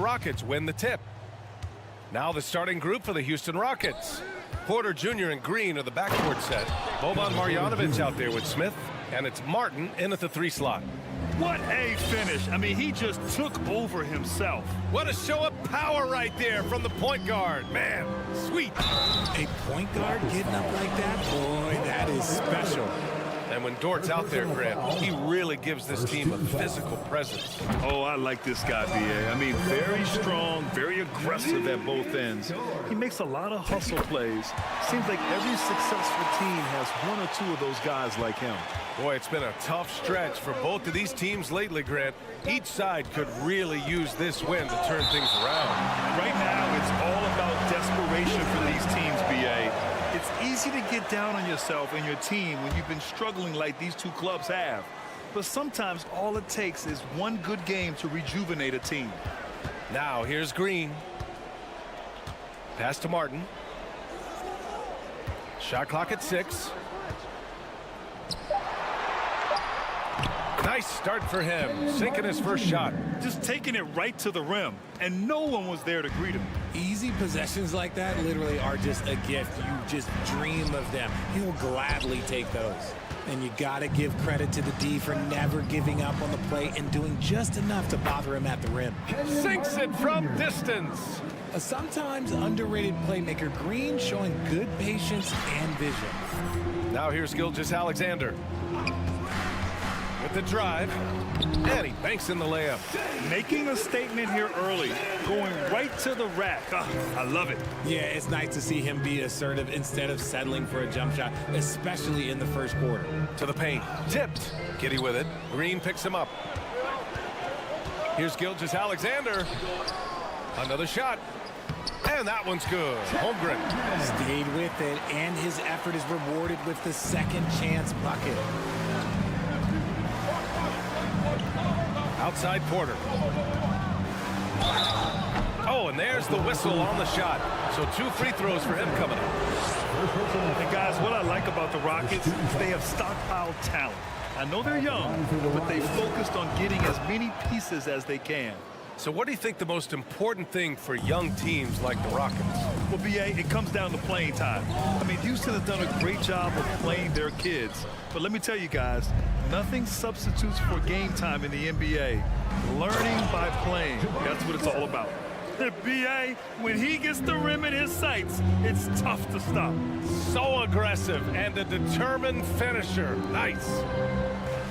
Rockets win the tip. Now the starting group for the Houston Rockets. Porter Jr. and Green are the backcourt set. Boban Marjanovic out there with Smith. And it's Martin in at the 3 slot. What a finish. I mean, he just took over himself. What a show of power right there from the point guard. Man, sweet. A point guard getting up like that? Boy, that is special. And when Dort's out there, Grant, he really gives this team a physical presence. Oh, I like this guy, B.A. I mean, very strong, very aggressive at both ends. He makes a lot of hustle plays. Seems like every successful team has 1 or 2 of those guys like him. Boy, it's been a tough stretch for both of these teams lately, Grant. Each side could really use this win to turn things around. Right now, it's all about desperation for these teams, B.A. It's easy to get down on yourself and your team when you've been struggling like these 2 clubs have. But sometimes all it takes is 1 good game to rejuvenate a team. Now, here's Green. Pass to Martin. Shot clock at 6. Nice start for him, sinking his first shot. Just taking it right to the rim, and no one was there to greet him. Easy possessions like that literally are just a gift. You just dream of them. He'll gladly take those. And you got to give credit to the D for never giving up on the play and doing just enough to bother him at the rim. Sinks it from distance. A sometimes underrated playmaker, Green, showing good patience and vision. Now here's Gilgeous-Alexander. With the drive, and he banks in the layup. Making a statement here early, going right to the rack. I love it. Yeah, it's nice to see him be assertive instead of settling for a jump shot, especially in the first quarter. To the paint, tipped. Giddy with it. Green picks him up. Here's Gilgeous-Alexander. Another shot. And that one's good. Holmgren. Stayed with it, and his effort is rewarded with the second chance bucket. Outside Porter. Oh, and there's the whistle on the shot. So 2 free throws for him coming up. And guys, what I like about the Rockets is they have stockpiled talent. I know they're young, but they focused on getting as many pieces as they can. So what do you think the most important thing for young teams like the Rockets? Well, B.A., it comes down to playing time. I mean, Houston has done a great job of playing their kids. But let me tell you guys, nothing substitutes for game time in the NBA. Learning by playing. That's what it's all about. B.A., when he gets the rim in his sights, it's tough to stop. So aggressive and a determined finisher. Nice.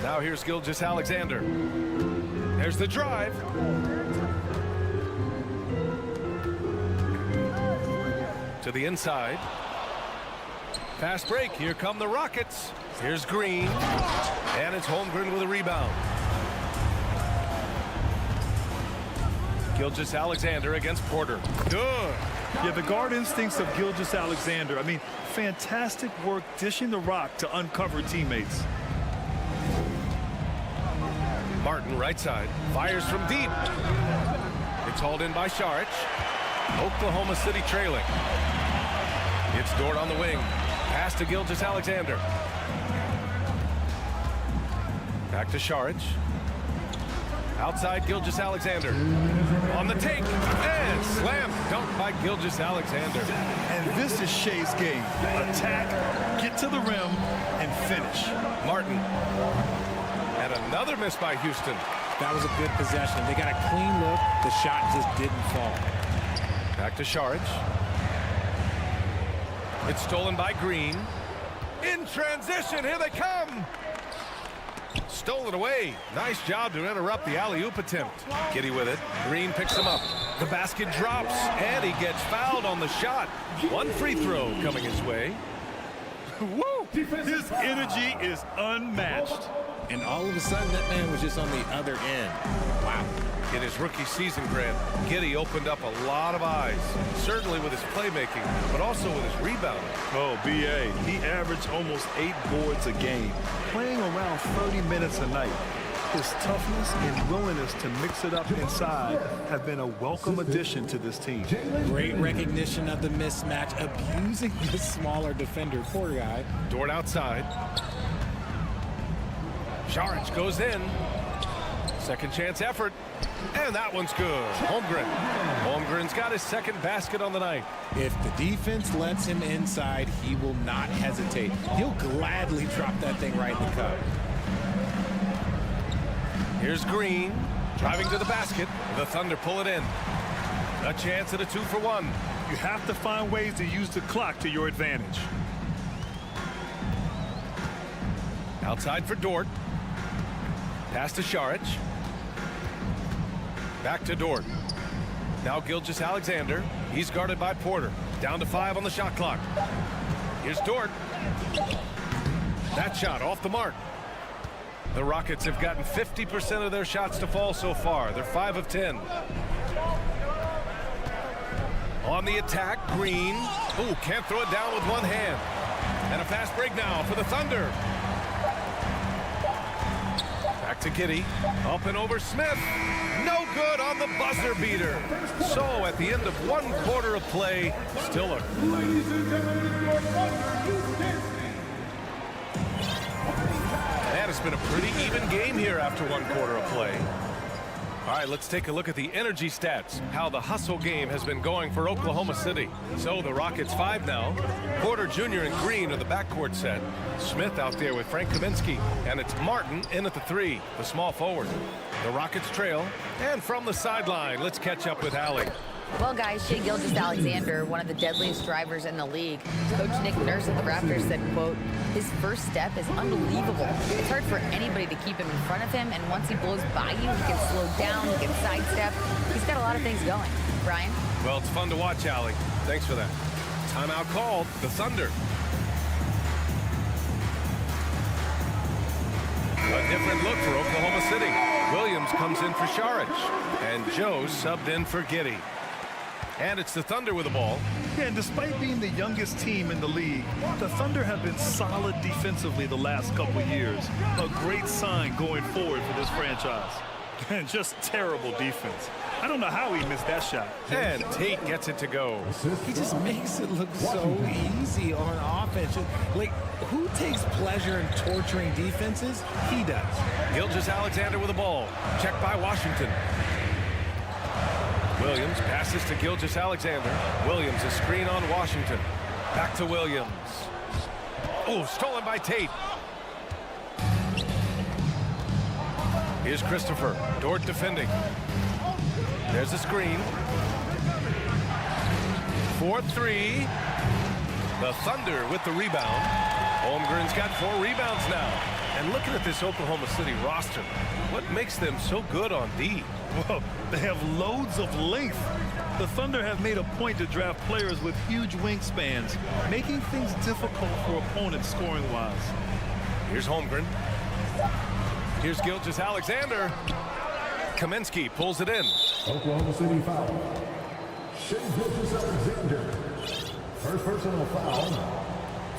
Now here's Gilgeous-Alexander. There's the drive. To the inside. Fast break. Here come the Rockets. Here's Green. And it's Holmgren with a rebound. Gilgeous-Alexander against Porter. Good. Yeah, the guard instincts of Gilgeous-Alexander. I mean, fantastic work dishing the rock to uncover teammates. Martin, right side, fires from deep. It's hauled in by Saric. Oklahoma City trailing. It's Dort on the wing. Pass to Gilgeous-Alexander. Back to Saric. Outside Gilgeous-Alexander. On the take. And slam dunk by Gilgeous-Alexander. And this is Shea's game. Attack, get to the rim, and finish. Martin. And another miss by Houston. That was a good possession. They got a clean look. The shot just didn't fall. Back to Saric. It's stolen by Green. In transition, here they come. Stolen away. Nice job to interrupt the alley-oop attempt. Giddy with it. Green picks him up. The basket drops, and he gets fouled on the shot. 1 free throw coming his way. Woo! His energy is unmatched. And all of a sudden, that man was just on the other end. Wow. In his rookie season, Grant, Giddy opened up a lot of eyes, certainly with his playmaking, but also with his rebounding. Oh, B.A., he averaged almost 8 boards a game, playing around 30 minutes a night. His toughness and willingness to mix it up inside have been a welcome addition to this team. Great recognition of the mismatch, abusing the smaller defender. Poor guy. Dort outside. Saric goes in. Second chance effort. And that one's good. Holmgren. Holmgren's got his second basket on the night. If the defense lets him inside, he will not hesitate. He'll gladly drop that thing right in the cup. Here's Green, driving to the basket. The Thunder pull it in. A chance at a 2-for-1. You have to find ways to use the clock to your advantage. Outside for Dort. Pass to Šarić. Back to Dort. Now Gilgeous-Alexander. He's guarded by Porter. Down to 5 on the shot clock. Here's Dort. That shot off the mark. The Rockets have gotten 50% of their shots to fall so far. They're 5 of 10. On the attack, Green. Ooh, can't throw it down with one hand. And a fast break now for the Thunder. Back to Giddey. Up and over Smith. No good on the buzzer beater. So at the end of 1 quarter of play, still a... Man, it's been a pretty even game here after 1 quarter of play. All right, let's take a look at the energy stats, how the hustle game has been going for Oklahoma City. So the Rockets 5 now. Porter Jr. and Green are the backcourt set. Smith out there with Frank Kaminsky, and it's Martin in at the 3, the small forward. The Rockets trail, and from the sideline, let's catch up with Allie. Well, guys, Shai Gilgeous-Alexander, one of the deadliest drivers in the league. Coach Nick Nurse of the Raptors said, quote, his first step is unbelievable. It's hard for anybody to keep him in front of him, and once he blows by you, he can slow down, he can sidestep. He's got a lot of things going. Brian? Well, it's fun to watch, Allie. Thanks for that. Timeout called, the Thunder. A different look for Oklahoma City. Williams comes in for Šarić, and Joe subbed in for Giddey. And it's the Thunder with the ball. Yeah, and despite being the youngest team in the league, the Thunder have been solid defensively the last couple years. A great sign going forward for this franchise. And just terrible defense. I don't know how he missed that shot. And Tate gets it to go. He just makes it look so easy on offense. Like, who takes pleasure in torturing defenses? He does. Gilgeous-Alexander with the ball. Checked by Washington. Williams passes to Gilgeous-Alexander. Williams a screen on Washington. Back to Williams. Oh, stolen by Tate. Here's Christopher. Dort defending. There's a screen. 4-3. The Thunder with the rebound. Holmgren's got 4 rebounds now. And looking at this Oklahoma City roster, what makes them so good on D? Well, they have loads of length. The Thunder have made a point to draft players with huge wingspans, making things difficult for opponents scoring-wise. Here's Holmgren. Here's Gilgeous-Alexander. Kaminsky pulls it in. Oklahoma City foul. Shai Gilgeous-Alexander. First personal foul.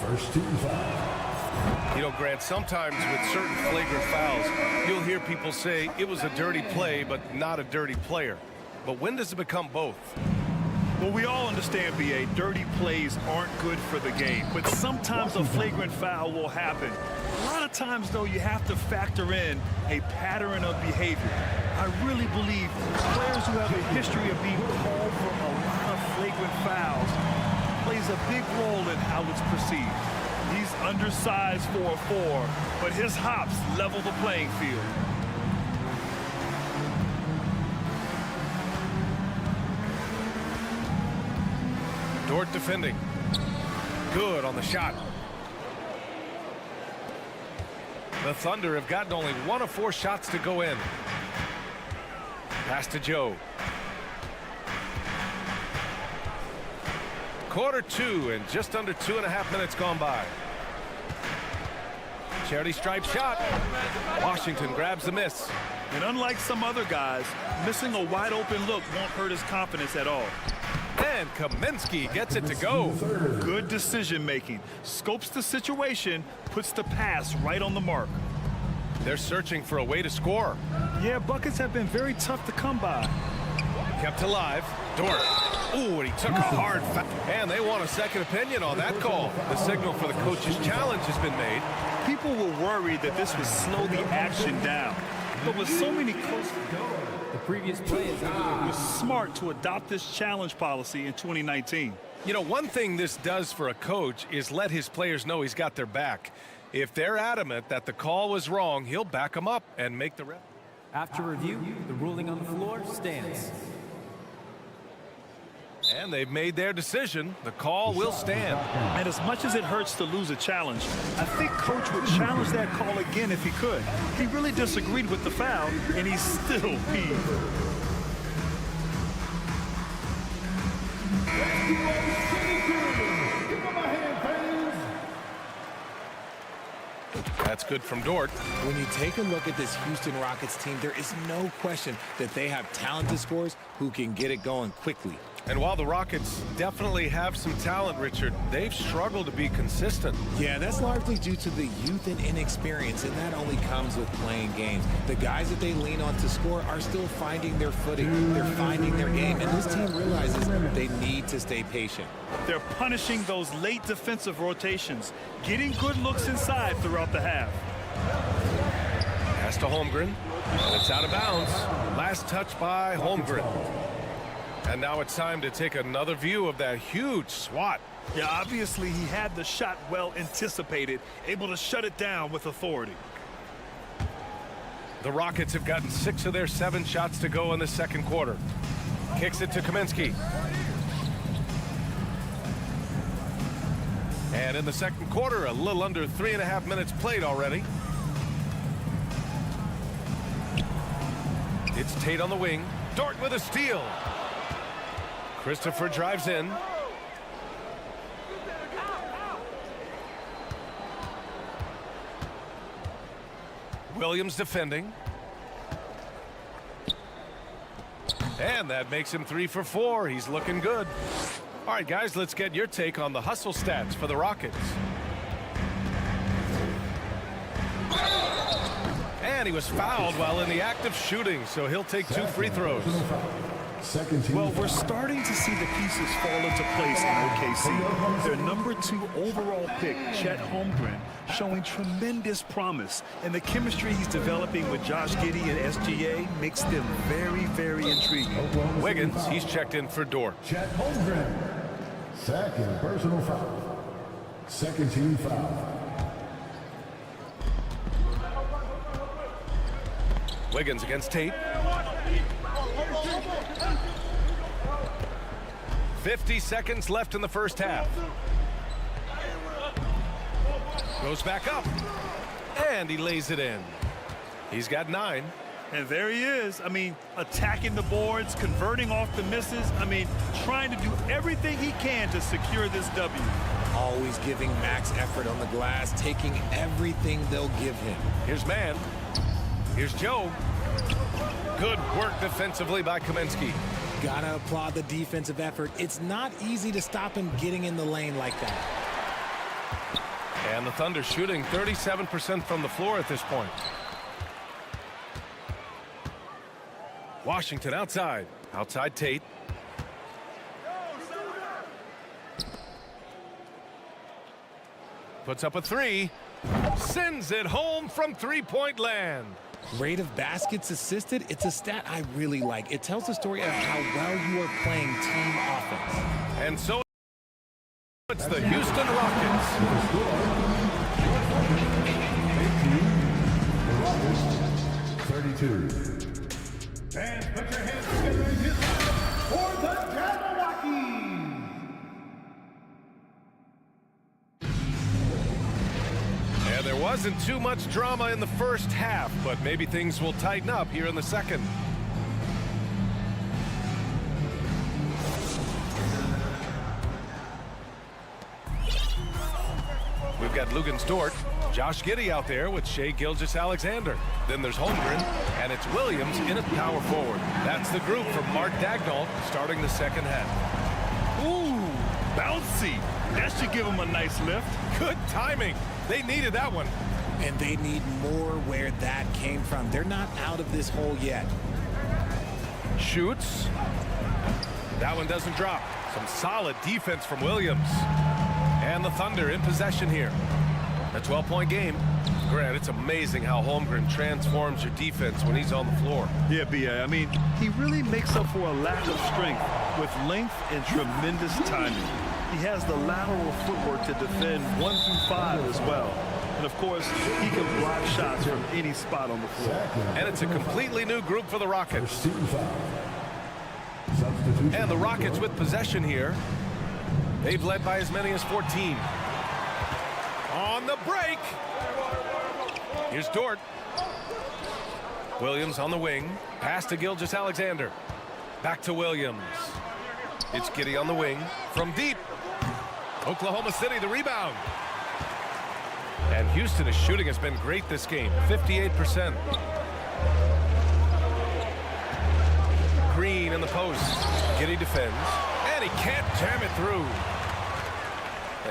First team foul. You know, Grant, sometimes with certain flagrant fouls, you'll hear people say it was a dirty play, but not a dirty player. But when does it become both? Well, we all understand, B.A., dirty plays aren't good for the game, but sometimes a flagrant foul will happen. A lot of times, though, you have to factor in a pattern of behavior. I really believe players who have a history of being called for a lot of flagrant fouls plays a big role in how it's perceived. He's undersized for a 4, but his hops level the playing field. Dort defending. Good on the shot. The Thunder have gotten only 1 of 4 shots to go in. Pass to Joe. Quarter 2 and just under 2.5 minutes gone by. Charity stripe shot. Washington grabs the miss. And unlike some other guys, missing a wide open look won't hurt his confidence at all. And Kaminsky gets it to go. Good decision making. Scopes the situation, puts the pass right on the mark. They're searching for a way to score. Yeah, buckets have been very tough to come by. Kept alive. Dort. Ooh, and he took a hard foul. And they want a second opinion on that call. The signal for the coach's challenge has been made. People were worried that this would slow the action down. But with so many close The previous play is it was smart to adopt this challenge policy in 2019. You know, one thing this does for a coach is let his players know he's got their back. If they're adamant that the call was wrong, he'll back them up and make the ref. After review, the ruling on the floor stands. And they've made their decision. The call will stand. And as much as it hurts to lose a challenge, I think Coach would challenge that call again if he could. He really disagreed with the foul, and he's still peeved. That's good from Dort. When you take a look at this Houston Rockets team, there is no question that they have talented scorers who can get it going quickly. And while the Rockets definitely have some talent, Richard, they've struggled to be consistent. Yeah, that's largely due to the youth and inexperience, and that only comes with playing games. The guys that they lean on to score are still finding their footing. They're finding their game, and this team realizes they need to stay patient. They're punishing those late defensive rotations, getting good looks inside throughout the half. Pass to Holmgren, and it's out of bounds. Last touch by Holmgren. And now it's time to take another view of that huge swat. Yeah, obviously he had the shot well anticipated, able to shut it down with authority. The Rockets have gotten 6 of their 7 shots to go in the second quarter. Kicks it to Kaminsky. And in the second quarter, a little under 3.5 minutes played already. It's Tate on the wing. Dort with a steal. Christopher drives in. Williams defending. And that makes him 3 for 4. He's looking good. All right, guys, let's get your take on the hustle stats for the Rockets. And he was fouled while in the act of shooting, so he'll take 2 free throws. Well, we're starting to see the pieces fall into place in OKC. Their number 2 overall pick, Chet Holmgren, showing tremendous promise. And the chemistry he's developing with Josh Giddey and SGA makes them very, very intriguing. Wiggins, he's checked in for Dort. Chet Holmgren. Second personal foul. Second team foul. Wiggins against Tate. 50 seconds left in the first half. Goes back up. And he lays it in. He's got 9. And there he is. I mean, attacking the boards, converting off the misses. I mean, trying to do everything he can to secure this W. Always giving max effort on the glass, taking everything they'll give him. Here's Man. Here's Joe. Good work defensively by Kaminsky. Gotta applaud the defensive effort. It's not easy to stop him getting in the lane like that. And the Thunder shooting 37% from the floor at this point. Washington outside. Outside Tate. Puts up a 3. Sends it home from three-point land. Rate of baskets assisted, it's a stat I really like. It tells the story of how well you are playing team offense. And so it's the Houston Rockets. Rockets, 32. And put your hands together and get loud for the Tampa Rockies. And there wasn't too much drama in the first half, but maybe things will tighten up here in the second. We've got Luguentz-Dort, Josh Giddey out there with Shai Gilgeous-Alexander. Then there's Holmgren, and it's Williams in at power forward. That's the group from Mark Daigneault starting the second half. Ooh, bouncy. That should give him a nice lift. Good timing. They needed that one. And they need more where that came from. They're not out of this hole yet. Shoots. That one doesn't drop. Some solid defense from Williams. And the Thunder in possession here. A 12-point game. Grant, it's amazing how Holmgren transforms your defense when he's on the floor. Yeah, B.A. I mean, he really makes up for a lack of strength with length and tremendous timing. He has the lateral footwork to defend 1 through 5 as well. And, of course, he can block shots from any spot on the floor. And it's a completely new group for the Rockets. And the Rockets with possession here. They've led by as many as 14. On the break. Here's Dort. Williams on the wing. Pass to Gilgeous-Alexander. Back to Williams. It's Giddey on the wing. From deep. Oklahoma City the rebound. And Houston's shooting has been great this game. 58%. Green in the post. Giddey defends. And he can't jam it through.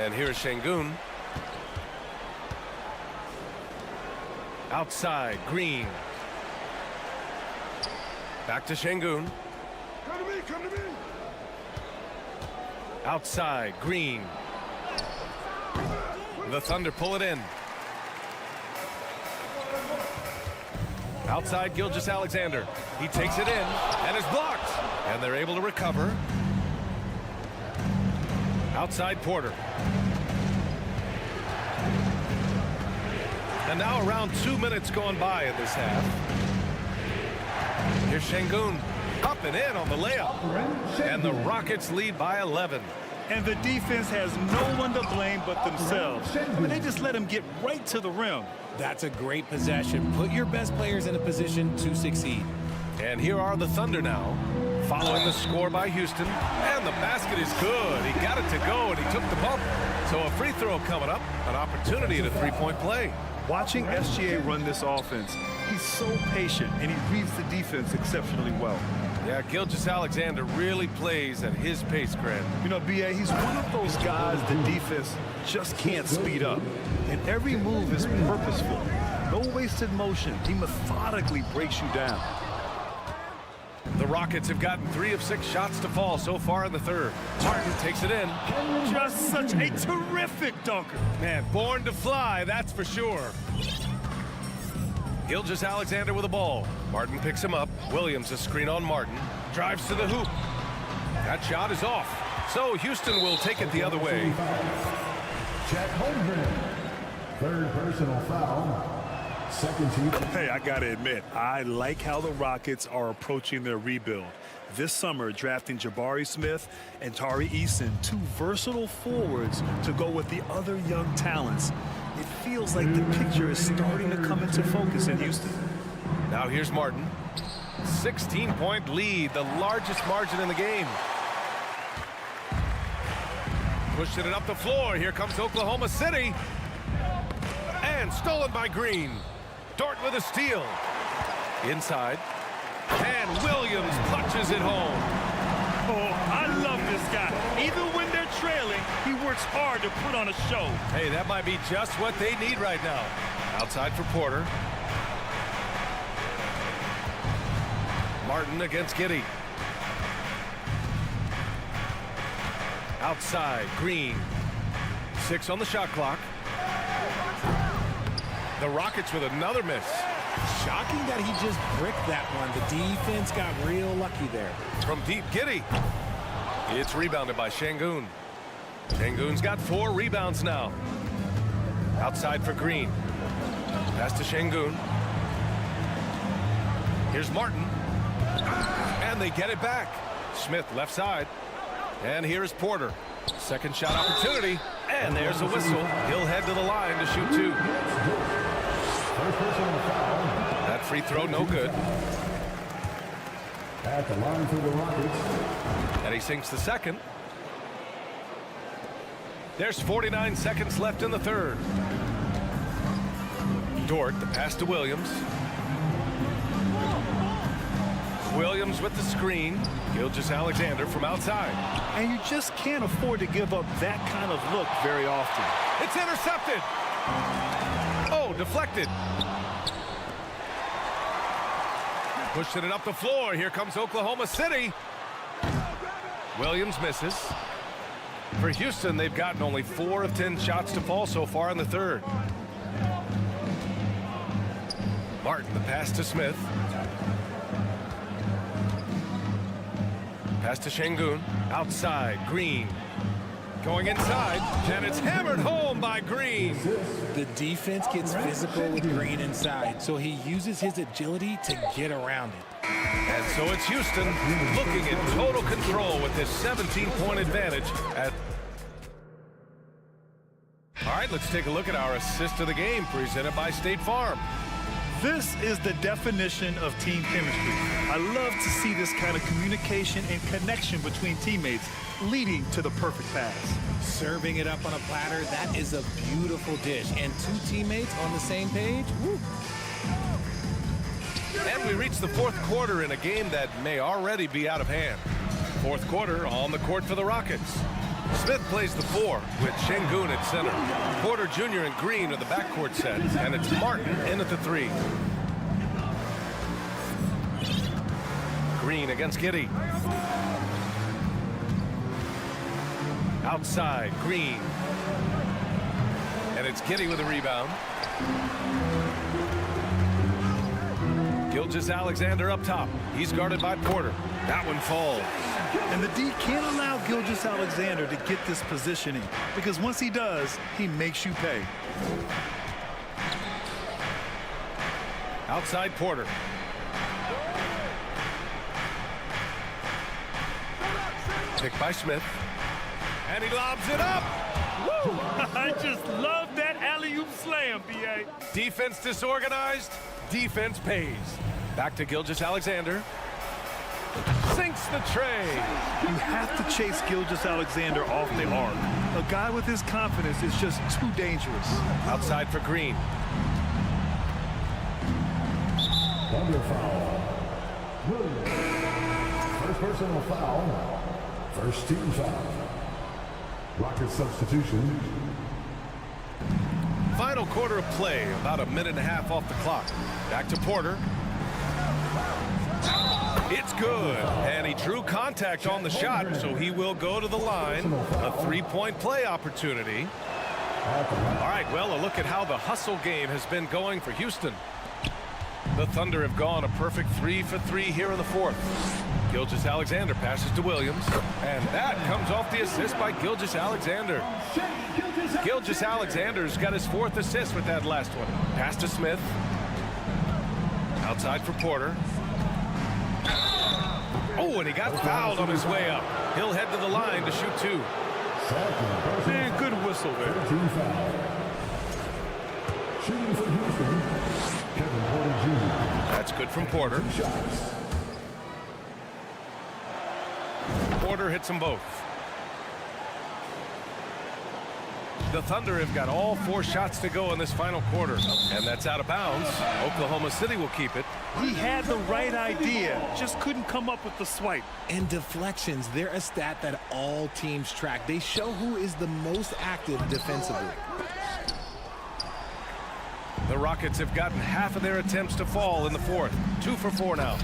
And here's Şengün. Outside, Green. Back to Şengün. Come to me, come to me. Outside, Green. The Thunder pull it in. Outside, Gilgeous-Alexander. He takes it in and is blocked. And they're able to recover. Outside, Porter. And now around 2 minutes gone by in this half. Here's Şengün. Up and in on the layup. And the Rockets lead by 11. And the defense has no one to blame but themselves. I mean, they just let him get right to the rim. That's a great possession. Put your best players in a position to succeed. And here are the Thunder now, following the score by Houston. And the basket is good. He got it to go, and he took the bump. So a free throw coming up, an opportunity at a three-point play. Watching SGA run this offense, he's so patient, and he reads the defense exceptionally well. Yeah, Gilgeous-Alexander really plays at his pace, Grant. You know, B.A., he's one of those guys the defense just can't speed up. And every move is purposeful. No wasted motion. He methodically breaks you down. The Rockets have gotten 3 of 6 shots to fall so far in the third. Martin takes it in. Just such a terrific dunker. Man, born to fly, that's for sure. Gilgeous-Alexander with the ball. Martin picks him up. Williams a screen on Martin. Drives to the hoop. That shot is off. So Houston will take it the other way. Chet Holmgren. Third personal foul. Second team. Hey, I got to admit, I like how the Rockets are approaching their rebuild. This summer, drafting Jabari Smith and Tari Eason, 2 versatile forwards to go with the other young talents. It feels like the picture is starting to come into focus in Houston. Now here's Martin. 16-point lead, the largest margin in the game. Pushing it up the floor. Here comes Oklahoma City. And stolen by Green. Dort with a steal. Inside. And Williams clutches it home. Oh, I love this guy. Even when they're trailing, he works hard to put on a show. Hey, that might be just what they need right now. Outside for Porter. Martin against Giddey. Outside, Green. 6 on the shot clock. The Rockets with another miss. Shocking that he just bricked that one. The defense got real lucky there. From deep, Giddey. It's rebounded by Şengün. Şengün's got 4 rebounds now. Outside for Green. Pass to Şengün. Here's Martin. And they get it back. Smith left side. And here's Porter. Second shot opportunity. And there's a whistle. He'll head to the line to shoot 2. That free throw no good. At the line for the Rockets. And he sinks the second. There's 49 seconds left in the third. Dort, the pass to Williams. Williams with the screen. Gilgeous-Alexander from outside. And you just can't afford to give up that kind of look very often. It's intercepted. Oh, deflected. Pushing it up the floor. Here comes Oklahoma City. Williams misses. For Houston, they've gotten only 4 of 10 shots to fall so far in the third. Martin, the pass to Smith. Pass to Şengün. Outside, Green. Going inside, and it's hammered home by Green. The defense gets physical with Green inside, so he uses his agility to get around it. And so it's Houston looking in total control with this 17-point advantage. All right, let's take a look at our assist of the game presented by State Farm. This is the definition of team chemistry. I love to see this kind of communication and connection between teammates leading to the perfect pass. Serving it up on a platter, that is a beautiful dish. And two teammates on the same page, woo. And we reach the fourth quarter in a game that may already be out of hand. Fourth quarter on the court for the Rockets. Smith plays the 4 with Şengün at center. Porter Jr. and Green are the backcourt set, and it's Martin in at the 3. Green against Giddey. Outside, Green. And it's Giddey with a rebound. Gilgeous-Alexander up top. He's guarded by Porter. That one falls. And the D can't allow Gilgeous-Alexander to get this positioning, because once he does, he makes you pay. Outside Porter. Picked by Smith. And he lobs it up. Woo! I just love that alley-oop slam, B.A. Defense disorganized. Defense pays. Back to Gilgeous-Alexander. Sinks the tray. You have to chase Gilgeous-Alexander off the arc. A guy with his confidence is just too dangerous. Outside for Green. Under foul. Williams. First personal foul. First team foul. Rocket substitution. Final quarter of play. About a minute and a half off the clock. Back to Porter. It's good. And he drew contact on the shot, so he will go to the line. A three-point play opportunity. All right, well, a look at how the hustle game has been going for Houston. The Thunder have gone a perfect 3 for 3 here in the fourth. Gilgeous-Alexander passes to Williams, and that comes off the assist by Gilgeous-Alexander. Gilgeous-Alexander's got his 4th assist with that last one. Pass to Smith. Outside for Porter. Oh, and he got fouled on his way up. He'll head to the line to shoot 2. Man, good whistle there. Shooting from Houston, Kevin Porter Jr. That's good from Porter. Porter hits them both. The Thunder have got all 4 shots to go in this final quarter, and that's out of bounds. Oklahoma City will keep it. He had the right idea, just couldn't come up with the swipe. And deflections, they're a stat that all teams track. They show who is the most active defensively. The Rockets have gotten half of their attempts to fall in the fourth. 2 for 4 now.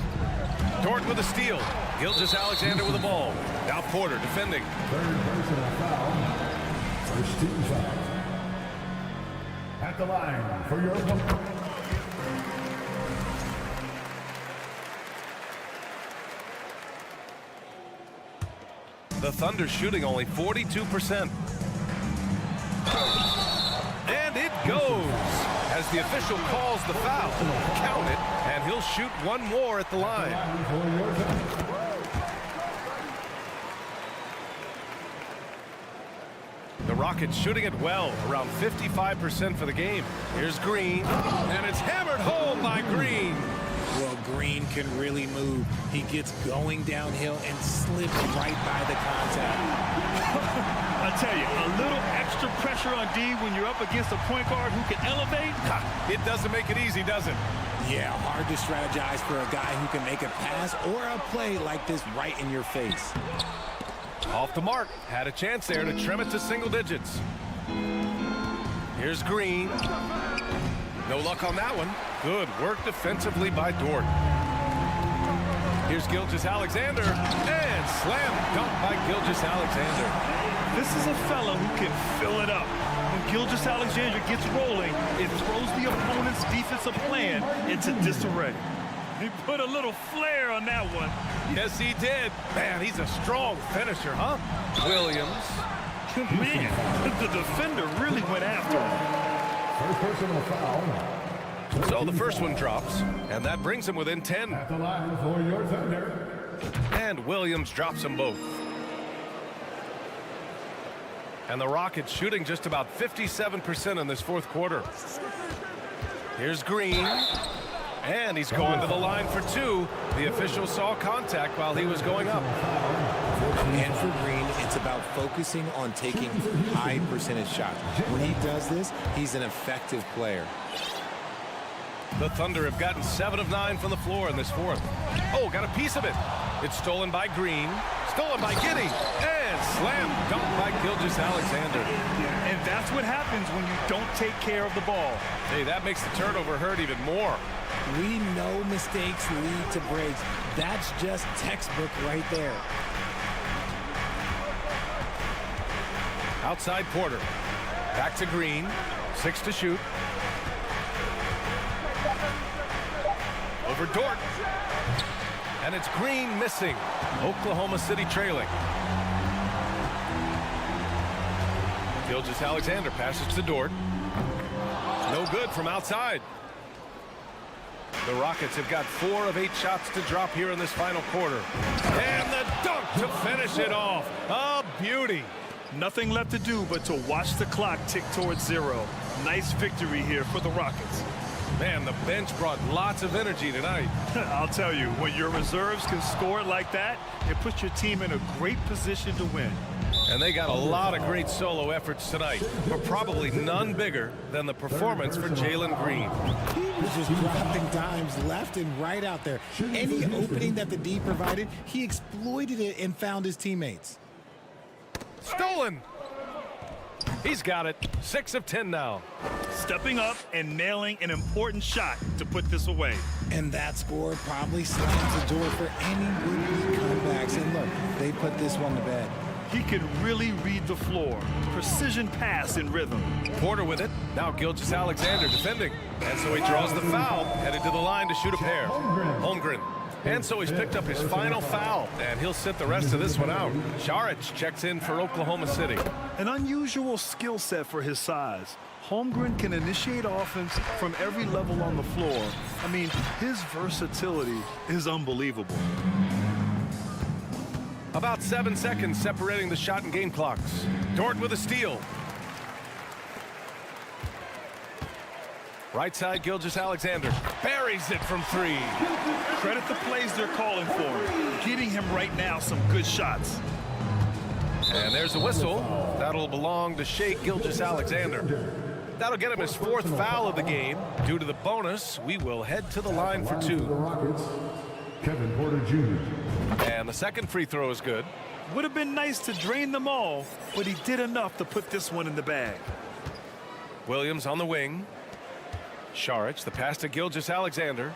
Dort with a steal. Gilgeous-Alexander with the ball. Now Porter defending. Third personal foul. First team foul. At the line for your opponent. The Thunder shooting only 42%. And it goes. As the official calls the foul, count it, and he'll shoot 1 more at the line. The Rockets shooting it well, around 55% for the game. Here's Green, and it's hammered home by Green. Well, Green can really move. He gets going downhill and slips right by the contact. I tell you, a little extra pressure on D when you're up against a point guard who can elevate. It doesn't make it easy, does it? Yeah, hard to strategize for a guy who can make a pass or a play like this right in your face. Off the mark. Had a chance there to trim it to single digits. Here's Green. No luck on that one. Good work defensively by Dort. Here's Gilgeous-Alexander. And slam dunk by Gilgeous-Alexander. This is a fellow who can fill it up. When Gilgeous-Alexander gets rolling, it throws the opponent's defensive plan into disarray. He put a little flair on that one. Yes, he did. Man, he's a strong finisher, huh? Williams. Man, the defender really went after him. First personal foul. So the first one drops, and that brings him within 10. At the line for your Thunder. And Williams drops them both. And the Rockets shooting just about 57% in this fourth quarter. Here's Green. And he's going to the line for two. The official saw contact while he was going up. And for Green, it's about focusing on taking high percentage shots. When he does this, he's an effective player. The Thunder have gotten 7 of 9 from the floor in this fourth. Oh, got a piece of it. It's stolen by Green, stolen by Giddey, and slam dunk by Gilgeous-Alexander. And that's what happens when you don't take care of the ball. Hey, that makes the turnover hurt even more. We know mistakes lead to breaks. That's just textbook right there. Outside Porter. Back to Green. 6 to shoot. Over Dort. And it's Green missing. Oklahoma City trailing. Gilgeous-Alexander passes to Dort. No good from outside. The Rockets have got 4 of 8 shots to drop here in this final quarter. And the dunk to finish it off. A beauty. Nothing left to do but to watch the clock tick towards 0. Nice victory here for the Rockets. Man, the bench brought lots of energy tonight. I'll tell you, when your reserves can score like that, it puts your team in a great position to win. And they got a lot of great solo efforts tonight, but probably none bigger than the performance for Jalen Green. He was just dropping dimes left and right out there. Any opening that the D provided, he exploited it and found his teammates. Stolen. He's got it. 6 of 10 now. Stepping up and nailing an important shot to put this away. And that score probably slams the door for any would-be comebacks. And look, they put this one to bed. He can really read the floor. Precision pass in rhythm. Porter with it. Now Gilgeous-Alexander defending. And so he draws the foul, headed to the line to shoot a pair. Holmgren. And so he's picked up his final foul, and he'll sit the rest of this one out. Saric checks in for Oklahoma City. An unusual skill set for his size. Holmgren can initiate offense from every level on the floor. I mean, his versatility is unbelievable. About 7 seconds separating the shot and game clocks. Dort with a steal. Right side, Gilgeous-Alexander buries it from 3. Credit the plays they're calling for. Getting him right now some good shots. And there's a whistle. That'll belong to Shai Gilgeous-Alexander. That'll get him his 4th foul of the game. Due to the bonus, we will head to the line for 2. The Rockets, Kevin Porter Jr. And the second free throw is good. Would have been nice to drain them all, but he did enough to put this one in the bag. Williams on the wing. Saric, the pass to Gilgeous-Alexander.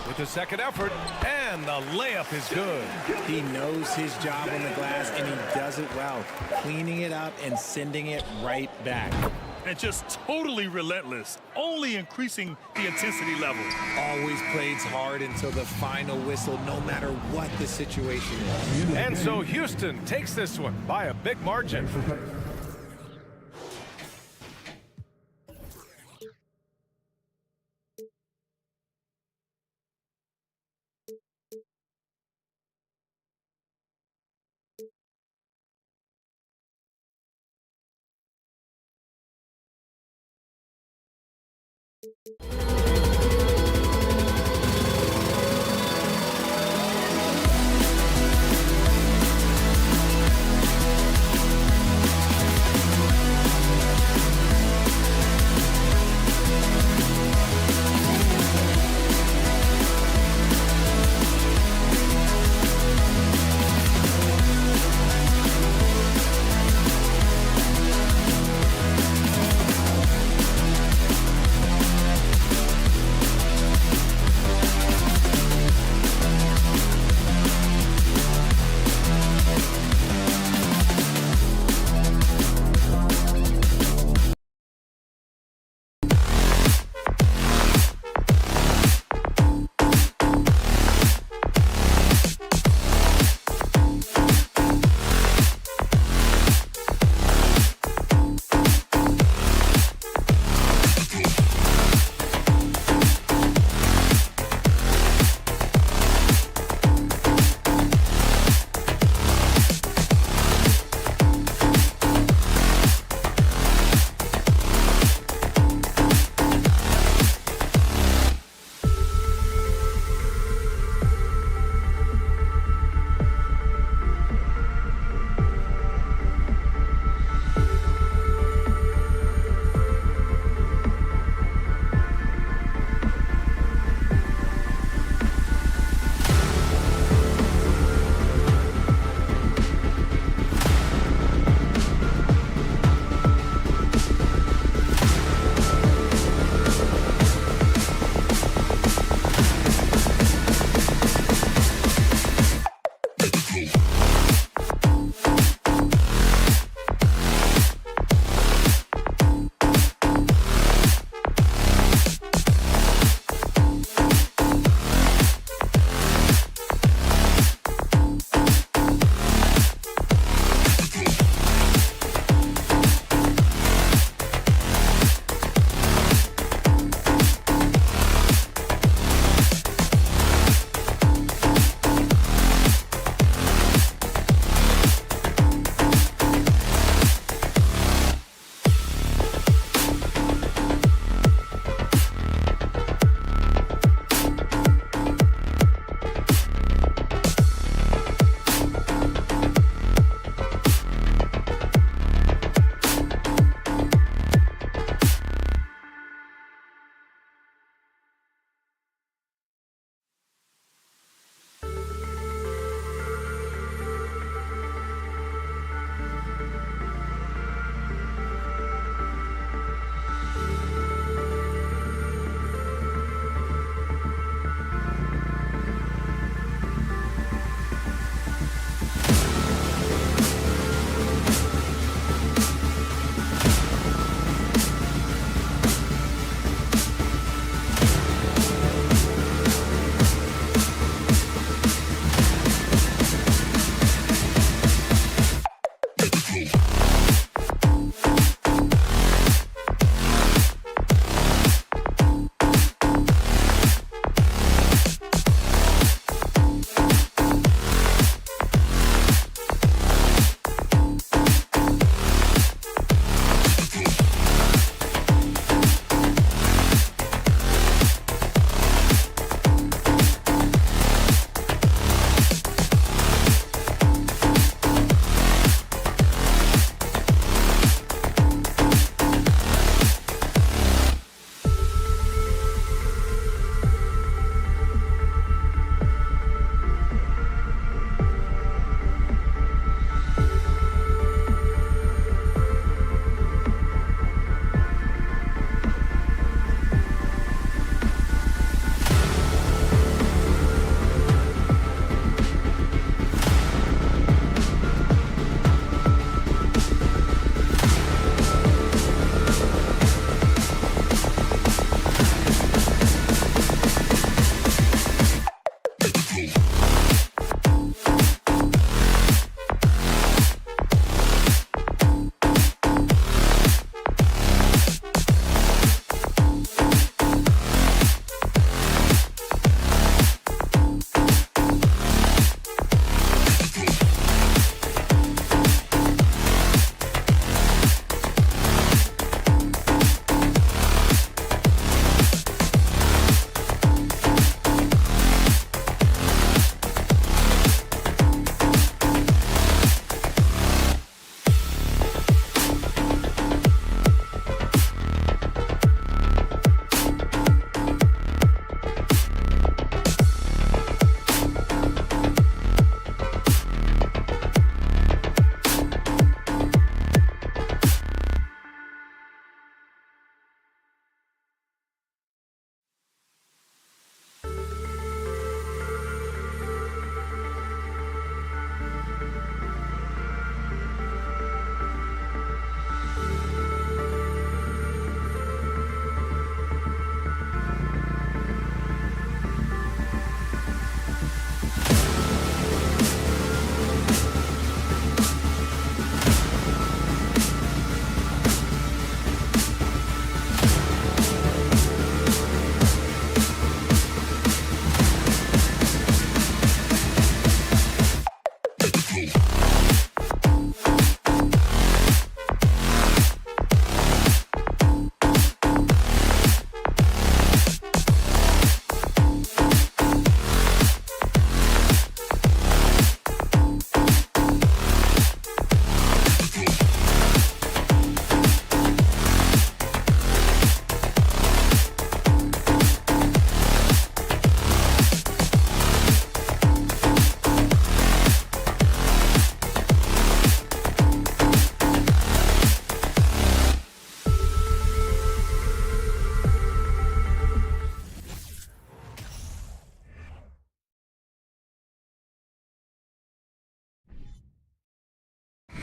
With the second effort, and the layup is good. He knows his job on the glass, and he does it well, cleaning it up and sending it right back. And just totally relentless, only increasing the intensity level. Always plays hard until the final whistle, no matter what the situation is. And so Houston takes this one by a big margin.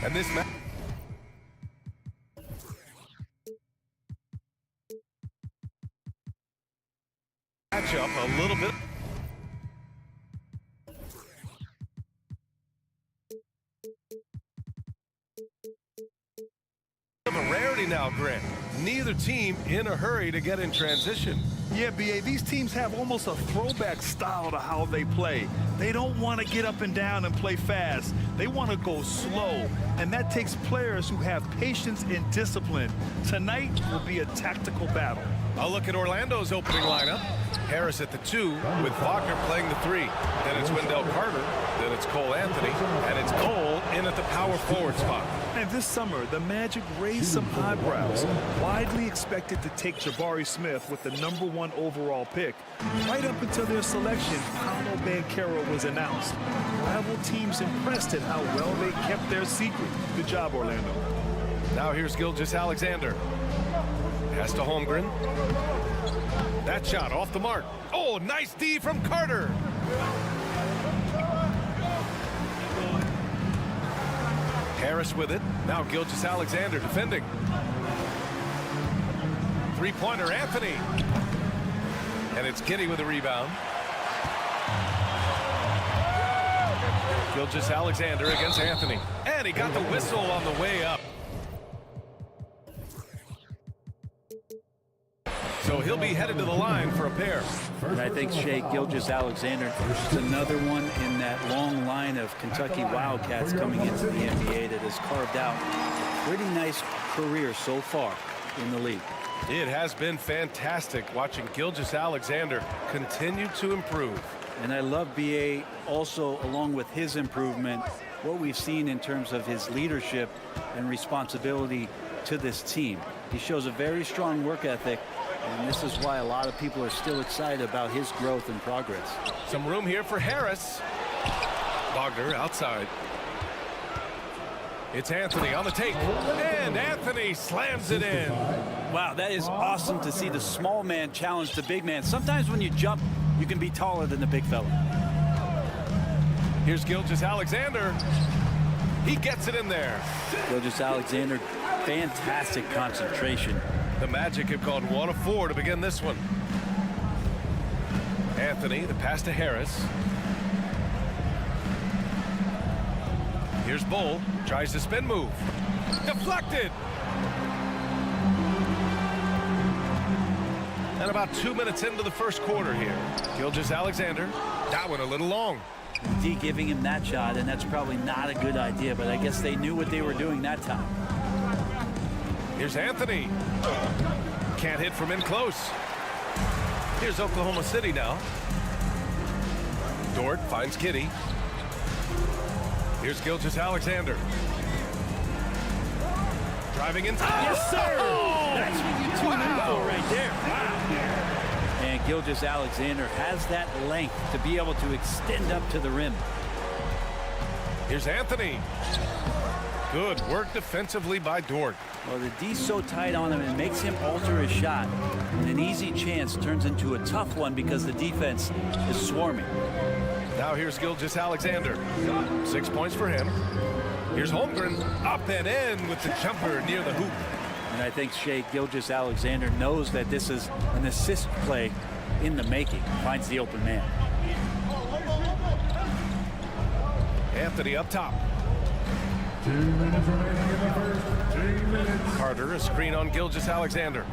And this matchup a little bit. Of a rarity now, Grant. Neither team in a hurry to get in transition. Yeah, BA, these teams have almost a throwback style to how they play. They don't want to get up and down and play fast. They want to go slow, and that takes players who have patience and discipline. Tonight will be a tactical battle. I'll look at Orlando's opening lineup. Harris at the 2, with Wagner playing the 3. Then it's Wendell Carter, then it's Cole Anthony, and it's Cole in at the power forward spot. And this summer, the Magic raised some eyebrows. Widely expected to take Jabari Smith with the #1 overall pick. Right up until their selection, Paolo Banchero was announced. Rival teams impressed at how well they kept their secret. Good job, Orlando. Now here's Gilgeous-Alexander. Pass to Holmgren. That shot off the mark. Oh, nice D from Carter. Harris with it. Now Gilgeous-Alexander defending. Three-pointer, Anthony. And it's Giddey with a rebound. Gilgeous-Alexander against Anthony. And he got the whistle on the way up. So he'll be headed to the line for a pair. And I think Shea Gilgeous-Alexander is another one in that long line of Kentucky Wildcats coming into the NBA that has carved out a pretty nice career so far in the league. It has been fantastic watching Gilgeous-Alexander continue to improve. And I love BA also, along with his improvement, what we've seen in terms of his leadership and responsibility to this team. He shows a very strong work ethic, and this is why a lot of people are still excited about his growth and progress. Some room here for Harris. Wagner outside. It's Anthony on the take, and Anthony slams it in. Wow, that is awesome to see the small man challenge the big man. Sometimes when you jump, you can be taller than the big fella. Here's Gilgeous-Alexander. He gets it in there. Gilgeous-Alexander, fantastic concentration. The Magic have gone 1 of 4 to begin this one. Anthony, the pass to Harris. Here's Bull, tries to spin move. Deflected. And about 2 minutes into the first quarter here. Gilgeous-Alexander, that one a little long. D giving him that shot, and that's probably not a good idea, but I guess they knew what they were doing that time. Here's Anthony. Can't hit from in close. Here's Oklahoma City now. Dort finds Giddey. Here's Gilgeous-Alexander. Driving inside. Yes, sir! That's what you tune in for right there. Wow. And Gilgeous-Alexander has that length to be able to extend up to the rim. Here's Anthony. Good work defensively by Dort. Well, the D's so tight on him, it makes him alter his shot. And an easy chance turns into a tough one because the defense is swarming. Now here's Gilgeous-Alexander. 6 points for him. Here's Holmgren up and in with the jumper near the hoop. And I think Shea Gilgeous-Alexander knows that this is an assist play in the making. Finds the open man. Anthony up top. 2 minutes remaining in the first. 2 minutes. Carter, a screen on Gilgeous-Alexander.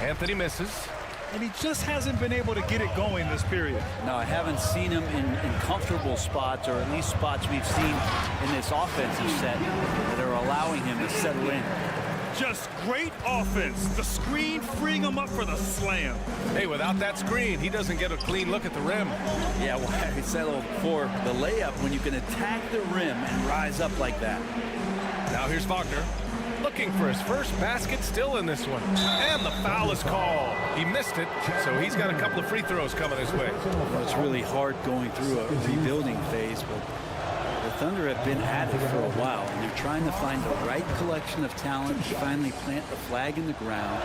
Anthony misses. and he just hasn't been able to get it going this period. Now, I haven't seen him in comfortable spots, or at least spots we've seen in this offensive set that are allowing him to settle in. Just great offense. The screen freeing him up for the slam. Hey, without that screen, he doesn't get a clean look at the rim. Yeah, well, I settled for the layup when you can attack the rim and rise up like that. Now here's Wagner, looking for his first basket, still in this one. And the foul is called. He missed it, so he's got a couple of free throws coming his way. Well, it's really hard going through a rebuilding phase, but the Thunder have been at it for a while, and they're trying to find the right collection of talent to finally plant the flag in the ground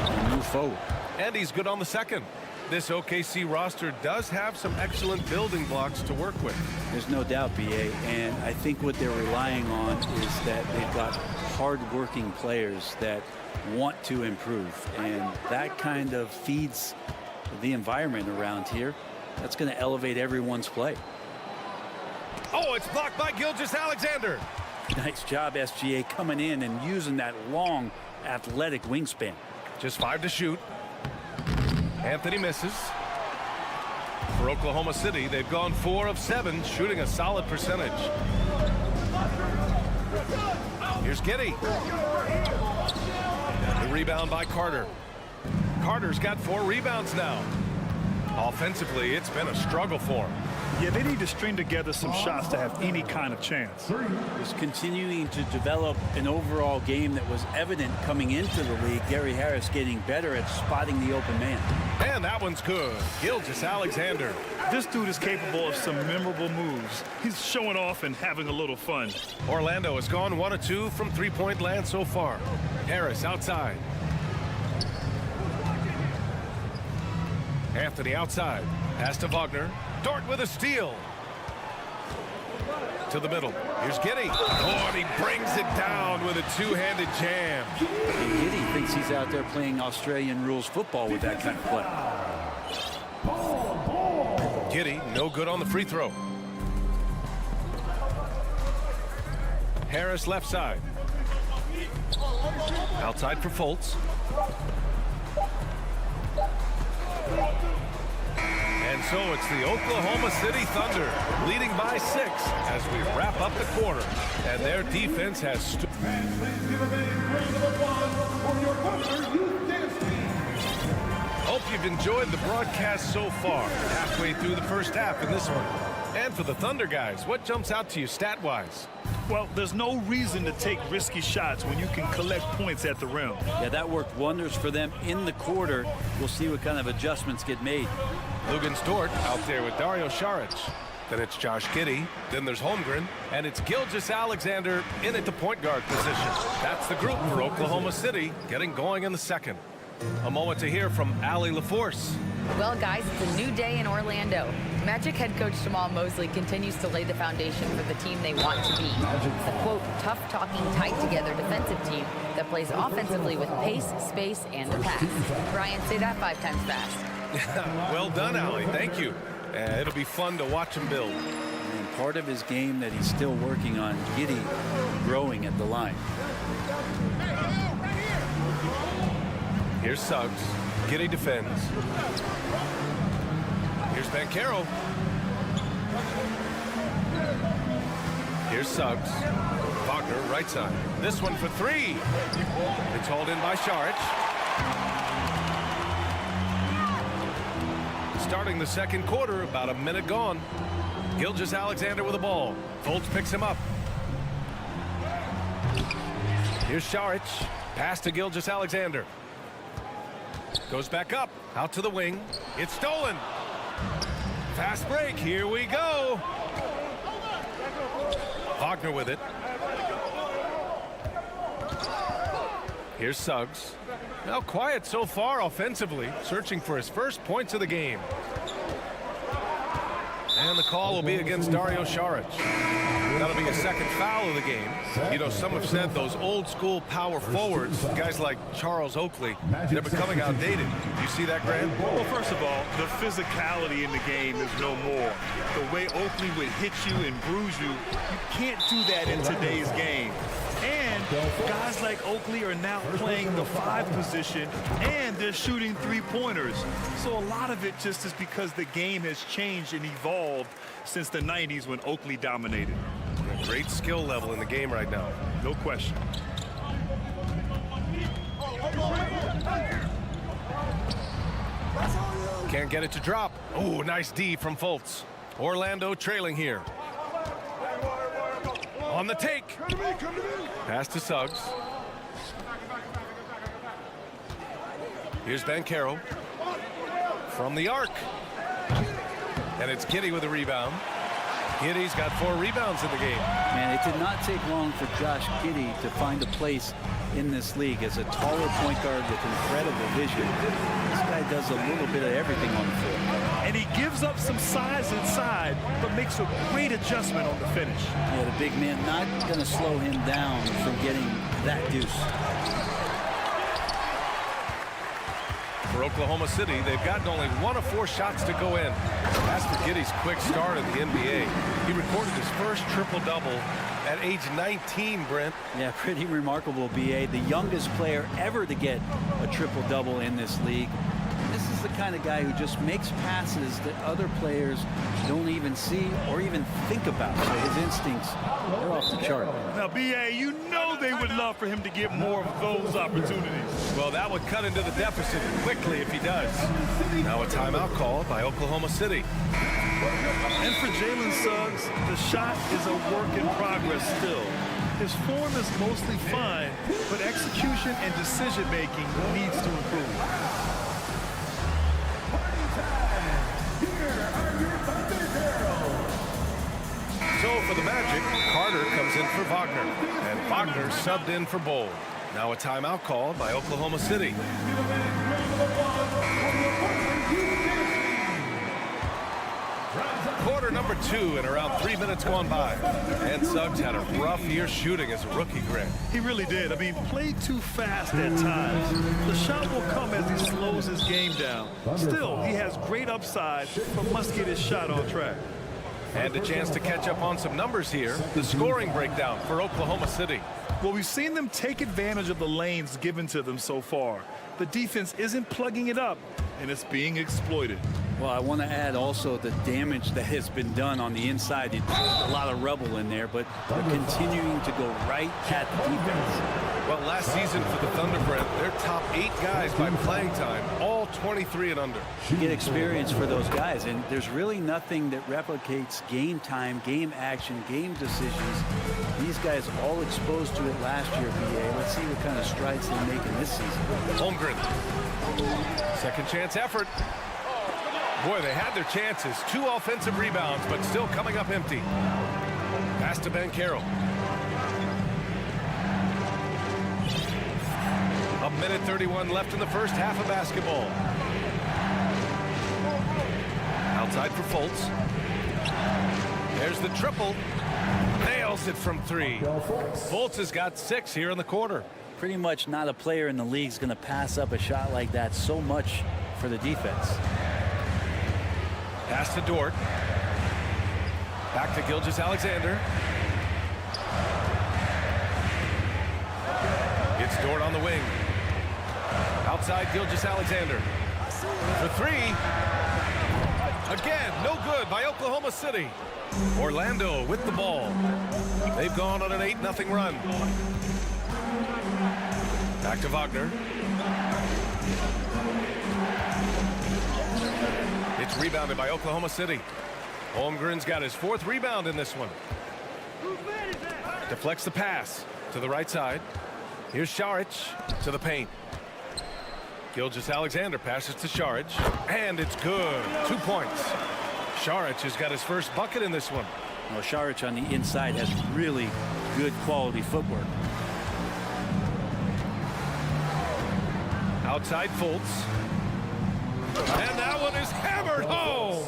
and move forward. And he's good on the second. This OKC roster does have some excellent building blocks to work with. There's no doubt, BA, and I think what they're relying on is that they've got hard-working players that want to improve, and that kind of feeds the environment around here. That's going to elevate everyone's play. Oh, it's blocked by Gilgeous-Alexander. Nice job, SGA, coming in and using that long, athletic wingspan. Just 5 to shoot. Anthony misses. For Oklahoma City, they've gone 4 of 7, shooting a solid percentage. Here's Giddey. The rebound by Carter. Carter's got 4 rebounds now. Offensively, it's been a struggle for him. Yeah, they need to string together some shots to have any kind of chance. Is continuing to develop an overall game that was evident coming into the league. Gary Harris getting better at spotting the open man. And that one's good. Gilgeous-Alexander. This dude is capable of some memorable moves. He's showing off and having a little fun. Orlando has gone 1 of 2 from three-point land so far. Harris outside. Anthony outside. Pass to Wagner. Dort with a steal. To the middle. Here's Giddey. Oh, and he brings it down with a two-handed jam. And Giddey thinks he's out there playing Australian rules football with that kind of play. Giddey, no good on the free throw. Harris left side. Outside for Fultz. And so it's the Oklahoma City Thunder leading by 6 as we wrap up the quarter. And their defense has stood. Hope you've enjoyed the broadcast so far. Halfway through the first half in this one. And for the Thunder guys, what jumps out to you stat-wise? Well, there's no reason to take risky shots when you can collect points at the rim. Yeah, that worked wonders for them in the quarter. We'll see what kind of adjustments get made. Lugens Dort out there with Dario Saric. Then it's Josh Giddey. Then there's Holmgren. And it's Gilgeous-Alexander in at the point guard position. That's the group for Oklahoma City getting going in the second. A moment to hear from Allie LaForce. Well, guys, it's a new day in Orlando. Magic head coach Jamal Mosley continues to lay the foundation for the team they want to be. A, quote, tough-talking, tight-together defensive team that plays offensively with pace, space, and the pass. Brian, say that 5 times fast. Well done, Allie. Thank you. It'll be fun to watch him build. And part of his game that he's still working on, Giddey growing at the line. Here's Suggs. Giddey defends. Here's Banchero. Here's Suggs. Wagner, right side. This one for 3. It's hauled in by Saric. Starting the second quarter, about a minute gone. Gilgeous-Alexander with the ball. Fultz picks him up. Here's Saric. Pass to Gilgeous-Alexander. Goes back up, out to the wing. It's stolen. Fast break, here we go. Wagner with it. Here's Suggs. Now quiet so far offensively, searching for his first points of the game. And the call will be against Dario Saric. That'll be a second foul of the game. You know, some have said those old school power forwards, guys like Charles Oakley, they're becoming outdated. You see that, Grant? Well, first of all, the physicality in the game is no more. The way Oakley would hit you and bruise you, you can't do that in today's game. And Guys like Oakley are now playing the 5 position, and they're shooting 3-pointers. So a lot of it just is because the game has changed and evolved since the 90s when Oakley dominated. A great skill level in the game right now. No question. Can't get it to drop. Oh, nice D from Fultz. Orlando trailing here. On the take. Pass to Suggs. Here's Banchero. From the arc. And it's Giddey with a rebound. Giddey's got 4 rebounds in the game. Man, it did not take long for Josh Giddey to find a place in this league as a taller point guard with incredible vision. This guy does a little bit of everything on the floor. And he gives up some size inside, but makes a great adjustment on the finish. Yeah, the big man not going to slow him down from getting that deuce. For Oklahoma City, they've gotten only 1 of 4 shots to go in. As for Giddey's quick start in the NBA, he recorded his first triple-double at age 19, Brent. Yeah, pretty remarkable, B.A. The youngest player ever to get a triple-double in this league. This is the kind of guy who just makes passes that other players don't even see or even think about. So his instincts, they're off the chart. Now, B.A., you know they would love for him to get more of those opportunities. Well, that would cut into the deficit quickly if he does. Now a timeout called by Oklahoma City. And for Jalen Suggs, the shot is a work in progress still. His form is mostly fine, but execution and decision-making needs to improve. So for the Magic, Carter comes in for Wagner, and Wagner subbed in for Bowl. Now a timeout called by Oklahoma City. Quarter number 2 and around 3 minutes gone by. And Suggs had a rough year shooting as a rookie, Grant. He really did. I mean, played too fast at times. The shot will come as he slows his game down. Still, he has great upside, but must get his shot on track. And a chance to catch up on some numbers here. The scoring breakdown for Oklahoma City. Well, we've seen them take advantage of the lanes given to them so far. The defense isn't plugging it up, and it's being exploited. Well, I want to add also the damage that has been done on the inside. A lot of rubble in there, but they're continuing to go right at the defense. Well, last season for the Thunder, Brent, their top 8 guys by playing time, all 23 and under. You get experience for those guys, and there's really nothing that replicates game time, game action, game decisions. These guys all exposed to it last year, BA. Let's see what kind of strides they make in this season. Holmgren. Second chance effort. Boy, they had their chances. 2 offensive rebounds, but still coming up empty. Pass to Banchero. A minute 31 left in the first half of basketball. Outside for Fultz. There's the triple. Nails it from 3. Fultz has got 6 here in the quarter. Pretty much not a player in the league is going to pass up a shot like that so much for the defense. Pass to Dort. Back to Gilgeous-Alexander. It's Dort on the wing. Outside Gilgeous-Alexander. For 3. Again, no good by Oklahoma City. Orlando with the ball. They've gone on an 8-0 run. Back to Wagner. It's rebounded by Oklahoma City. Holmgren's got his 4th rebound in this one. Deflects the pass to the right side. Here's Šarić to the paint. Gilgeous-Alexander passes to Šarić, and it's good. 2 points. Šarić has got his first bucket in this one. Well, Šarić on the inside has really good quality footwork. Outside Fultz. And that one is hammered home.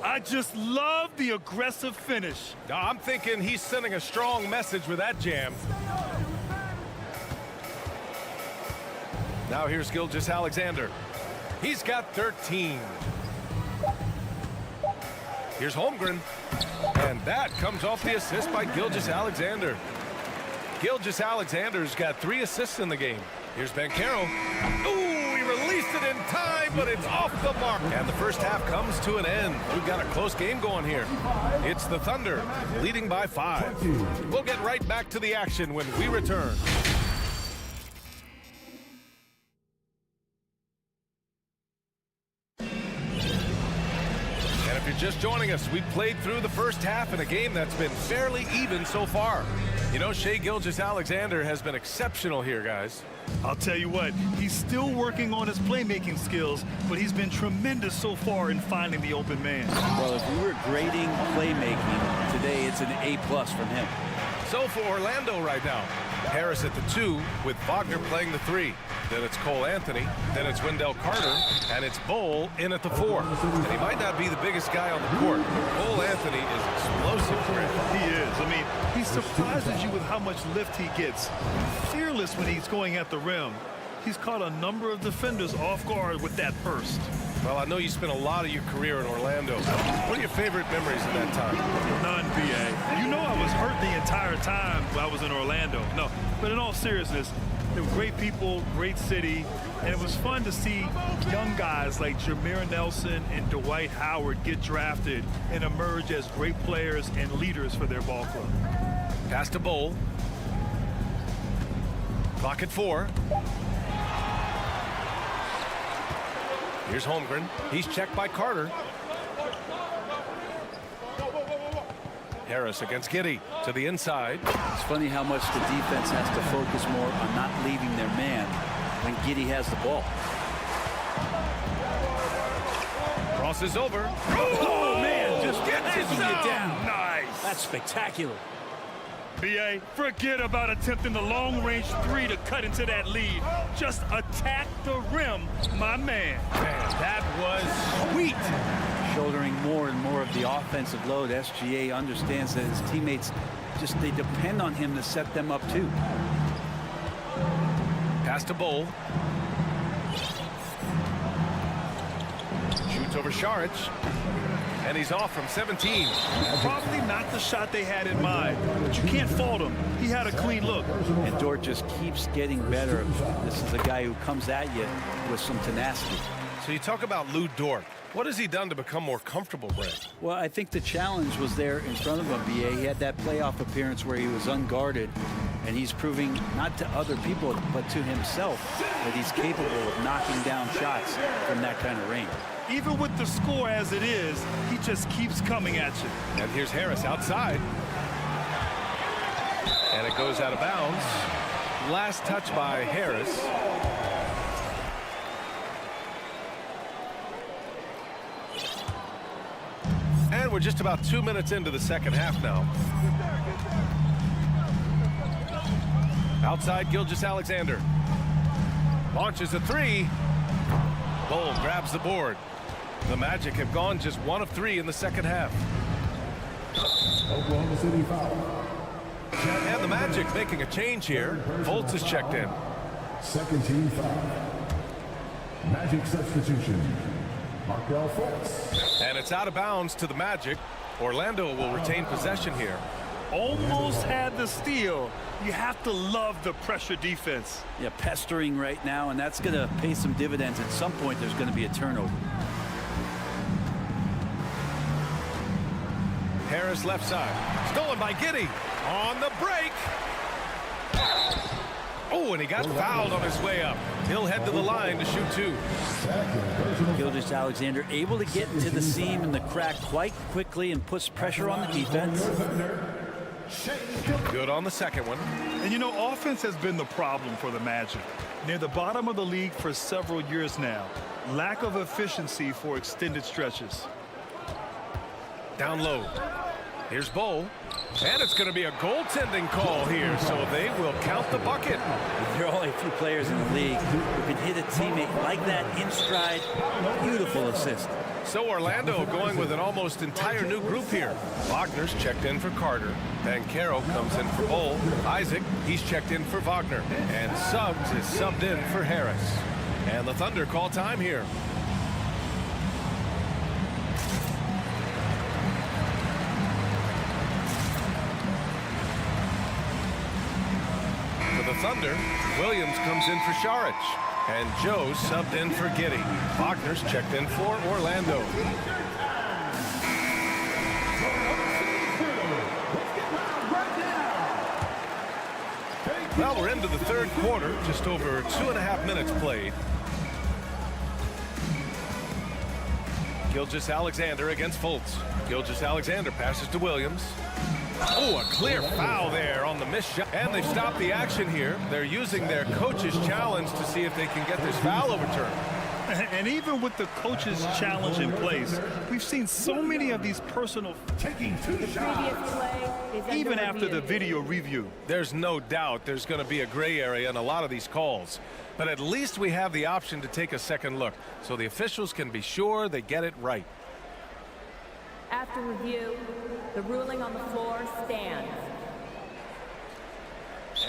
I just love the aggressive finish. Now, I'm thinking he's sending a strong message with that jam. Now here's Gilgeous-Alexander. He's got 13. Here's Holmgren. And that comes off the assist by Gilgeous-Alexander. Gilgeous-Alexander's got 3 assists in the game. Here's Banchero. Ooh, he released it in time, but it's off the mark. And the first half comes to an end. We've got a close game going here. It's the Thunder leading by 5. We'll get right back to the action when we return. And if you're just joining us, we played through the first half in a game that's been fairly even so far. You know, Shai Gilgeous-Alexander has been exceptional here, guys. I'll tell you what, he's still working on his playmaking skills, but he's been tremendous so far in finding the open man. Well, if we were grading playmaking today, it's an A+ from him. So for Orlando right now, Harris at the 2 with Wagner playing the 3. Then it's Cole Anthony, then it's Wendell Carter, and it's Bol in at the 4. And he might not be the biggest guy on the court. Cole Anthony is explosive for him. He is. I mean, he surprises you with how much lift he gets. Fearless when he's going at the rim. He's caught a number of defenders off guard with that burst. Well, I know you spent a lot of your career in Orlando. What are your favorite memories of that time? None, B.A. You know I was hurt the entire time I was in Orlando. No, but in all seriousness, they were great people, great city, and it was fun to see young guys like Jameer Nelson and Dwight Howard get drafted and emerge as great players and leaders for their ball club. Pass to Bol. Clock at 4. Here's Holmgren. He's checked by Carter. Harris against Giddey to the inside. It's funny how much the defense has to focus more on not leaving their man when Giddey has the ball. Crosses over. Oh, man, just gets it knocking down. it down. Nice. That's spectacular. B.A., forget about attempting the long-range 3 to cut into that lead. Just attack the rim, my man. Man, that was sweet. Shouldering more and more of the offensive load, SGA understands that his teammates they depend on him to set them up too. Pass to Bol. Shoots over Saric. And he's off from 17. Probably not the shot they had in mind, but you can't fault him. He had a clean look. And Dort just keeps getting better. This is a guy who comes at you with some tenacity. So you talk about Lou Dort. What has he done to become more comfortable, Brent? Well, I think the challenge was there in front of him, B.A. He had that playoff appearance where he was unguarded, and he's proving not to other people, but to himself that he's capable of knocking down shots from that kind of range. Even with the score as it is, he just keeps coming at you. And here's Harris outside. And it goes out of bounds. Last touch by Harris. And we're just about 2 minutes into the second half now. Outside, Gilgeous-Alexander. Launches a 3. Bol grabs the board. The Magic have gone just 1 of 3 in the second half. Oklahoma City foul. And the Magic making a change here. Fultz is checked in. Second team foul. Magic substitution. Markelle Fultz. And it's out of bounds to the Magic. Orlando will retain possession here. Almost had the steal. You have to love the pressure defense. Yeah, pestering right now, and that's going to pay some dividends. At some point, there's going to be a turnover. Harris left side. Stolen by Giddey. On the break. Oh, and he got fouled on his way up. He'll head to the line to shoot 2. Gilgeous-Alexander able to get into the seam and the crack quite quickly and puts pressure on the defense. Good on the second one. And you know, offense has been the problem for the Magic. Near the bottom of the league for several years now. Lack of efficiency for extended stretches. Down low. Here's Bol. And it's going to be a goaltending call here, so they will count the bucket. There are only a few players in the league who can hit a teammate like that in stride. Beautiful assist. So Orlando going with an almost entire new group here. Wagner's checked in for Carter. Banchero comes in for Bol. Isaac, he's checked in for Wagner. And Suggs is subbed in for Harris. And the Thunder call time here. Thunder. Williams comes in for Saric. And Joe subbed in for Giddey. Wagner's checked in for Orlando. Well, we're into the third quarter. Just over 2.5 minutes played. Gilgeous-Alexander against Fultz. Gilgeous-Alexander passes to Williams. Oh, a clear foul there on the missed shot. And they've stopped the action here. They're using their coach's challenge to see if they can get this foul overturned. And even with the coach's challenge in place, we've seen so many of these personal Taking 2 shots. even after the video review. There's no doubt there's going to be a gray area in a lot of these calls. But at least we have the option to take a second look, so the officials can be sure they get it right. After review, the ruling on the floor stands.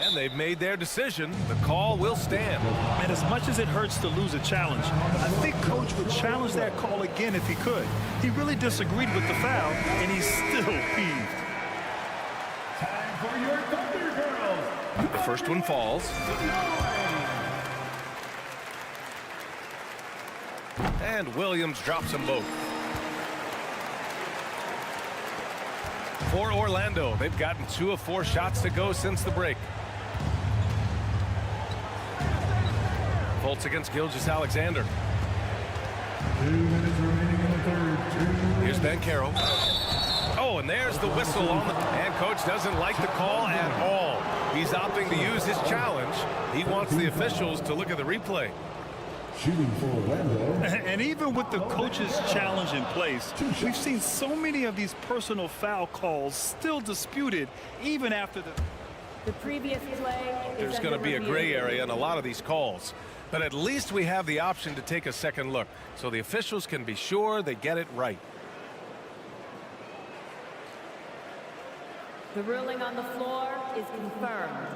And they've made their decision. The call will stand. And as much as it hurts to lose a challenge, I think Coach would challenge that call again if he could. He really disagreed with the foul, and he's still peeved. Time for your Thunder Girls. The first one falls. And Williams drops them both. For Orlando, they've gotten 2 of 4 shots to go since the break. Fultz against Gilgeous-Alexander. 2 minutes remaining in the third. Here's Banchero. Oh, and there's the whistle on the... And Coach doesn't like the call at all. He's opting to use his challenge. He wants the officials to look at the replay. Shooting for Orlando. And even with the coach's challenge in place, we've seen so many of these personal foul calls still disputed even after The previous play is There's going to be a gray area in a lot of these calls. But at least we have the option to take a second look, so the officials can be sure they get it right. The ruling on the floor is confirmed.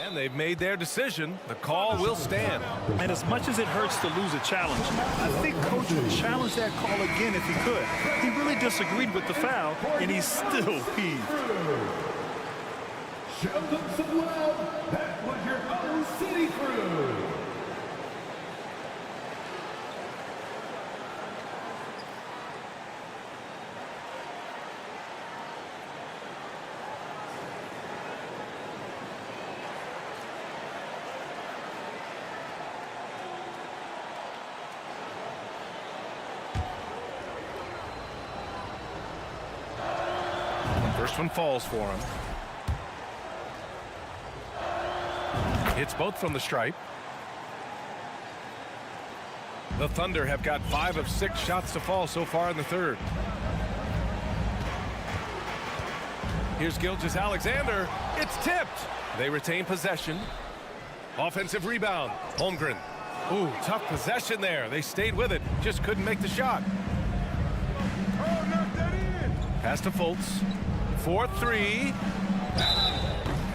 And they've made their decision. The call will stand. And as much as it hurts to lose a challenge, I think Coach would challenge that call again if he could. He really disagreed with the foul, and he's still peeved. Show them some love. That was your own City Crew. First one falls for him. Hits both from the stripe. The Thunder have got 5 of 6 shots to fall so far in the third. Here's Gilgeous-Alexander. It's tipped. They retain possession. Offensive rebound. Holmgren. Ooh, tough possession there. They stayed with it. Just couldn't make the shot. Pass to Fultz. 4-3.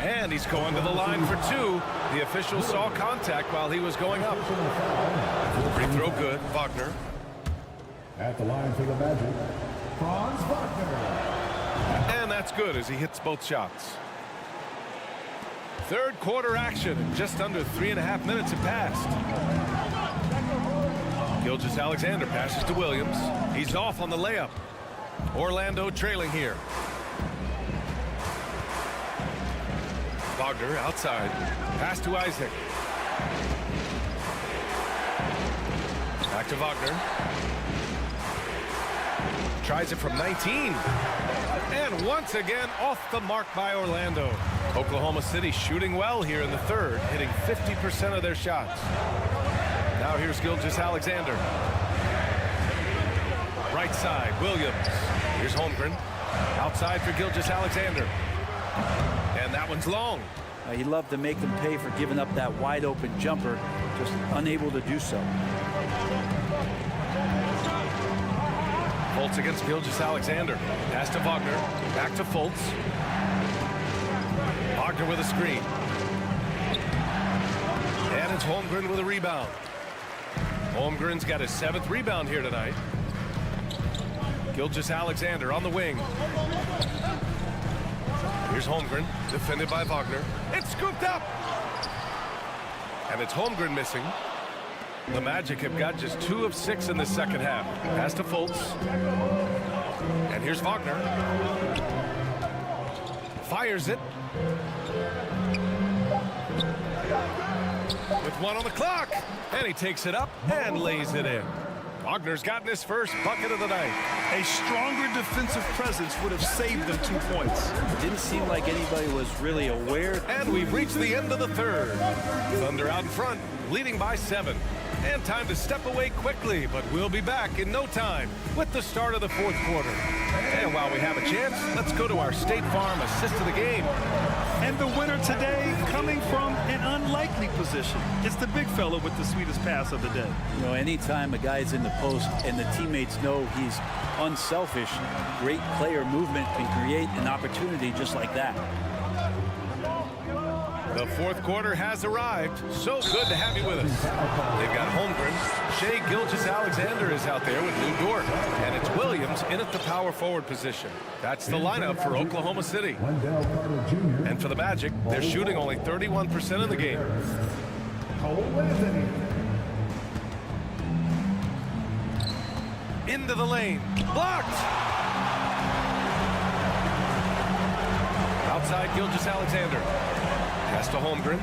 And he's going to the line for 2. The official saw contact while he was going up. Free throw good. Wagner. At the line for the Magic, Franz Wagner. And that's good as he hits both shots. Third quarter action. Just under 3.5 minutes have passed. Gilgeous-Alexander passes to Williams. He's off on the layup. Orlando trailing here. Wagner outside. Pass to Isaac. Back to Wagner. Tries it from 19. And once again off the mark by Orlando. Oklahoma City shooting well here in the third, hitting 50% of their shots. Now here's Gilgeous-Alexander. Right side, Williams. Here's Holmgren. Outside for Gilgeous-Alexander. And that one's long. He loved to make them pay for giving up that wide open jumper, just unable to do so. Fultz against Gilgeous-Alexander. Pass to Wagner. Back to Fultz. Wagner with a screen. And it's Holmgren with a rebound. Holmgren's got his 7th rebound here tonight. Gilgeous-Alexander on the wing. Here's Holmgren, defended by Wagner. It's scooped up. And it's Holmgren missing. The Magic have got just 2 of 6 in the second half. Pass to Fultz. And here's Wagner. Fires it. With 1 on the clock. And he takes it up and lays it in. Wagner's gotten his first bucket of the night. A stronger defensive presence would have saved them 2 points. It didn't seem like anybody was really aware. And we've reached the end of the third. Thunder out in front, leading by 7. And time to step away quickly, but we'll be back in no time with the start of the fourth quarter. And while we have a chance, let's go to our State Farm assist of the game. And the winner today coming from an unlikely position. It's the big fella with the sweetest pass of the day. You know, anytime a guy's in the post and the teammates know he's unselfish, great player movement can create an opportunity just like that. The fourth quarter has arrived. So good to have you with us. They've got Holmgren. Shai Gilgeous-Alexander is out there with Lou Dort. And it's Williams in at the power forward position. That's the lineup for Oklahoma City. And for the Magic, they're shooting only 31% of the game. Into the lane. Blocked! Outside Gilgeous-Alexander. Pass to Holmgren.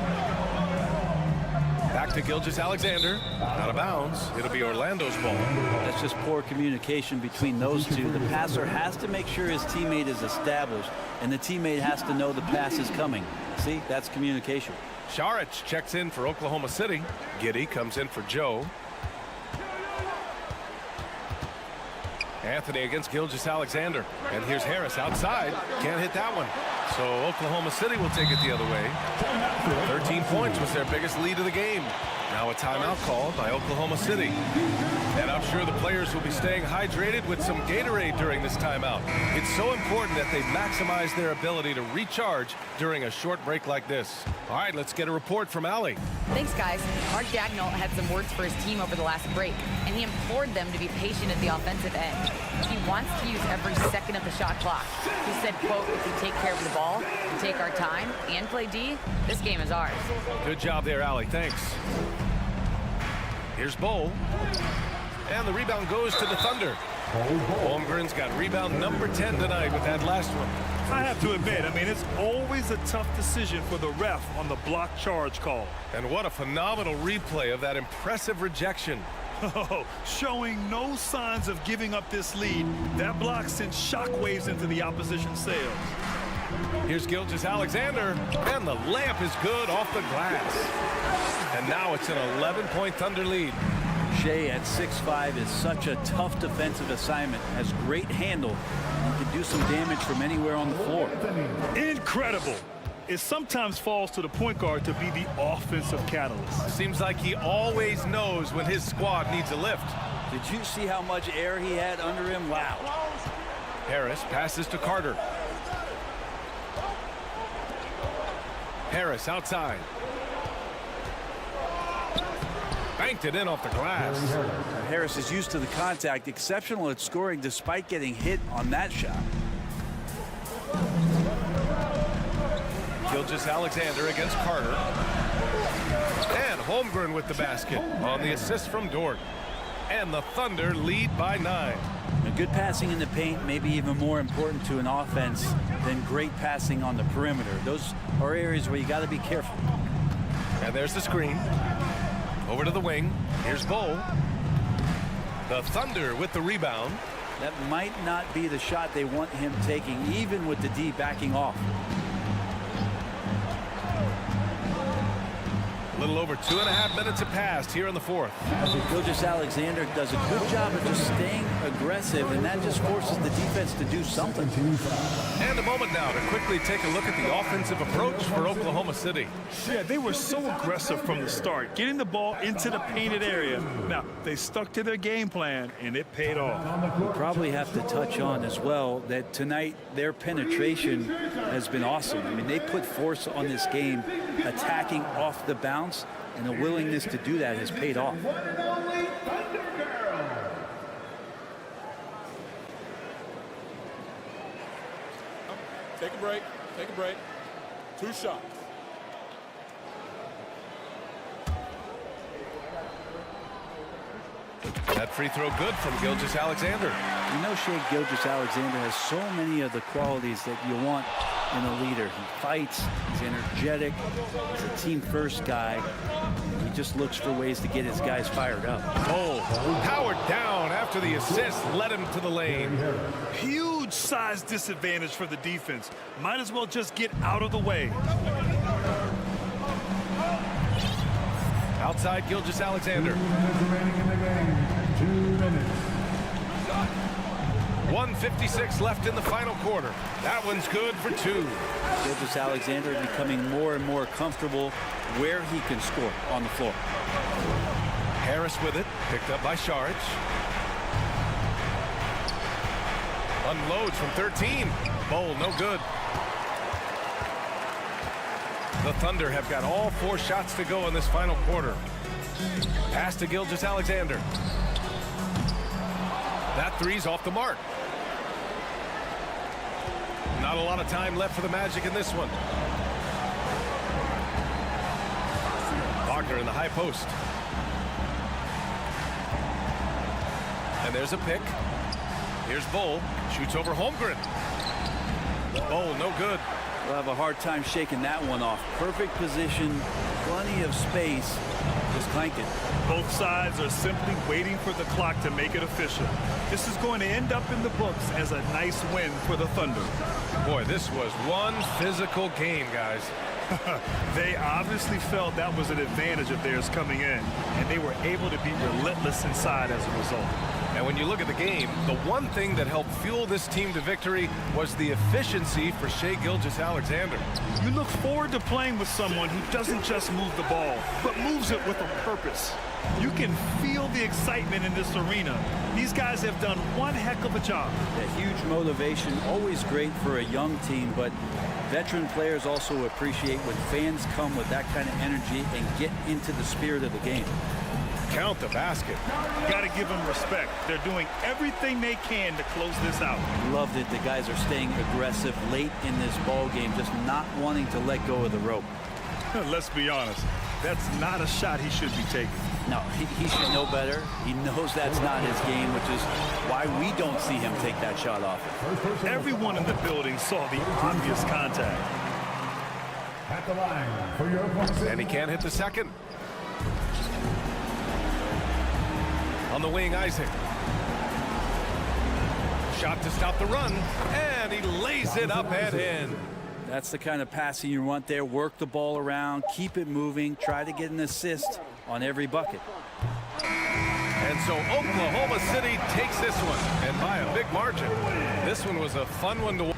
Back to Gilgeous-Alexander. Out of bounds. It'll be Orlando's ball. That's just poor communication between those two. The passer has to make sure his teammate is established, and the teammate has to know the pass is coming. See, that's communication. Saric checks in for Oklahoma City. Giddey comes in for Joe. Anthony against Gilgeous-Alexander. And here's Harris outside. Can't hit that one. So Oklahoma City will take it the other way. 13 points was their biggest lead of the game. Now a timeout called by Oklahoma City. And I'm sure the players will be staying hydrated with some Gatorade during this timeout. It's so important that they maximize their ability to recharge during a short break like this. All right, let's get a report from Allie. Thanks, guys. Mark Dagnall had some words for his team over the last break, and he implored them to be patient at the offensive end. He wants to use every second of the shot clock. He said, quote, if we take care of the ball, we take our time, and play D, this game is ours. Good job there, Allie. Thanks. Here's Bowl. And the rebound goes to the Thunder. Holmgren's got rebound number 10 tonight with that last one. I have to admit, it's always a tough decision for the ref on the block charge call. And what a phenomenal replay of that impressive rejection. Oh, showing no signs of giving up this lead. That block sent shockwaves into the opposition sails. Here's Gilgeous-Alexander, and the layup is good off the glass. And now it's an 11-point Thunder lead. Shai at 6'5" is such a tough defensive assignment, has great handle, and can do some damage from anywhere on the floor. Incredible. It sometimes falls to the point guard to be the offensive catalyst. Seems like he always knows when his squad needs a lift. Did you see how much air he had under him? Wow. Harris passes to Carter. Harris outside. Banked it in off the glass. Harris is used to the contact, exceptional at scoring despite getting hit on that shot. Gilgeous-Alexander against Carter. And Holmgren with the basket on the assist from Dort. And the Thunder lead by 9. Good passing in the paint may be even more important to an offense than great passing on the perimeter. Those are areas where you got to be careful. And there's the screen. Over to the wing. Here's Bowl. The Thunder with the rebound. That might not be the shot they want him taking, even with the D backing off. A little over 2.5 minutes have passed here in the fourth. Gilgeous-Alexander does a good job of just staying aggressive, and that just forces the defense to do something. And a moment now to quickly take a look at the offensive approach for Oklahoma City. Yeah, they were so aggressive from the start, getting the ball into the painted area. Now, they stuck to their game plan, and it paid off. We'll probably have to touch on as well that tonight their penetration has been awesome. They put force on this game, attacking off the bounce, and the willingness to do that has paid off. Take a break. Take a break. 2 shots. That free throw good from Gilgeous-Alexander. You know, Shai Gilgeous-Alexander has so many of the qualities that you want in a leader. He fights, he's energetic, he's a team-first guy. He just looks for ways to get his guys fired up. Oh, powered down after the assist led him to the lane. Huge size disadvantage for the defense. Might as well just get out of the way. Outside Gilgeous-Alexander. 2 minutes remaining in the game. 2 minutes. 1:56 left in the final quarter. That one's good for 2. Gilgeous-Alexander becoming more and more comfortable where he can score on the floor. Harris with it, picked up by Sharge. Unloads from 13. Bowl, no good. The Thunder have got all 4 shots to go in this final quarter. Pass to Gilgeous-Alexander. That three's off the mark. Not a lot of time left for the Magic in this one. Wagner in the high post. And there's a pick. Here's Bull. Shoots over Holmgren. Bull, no good. We'll have a hard time shaking that one off. Perfect position, plenty of space. Just clank it. Both sides are simply waiting for the clock to make it official. This is going to end up in the books as a nice win for the Thunder. Boy, this was one physical game, guys. They obviously felt that was an advantage of theirs coming in, and they were able to be relentless inside as a result. And when you look at the game, the one thing that helped fuel this team to victory was the efficiency for Shai Gilgeous-Alexander. You look forward to playing with someone who doesn't just move the ball, but moves it with a purpose. You can feel the excitement in this arena. These guys have done one heck of a job. A huge motivation, always great for a young team, but veteran players also appreciate when fans come with that kind of energy and get into the spirit of the game. Count the basket. Got to give them respect. They're doing everything they can to close this out. Loved it. The guys are staying aggressive late in this ball game, just not wanting to let go of the rope. Let's be honest. That's not a shot he should be taking. No, he should know better. He knows that's not his game, which is why we don't see him take that shot off. Everyone in the building saw the obvious contact. At the line for your opponent. And he can't hit the second. On the wing, Isaac. Shot to stop the run, and he lays it up and in. That's the kind of passing you want there. Work the ball around, keep it moving, try to get an assist on every bucket. And so Oklahoma City takes this one, and by a big margin. This one was a fun one to watch.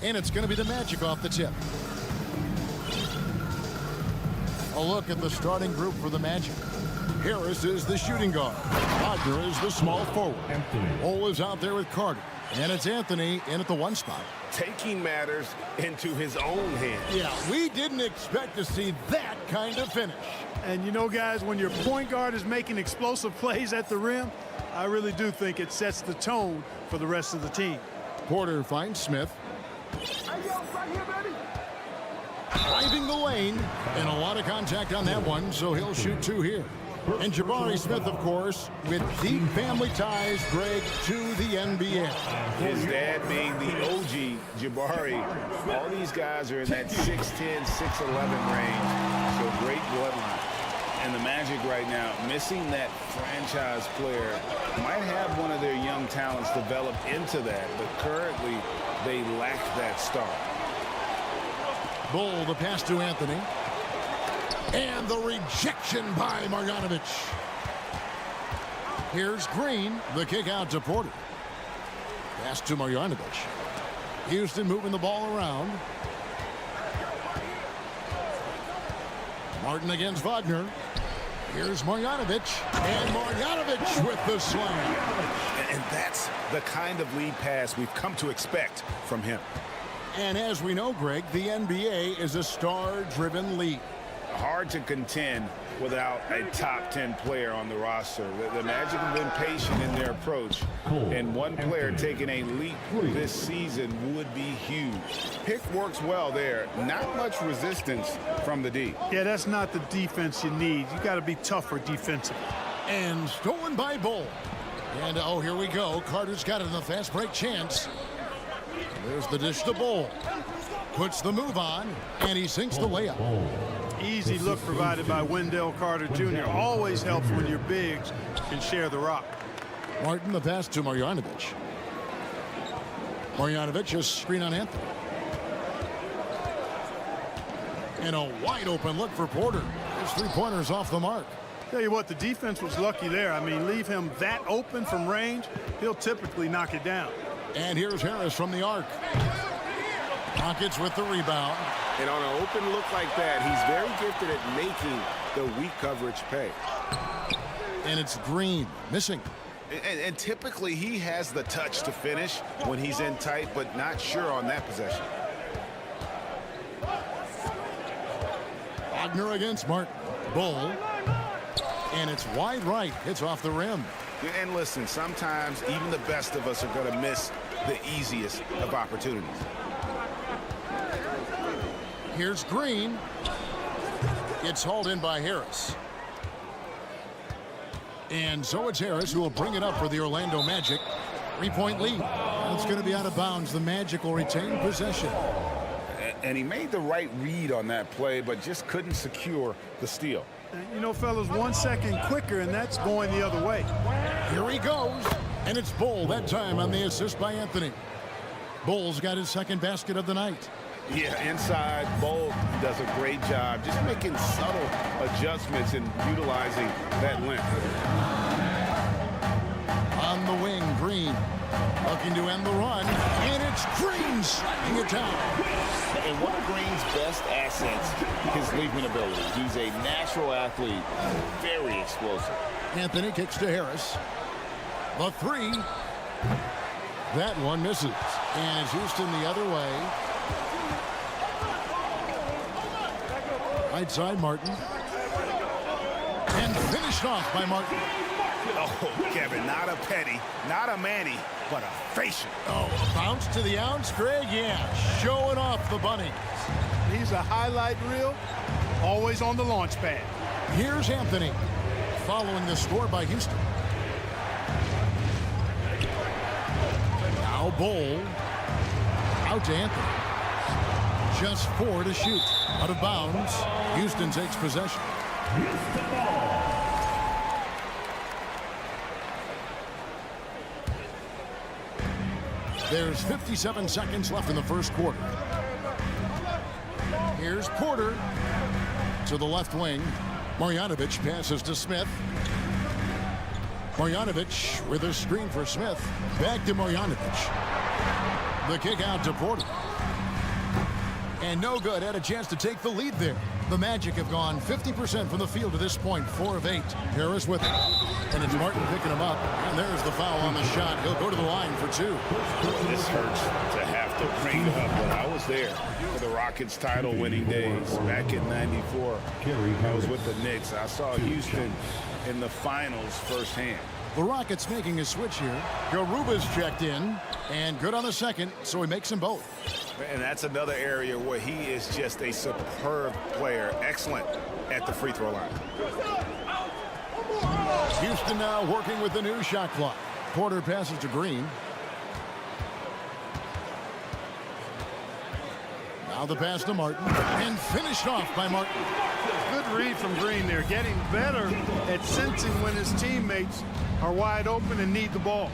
And it's going to be the Magic off the tip. A look at the starting group for the Magic. Harris is the shooting guard. Wagner is the small forward. Ole is out there with Carter. And it's Anthony in at the 1 spot. Taking matters into his own hands. Yeah, we didn't expect to see that kind of finish. And you know, guys, when your point guard is making explosive plays at the rim, I really do think it sets the tone for the rest of the team. Porter finds Smith. Driving the lane, and a lot of contact on that one, so he'll shoot 2 here. And Jabari Smith, of course, with deep family ties, Greg, to the NBA. His dad being the OG Jabari. All these guys are in that 6'10", 6'11" range, so great bloodline. And the Magic right now, missing that franchise player, might have one of their young talents develop into that, but currently they lack that star. Bull, the pass to Anthony. And the rejection by Marjanovic. Here's Green, the kick out to Porter. Pass to Marjanovic. Houston moving the ball around. Martin against Wagner. Here's Marjanovic. And Marjanovic with the slam. And that's the kind of lead pass we've come to expect from him. And as we know, Greg, the NBA is a star-driven league. Hard to contend without a top 10 player on the roster. The Magic have been patient in their approach, and one player taking a leap this season would be huge. Pick works well there. Not much resistance from the D. Yeah, that's not the defense you need. You got to be tougher defensively. And stolen by Bull. And oh, here we go. Carter's got it in the fast break chance. There's the dish to Bull. Puts the move on, and he sinks the layup. Easy look provided by Wendell Carter Jr. Always helps when your bigs can share the rock. Martin, the pass to Marjanovic. Marjanovic, a screen on Anthony. And a wide open look for Porter. His 3-pointers off the mark. Tell you what, the defense was lucky there. I mean, leave him that open from range, he'll typically knock it down. And here's Harris from the arc. Rockets with the rebound. And on an open look like that, he's very gifted at making the weak coverage pay. And it's Green missing. And typically he has the touch to finish when he's in tight, but not sure on that possession. Wagner against Martin. Bull. And it's wide right. Hits off the rim. And listen, sometimes even the best of us are going to miss the easiest of opportunities. Here's Green. It's hauled in by Harris. And so it's Harris who will bring it up for the Orlando Magic. 3-point lead. It's going to be out of bounds. The Magic will retain possession. And he made the right read on that play, but just couldn't secure the steal. You know, fellas, 1 second quicker, and that's going the other way. Here he goes. And it's Bull that time on the assist by Anthony. Bull's got his second basket of the night. Yeah, inside, Bull does a great job just making subtle adjustments and utilizing that length. On the wing, Green looking to end the run, and it's Green sliding it down. And one of Green's best assets, his leaping ability. He's a natural athlete, very explosive. Anthony kicks to Harris. The 3. That one misses. And it's Houston the other way. Right side, Martin. And finished off by Martin. Oh, Kevin, not a Petty, not a Manny, but a facial. Oh, bounce to the ounce, Greg. Yeah, showing off the bunny. He's a highlight reel, always on the launch pad. Here's Anthony following the score by Houston. Now Bull. Out to Anthony. Just 4 to shoot. Out of bounds. Houston takes possession. There's 57 seconds left in the first quarter. Here's Porter to the left wing. Marjanovic passes to Smith. Marjanovic with a screen for Smith. Back to Marjanovic. The kick out to Porter. And no good. Had a chance to take the lead there. The Magic have gone 50% from the field to this point, 4 of 8. Harris with it. And it's Martin picking him up. And there's the foul on the shot. He'll go to the line for 2. This hurts to have to bring it up, but I was there for the Rockets title-winning days back in '94. I was with the Knicks. I saw Houston in the finals firsthand. The Rockets making a switch here. Garuba's checked in. And good on the second, so he makes them both. And that's another area where he is just a superb player. Excellent at the free throw line. Houston now working with the new shot clock. Porter passes to Green. Now the pass to Martin. And finished off by Martin. Good read from Green there. Getting better at sensing when his teammates are wide open and need the ball.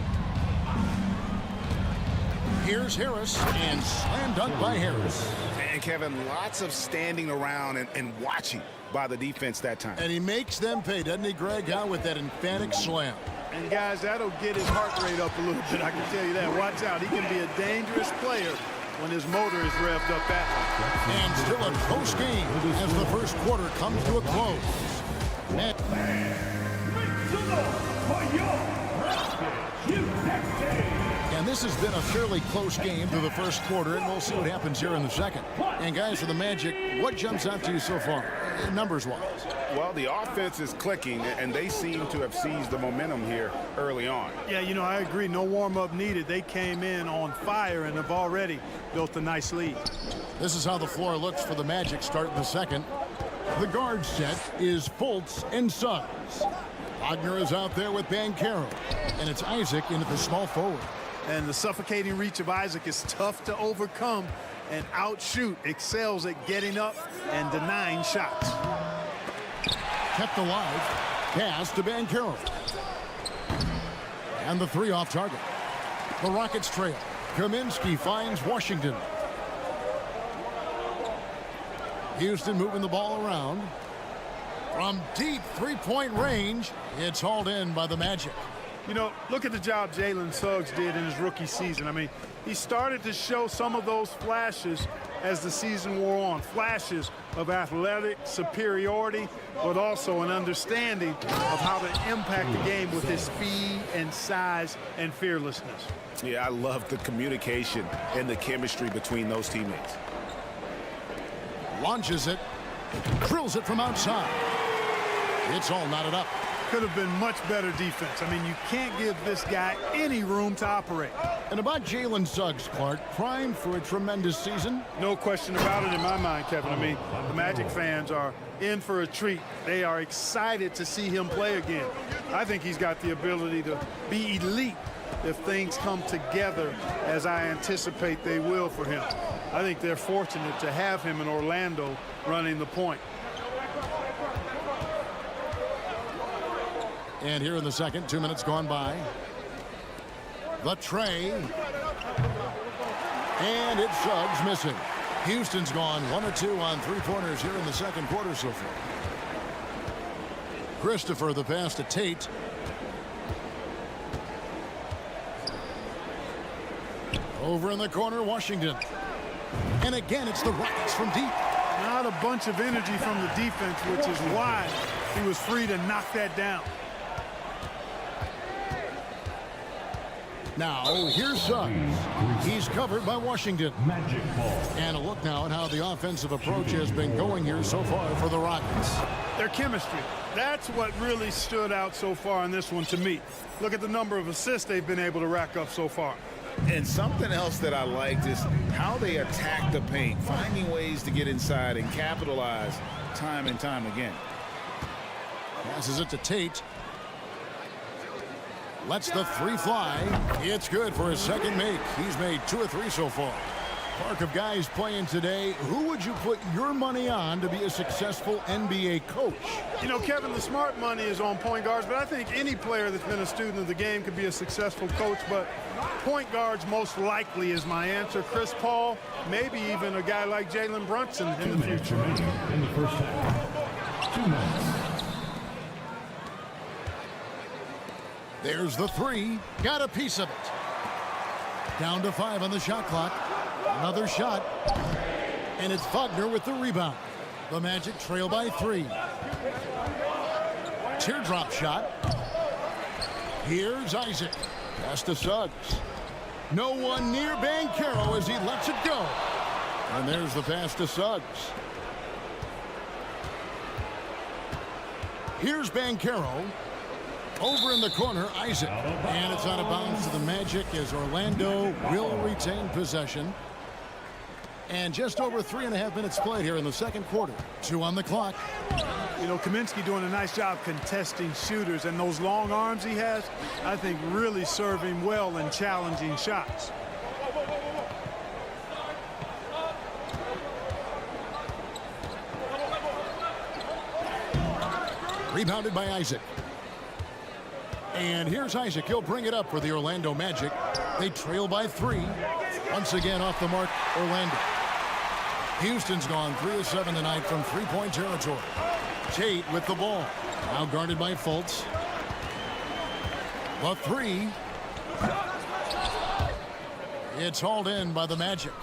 Here's Harris, and slam dunk by Harris. And Kevin, lots of standing around and watching by the defense that time. And he makes them pay, doesn't he, Greg, out with that emphatic slam. And guys, that'll get his heart rate up a little bit, I can tell you that. Watch out, he can be a dangerous player when his motor is revved up that high. And still a close game as the first quarter comes to a close. And this has been a fairly close game through the first quarter, and we'll see what happens here in the second. And guys, for the Magic, what jumps out to you so far, numbers-wise? Well, the offense is clicking, and they seem to have seized the momentum here early on. Yeah, you know, I agree. No warm-up needed. They came in on fire and have already built a nice lead. This is how the floor looks for the Magic starting the second. The guard set is Fultz and Suggs. Wagner is out there with Banchero, and it's Isaac into the small forward. And the suffocating reach of Isaac is tough to overcome, and outshoot excels at getting up and denying shots. Kept alive. Pass to Banchero. And the 3 off target. The Rockets trail. Kaminsky finds Washington. Houston moving the ball around. From deep three-point range, it's hauled in by the Magic. You know, look at the job Jalen Suggs did in his rookie season. I mean, he started to show some of those flashes as the season wore on. Flashes of athletic superiority, but also an understanding of how to impact the game with his speed and size and fearlessness. Yeah, I love the communication and the chemistry between those teammates. Launches it. Drills it from outside. It's all knotted up. Could have been much better defense. I mean, you can't give this guy any room to operate. And about Jalen Suggs, Clark, primed for a tremendous season. No question about it in my mind, Kevin. I mean, the Magic fans are in for a treat. They are excited to see him play again. I think he's got the ability to be elite if things come together as I anticipate they will for him. I think they're fortunate to have him in Orlando running the point. And here in the second, 2 minutes gone by. The tray. And it's Suggs missing. Houston's gone 1 of 2 on three-pointers here in the second quarter so far. Christopher, the pass to Tate. Over in the corner, Washington. And again, it's the Rockets from deep. Not a bunch of energy from the defense, which is why he was free to knock that down. Now, here's Suggs. He's covered by Washington. And a look now at how the offensive approach has been going here so far for the Rockets. Their chemistry. That's what really stood out so far in this one to me. Look at the number of assists they've been able to rack up so far. And something else that I liked is how they attack the paint, finding ways to get inside and capitalize time and time again. Passes it to Tate. Lets the 3 fly. It's good for his second make. He's made 2 or 3 so far. Park of guys playing today, who would you put your money on to be a successful NBA coach? You know, Kevin, the smart money is on point guards, but I think any player that's been a student of the game could be a successful coach, but point guards most likely is my answer. Chris Paul, maybe even a guy like Jalen Brunson in the future. In the first half. 2 minutes. There's the 3. Got a piece of it. Down to 5 on the shot clock. Another shot. And it's Wagner with the rebound. The Magic trail by 3. Teardrop shot. Here's Isaac. Pass to Suggs. No one near Banchero as he lets it go. And there's the pass to Suggs. Here's Banchero. Over in the corner, Isaac. And it's out of bounds to the Magic as Orlando will retain possession. And just over 3.5 minutes played here in the second quarter. 2 on the clock. You know, Kaminsky doing a nice job contesting shooters, and those long arms he has, I think, really serve him well in challenging shots. Rebounded by Isaac. And here's Isaac. He'll bring it up for the Orlando Magic. They trail by 3. Once again off the mark, Orlando. Houston's gone 3 of 7 tonight from three-point territory. Tate with the ball. Now guarded by Fultz. The 3. It's hauled in by the Magic.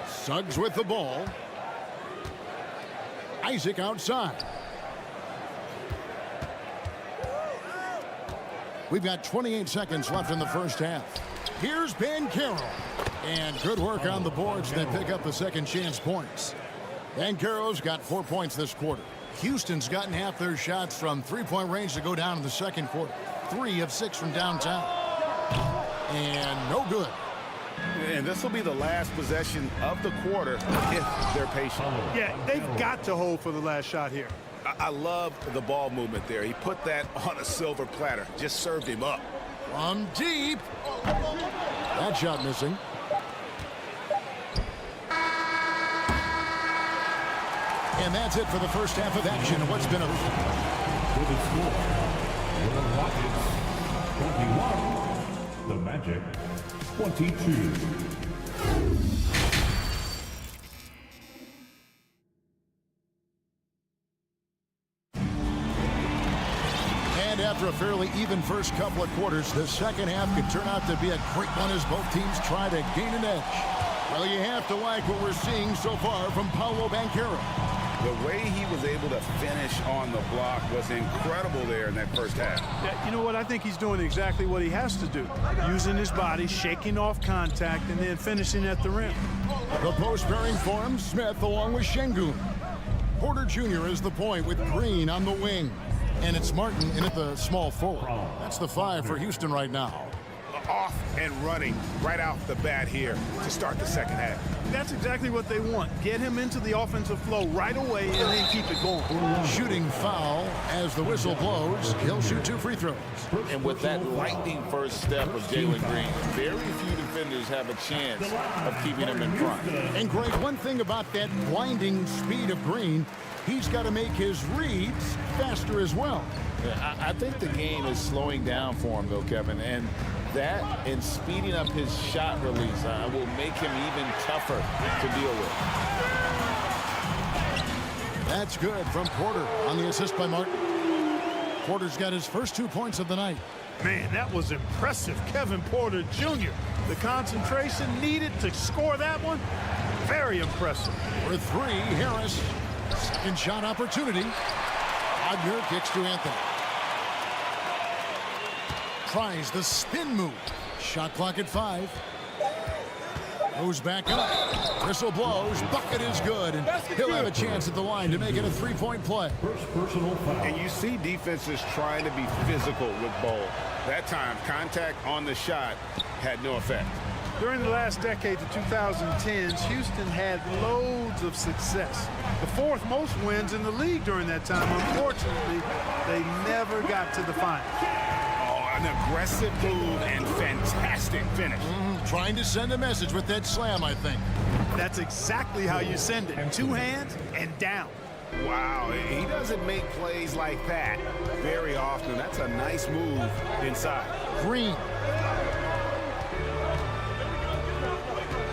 Suggs with the ball. Isaac outside. We've got 28 seconds left in the first half. Here's Banchero. And good work on the boards that pick up the second chance points. Banchero's got 4 points this quarter. Houston's gotten half their shots from three-point range to go down in the second quarter. 3 of 6 from downtown. And no good. And this will be the last possession of the quarter if they're patient. Yeah, they've got to hold for the last shot here. I love the ball movement there. He put that on a silver platter. Just served him up. From deep. That shot missing. And that's it for the first half of action. What's been a... With the score, the Rockets 21, the Magic 22. After a fairly even first couple of quarters, the second half could turn out to be a great one as both teams try to gain an edge. Well, you have to like what we're seeing so far from Paolo Banchero. The way he was able to finish on the block was incredible there in that first half. Yeah, you know what? I think he's doing exactly what he has to do. Using his body, shaking off contact, and then finishing at the rim. The post pairing for him, Smith along with Şengün. Porter Jr. is the point with Green on the wing. And it's Martin in at the small forward. That's the 5 for Houston right now. Off and running right off the bat here to start the second half. That's exactly what they want. Get him into the offensive flow right away and then keep it going. Shooting foul as the whistle blows. He'll shoot 2 free throws. And with that lightning first step of Jalen Green, very few defenders have a chance of keeping him in front. And Greg, one thing about that blinding speed of Green, he's got to make his reads faster as well. Yeah, I think the game is slowing down for him, though, Kevin. And that and speeding up his shot release will make him even tougher to deal with. That's good from Porter on the assist by Martin. Porter's got his first 2 points of the night. Man, that was impressive. Kevin Porter Jr. The concentration needed to score that one. Very impressive. For 3, Harris. Second shot opportunity. Wagner kicks to Anthony. Tries the spin move. Shot clock at 5. Goes back up. Whistle blows. Bucket is good. And he'll have a chance at the line to make it a 3-point play. First personal foul. And you see defenses trying to be physical with Bol. That time, contact on the shot had no effect. During the last decade, the 2010s, Houston had loads of success. The 4th most wins in the league during that time. Unfortunately, they never got to the finals. An aggressive move and fantastic finish. Trying to send a message with that slam, I think. That's exactly how you send it. 2 hands and down. Wow, he doesn't make plays like that very often. That's a nice move inside. Green.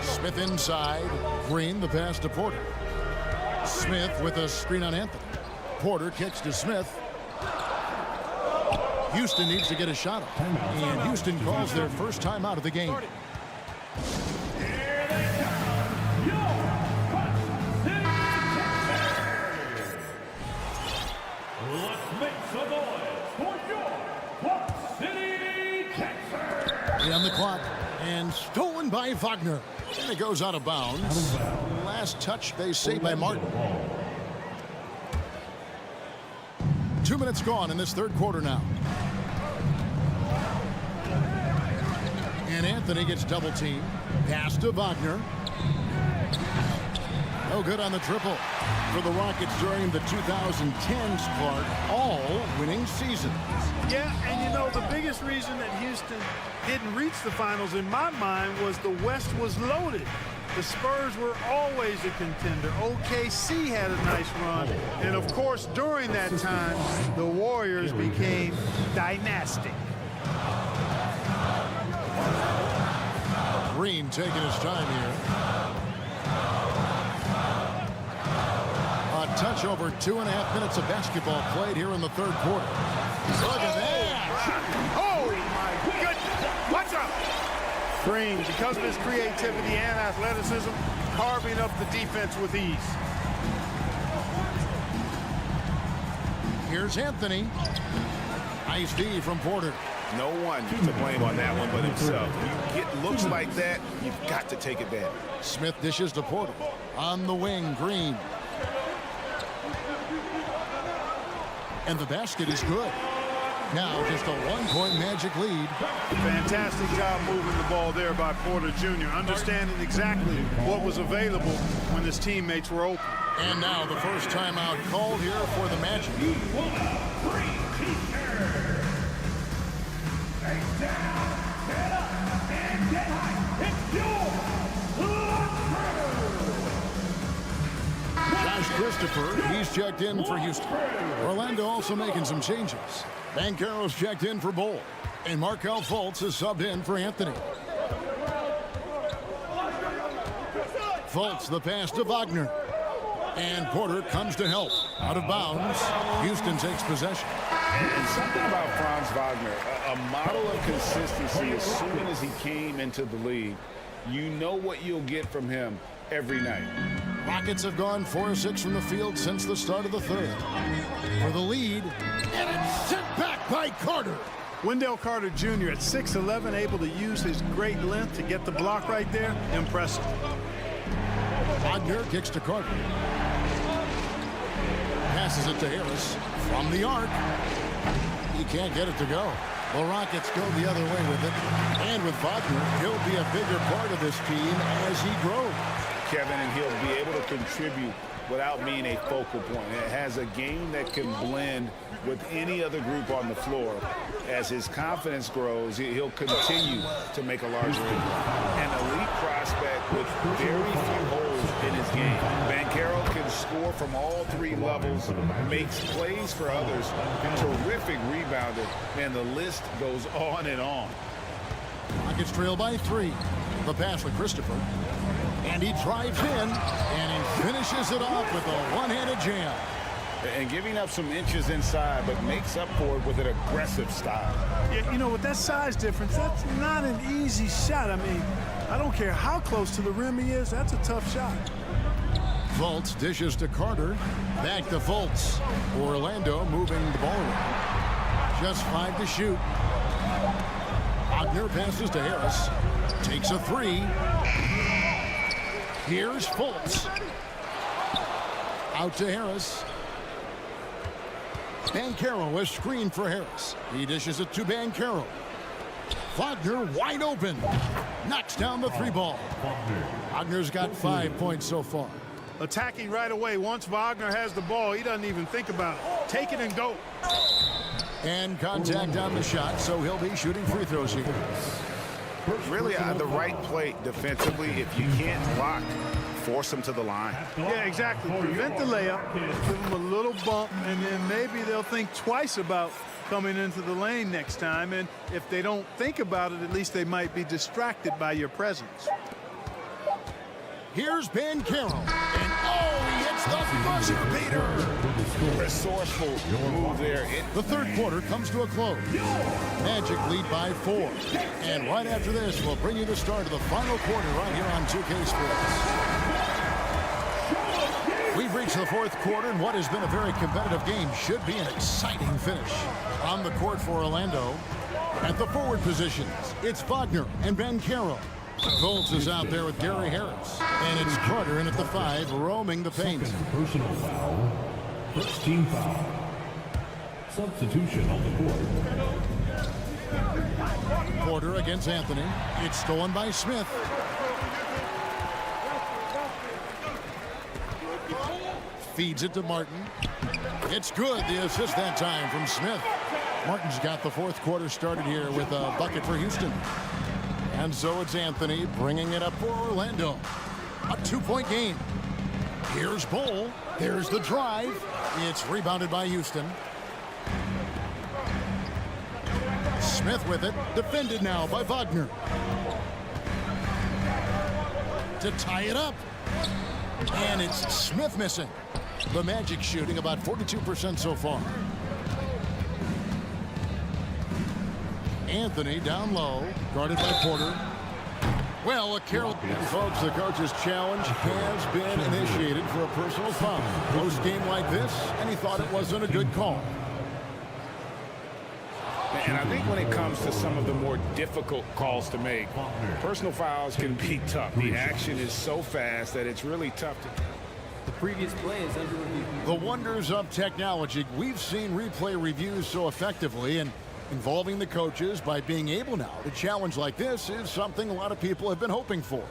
Smith inside. Green, the pass to Porter. Smith with a screen on Anthony. Porter kicks to Smith. Houston needs to get a shot up. And Houston calls their first time out of the game. On the clock, and stolen by Wagner. And it goes out of bounds. Last touch, they say, by Martin. 2 minutes gone in this third quarter now. And Anthony gets double teamed. Pass to Wagner. No good on the triple for the Rockets during the 2010s, Clark, all winning seasons. Yeah, and you know, the biggest reason that Houston didn't reach the finals in my mind was the West was loaded. The Spurs were always a contender. OKC had a nice run. And of course, during that time, the Warriors became dynastic. Green taking his time here. A touch over 2.5 minutes of basketball played here in the third quarter. Look at that. Oh, my goodness. Watch out. Green, because of his creativity and athleticism, carving up the defense with ease. Here's Anthony. Nice D from Porter. No one to blame on that one but himself. You get looks like that, you've got to take advantage. Smith dishes to Porter. On the wing, Green. And the basket is good. Now just a 1-point Magic lead. Fantastic job moving the ball there by Porter Jr., understanding exactly what was available when his teammates were open. And now the first timeout called here for the Magic. Josh Christopher, he's checked in for Houston. Orlando also making some changes. Banchero's checked in for Bull. And Markelle Fultz is subbed in for Anthony. Fultz, the pass to Wagner. And Porter comes to help. Out of bounds. Houston takes possession. And something about Franz Wagner, a model of consistency. As soon as he came into the league, you know what you'll get from him every night. Rockets have gone 4-6 from the field since the start of the third. For the lead, and it's sent back by Carter. Wendell Carter Jr. at 6'11", able to use his great length to get the block right there. Impressive. Wagner kicks to Carter. Passes it to Harris from the arc. He can't get it to go. The Rockets go the other way with it. And with Wagner, he'll be a bigger part of this team as he grows. Kevin, and he'll be able to contribute without being a focal point. It has a game that can blend with any other group on the floor. As his confidence grows, he'll continue to make a larger impact. An elite prospect with very few holes in his game. Banchero can score from all three levels, makes plays for others, terrific rebounder. Man, the list goes on and on. Rockets trail by 3. The pass with Christopher. And he drives in, and he finishes it off with a one-handed jam. And giving up some inches inside, but makes up for it with an aggressive style. Yeah, you know, with that size difference, that's not an easy shot. I mean, I don't care how close to the rim he is, that's a tough shot. Fultz dishes to Carter. Back to Fultz. Orlando moving the ball around. Just 5 to shoot. Wagner passes to Harris. Takes a 3. Here's Fultz. Out to Harris. Banchero is screened for Harris. He dishes it to Banchero. Wagner wide open. Knocks down the 3 ball. Wagner's got 5 points so far. Attacking right away. Once Wagner has the ball, he doesn't even think about it. Take it and go. And contact on the shot, so he'll be shooting free throws here. Really the right play defensively. If you can't block, force them to the line. Yeah, exactly. Prevent the layup, give them a little bump, and then maybe they'll think twice about coming into the lane next time. And if they don't think about it, at least they might be distracted by your presence. Here's Banchero. And he hits the buzzer beater. Resourceful move there. The third quarter comes to a close. Magic lead by 4. And right after this, we'll bring you the start of the final quarter right here on 2K Sports. We've reached the fourth quarter, and what has been a very competitive game should be an exciting finish. On the court for Orlando, at the forward positions, it's Wagner and Bankero. Fultz is out there with Gary Harris. And it's Carter in at the 5, roaming the paint. Personal foul. First team foul. Substitution on the court. Porter against Anthony. It's stolen by Smith. Feeds it to Martin. It's good. The assist that time from Smith. Martin's got the fourth quarter started here with a bucket for Houston. And so it's Anthony bringing it up for Orlando. A 2-point game. Here's Bull. There's the drive. It's rebounded by Houston. Smith with it. Defended now by Wagner. To tie it up. And it's Smith missing. The Magic shooting about 42% so far. Anthony down low, guarded by Porter. Well, folks, the coach's challenge has been initiated for a personal foul. Close game like this, and he thought it wasn't a good call. And I think when it comes to some of the more difficult calls to make, personal fouls can be tough. The action is so fast that it's really tough to... The previous play is under review. The wonders of technology. We've seen replay reviews so effectively, and involving the coaches by being able now to challenge like this is something a lot of people have been hoping for.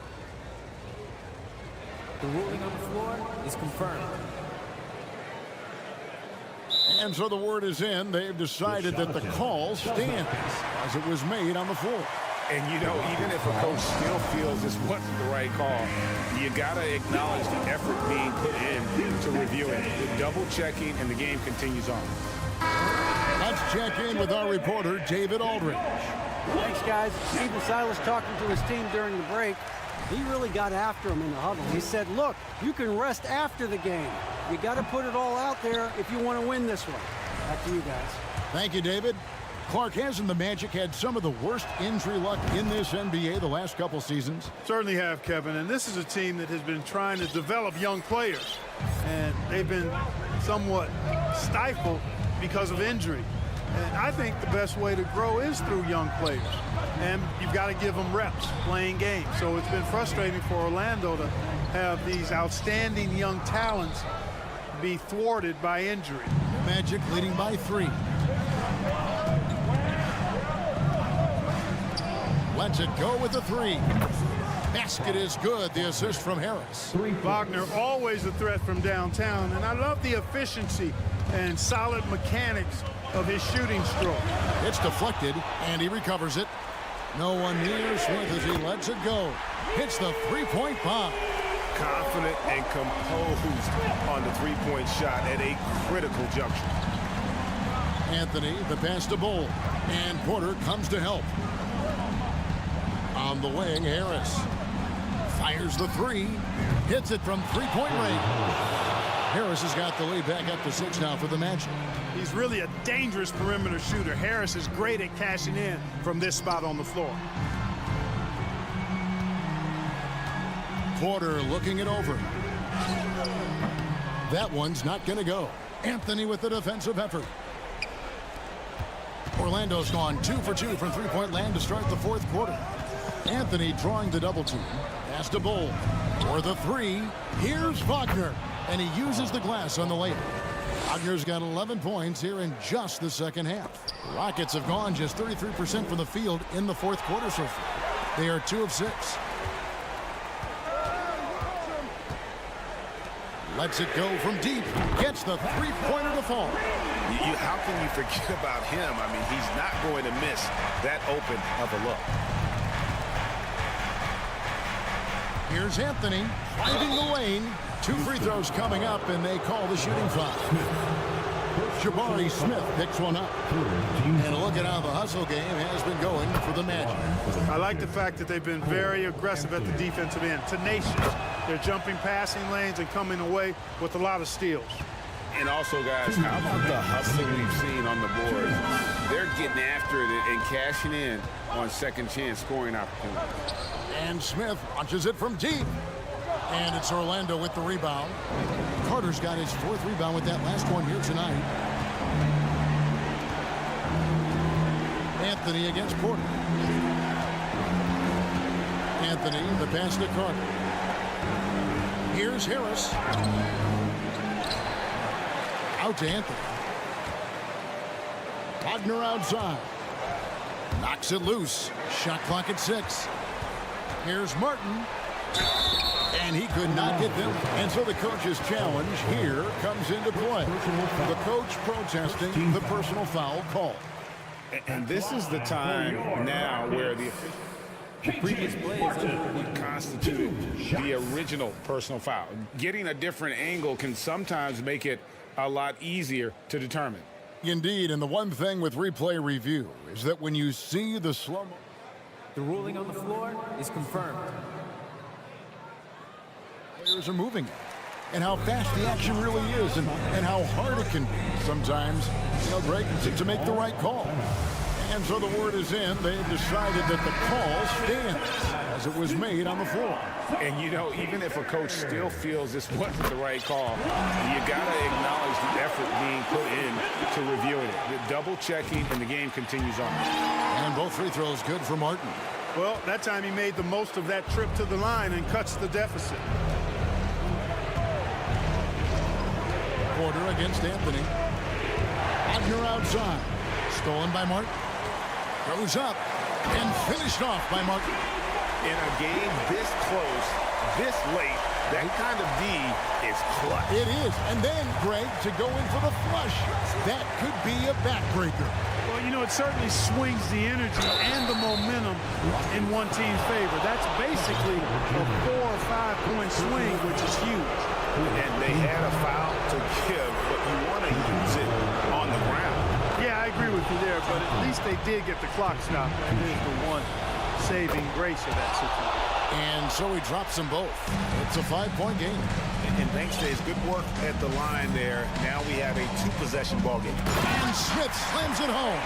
The ruling on the floor is confirmed. And so the word is in. They've decided that the call stands as it was made on the floor. And, you know, even if a coach still feels this wasn't the right call, you got to acknowledge the effort being put in to review it. The double checking, and the game continues on. Let's check in with our reporter, David Aldridge. Thanks, guys. Stephen Silas talking to his team during the break. He really got after him in the huddle. He said, look, you can rest after the game. You got to put it all out there if you want to win this one. Back to you guys. Thank you, David. Clark, hasn't the Magic had some of the worst injury luck in this NBA the last couple seasons? Certainly have, Kevin. And this is a team that has been trying to develop young players. And they've been somewhat stifled because of injury. And I think the best way to grow is through young players. And you've got to give them reps, playing games. So it's been frustrating for Orlando to have these outstanding young talents be thwarted by injury. Magic leading by 3. Lets it go with the 3. Basket is good. The assist from Harris. Wagner, always a threat from downtown. And I love the efficiency and solid mechanics of his shooting stroke. It's deflected, and he recovers it. No one near Smith as he lets it go. Hits the three-point bomb. Confident and composed on the three-point shot at a critical juncture. Anthony, the pass to Bull, and Porter comes to help. On the wing, Harris fires the 3, hits it from three-point range. Harris has got the lead back up to 6 now for the Magic. He's really a dangerous perimeter shooter. Harris is great at cashing in from this spot on the floor. Porter looking it over. That one's not going to go. Anthony with the defensive effort. Orlando's gone 2 for 2 from three-point land to start the fourth quarter. Anthony drawing the double team. Pass to Bull for the 3. Here's Wagner, and he uses the glass on the layup. Wagner's got 11 points here in just the second half. Rockets have gone just 33% from the field in the fourth quarter so far. They are 2 of 6. Lets it go from deep. Gets the three-pointer to fall. How can you forget about him? I mean, he's not going to miss that open of a look. Here's Anthony finding the lane. 2 free throws coming up, and they call the shooting foul. Jabari Smith picks one up. And look at how the hustle game has been going for the Magic. I like the fact that they've been very aggressive at the defensive end. Tenacious. They're jumping passing lanes and coming away with a lot of steals. And also, guys, how about the hustle we've seen on the boards? They're getting after it and cashing in on second chance scoring opportunities. And Smith launches it from deep. And it's Orlando with the rebound. Carter's got his 4th rebound with that last one here tonight. Anthony against Porter. Anthony, the pass to Carter. Here's Harris. Out to Anthony. Wagner outside. Knocks it loose. Shot clock at 6. Here's Martin. And he could not get them. And so the coach's challenge here comes into play. The coach protesting the personal foul call. And this is the time now where the previous plays constituted the original personal foul. Getting a different angle can sometimes make it a lot easier to determine. Indeed, and the one thing with replay review is that when you see the slow, the ruling on the floor is confirmed. Players are moving it, and how fast the action really is, and how hard it can be sometimes, Greg, to make the right call. And so the word is in. They've decided that the call stands as it was made on the floor. And, even if a coach still feels this wasn't the right call, you got to acknowledge the effort being put in to reviewing it. The double checking, and the game continues on. And both free throws good for Martin. Well, that time he made the most of that trip to the line and cuts the deficit. Porter against Anthony. Wagner outside. Stolen by Martin. Goes up and finished off by Martin. In a game this close, this late, that kind of D is clutch. It is. And then, Greg, to go in for the flush. That could be a backbreaker. Well, it certainly swings the energy and the momentum in one team's favor. That's basically a 4 or 5 point swing, which is huge. And they had a foul to give, but you want to use it on the ground. Yeah, I agree with you there, but at least they did get the clock stopped. That is the one saving grace of that situation. And so he drops them both. It's a 5-point game. And thanks to his good work at the line there, now we have a 2-possession ball game. And Smith slams it home.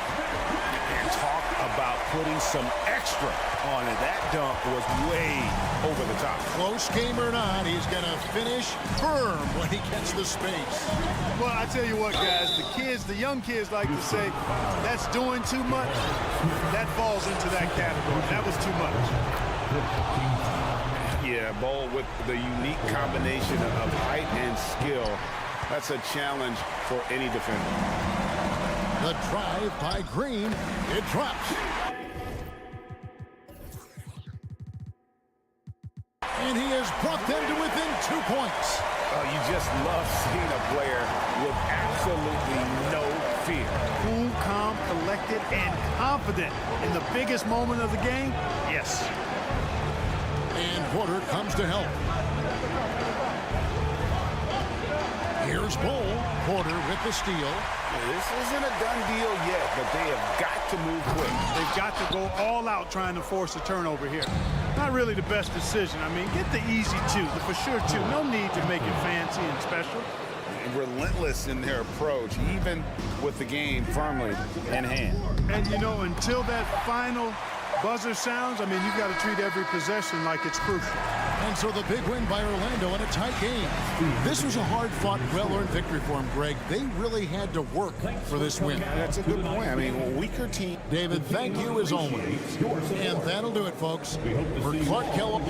And talk about putting some extra on it. That dunk was way over the top. Close game or not, he's going to finish firm when he gets the space. Well, I tell you what, guys, the young kids like to say, that's doing too much. That falls into that category. That was too much. Yeah, Bol with the unique combination of height and skill. That's a challenge for any defender. The drive by Green. It drops. And he has brought them to within 2 points. You just love seeing a player with absolutely no fear. Cool, calm, collected, and confident in the biggest moment of the game. Yes. And Porter comes to help. Here's Bol. Porter with the steal. This isn't a done deal yet, but they have got to move quick. They've got to go all out trying to force a turnover here. Not really the best decision. I mean, get the easy 2, the for sure 2. No need to make it fancy and special. Relentless in their approach, even with the game firmly in hand. And, until that final buzzer sounds, I mean, you've got to treat every possession like it's crucial. And so the big win by Orlando in a tight game. This was a hard-fought, well-earned victory for them, Greg. They really had to work for this win. That's a good point. I mean, a weaker team. David, thank you as always. And that'll do it, folks. For Clark Kellogg.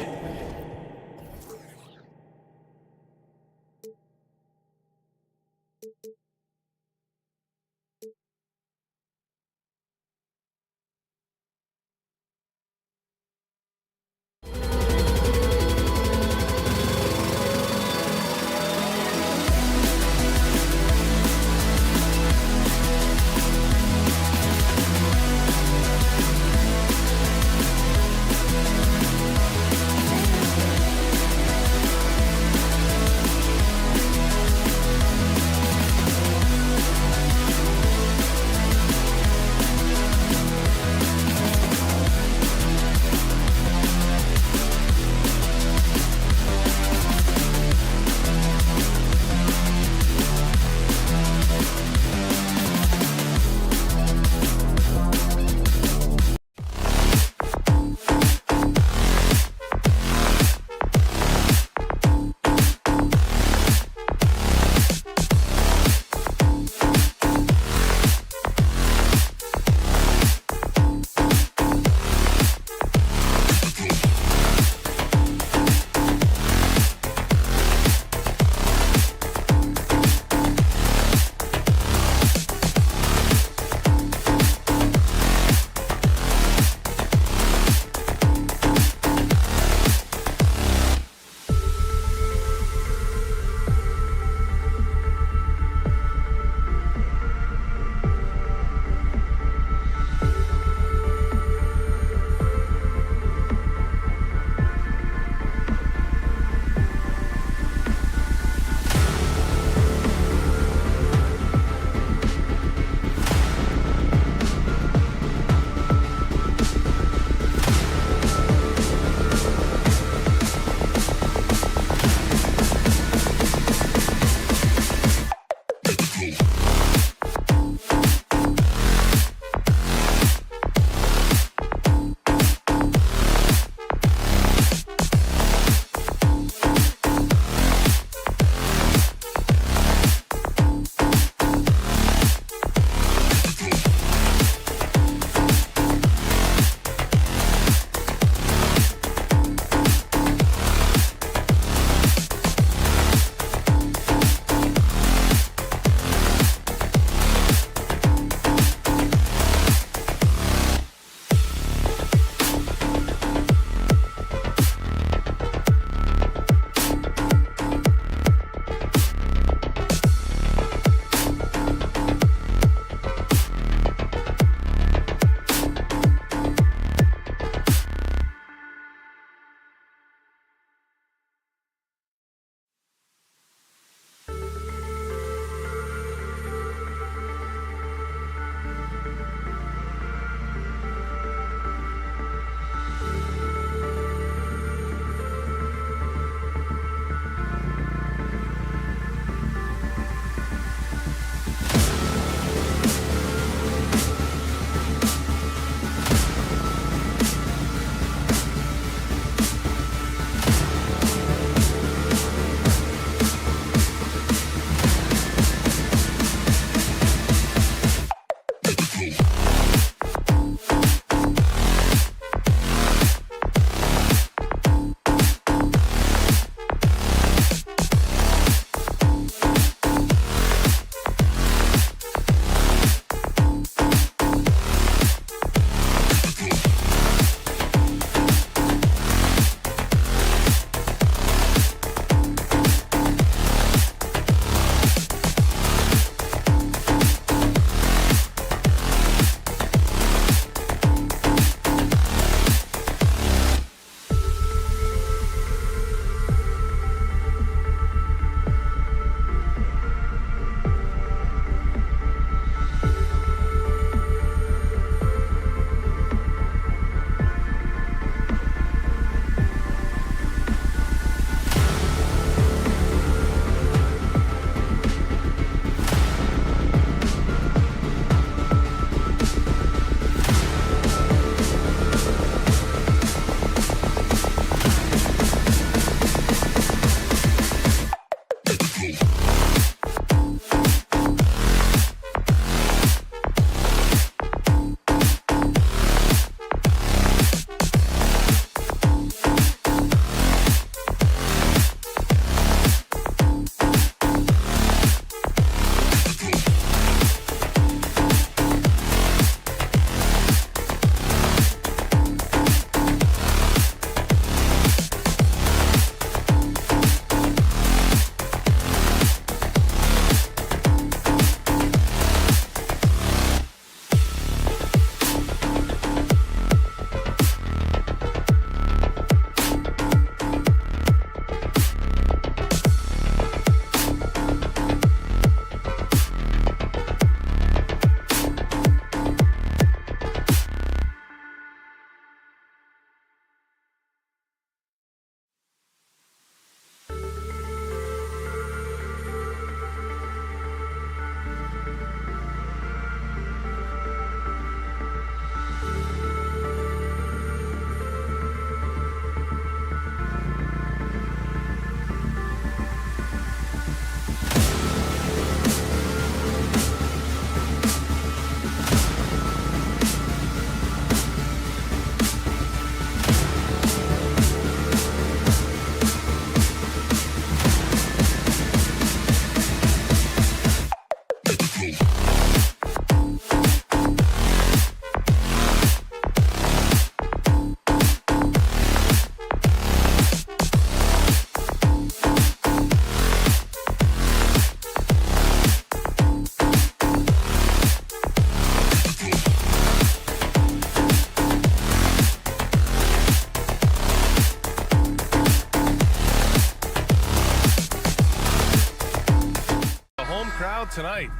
tonight.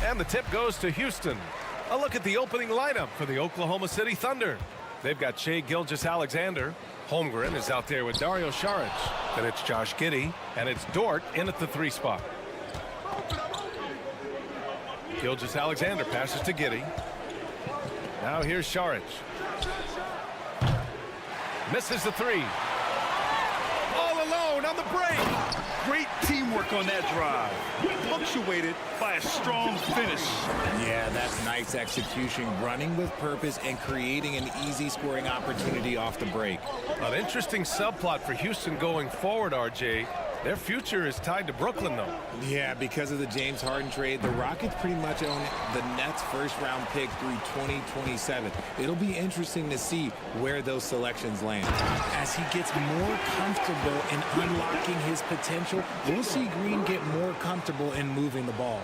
And the tip goes to Houston. A look at the opening lineup for the Oklahoma City Thunder. They've got Shai Gilgeous-Alexander. Holmgren is out there with Dario Saric. Then it's Josh Giddey, and it's Dort in at the 3 spot. Gilgeous-Alexander passes to Giddey. Now here's Saric. Misses the 3. All alone on the break. Great teamwork on that drive. Punctuated by a strong finish. Yeah, that's nice execution, running with purpose and creating an easy scoring opportunity off the break. An interesting subplot for Houston going forward, RJ. Their future is tied to Brooklyn, though. Yeah, because of the James Harden trade, the Rockets pretty much own the Nets' first-round pick through 2027. It'll be interesting to see where those selections land. As he gets more comfortable in unlocking his potential, we'll see Green get more comfortable in moving the ball.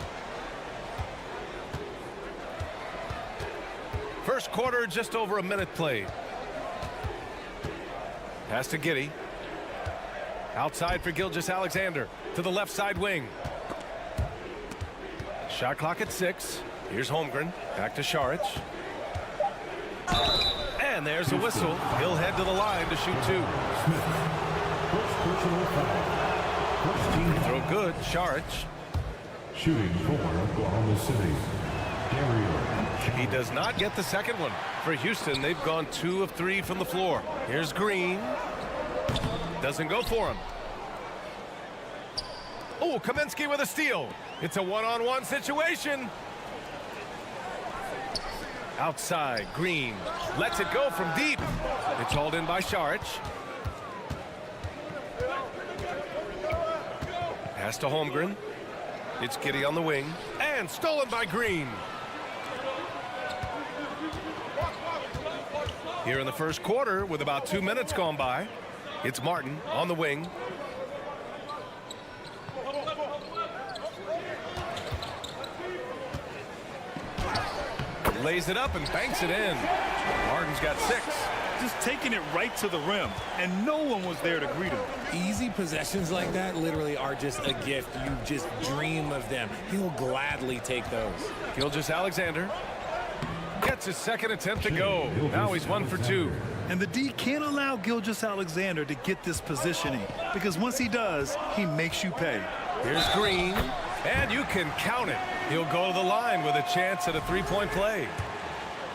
First quarter, just over a minute played. Pass to Giddey. Outside for Gilgeous-Alexander to the left side wing. Shot clock at 6. Here's Holmgren. Back to Saric. And there's a whistle. He'll head to the line to shoot 2. Throw good. Saric. Shooting for Oklahoma City. He does not get the second one. For Houston, they've gone 2 of 3 from the floor. Here's Green. Doesn't go for him. Oh, Kaminsky with a steal. It's a one-on-one situation. Outside, Green lets it go from deep. It's hauled in by Saric. Pass to Holmgren. It's Giddey on the wing. And stolen by Green. Here in the first quarter, with about 2 minutes gone by, it's Martin on the wing. Lays it up and banks it in. Martin's got 6. Just taking it right to the rim, and no one was there to greet him. Easy possessions like that literally are just a gift. You just dream of them. He'll gladly take those. Gilgeous-Alexander gets his second attempt to go. Now he's 1 for 2. And the D can't allow Gilgeous-Alexander to get this positioning, because once he does, he makes you pay. Here's Green, and you can count it. He'll go to the line with a chance at a 3-point play.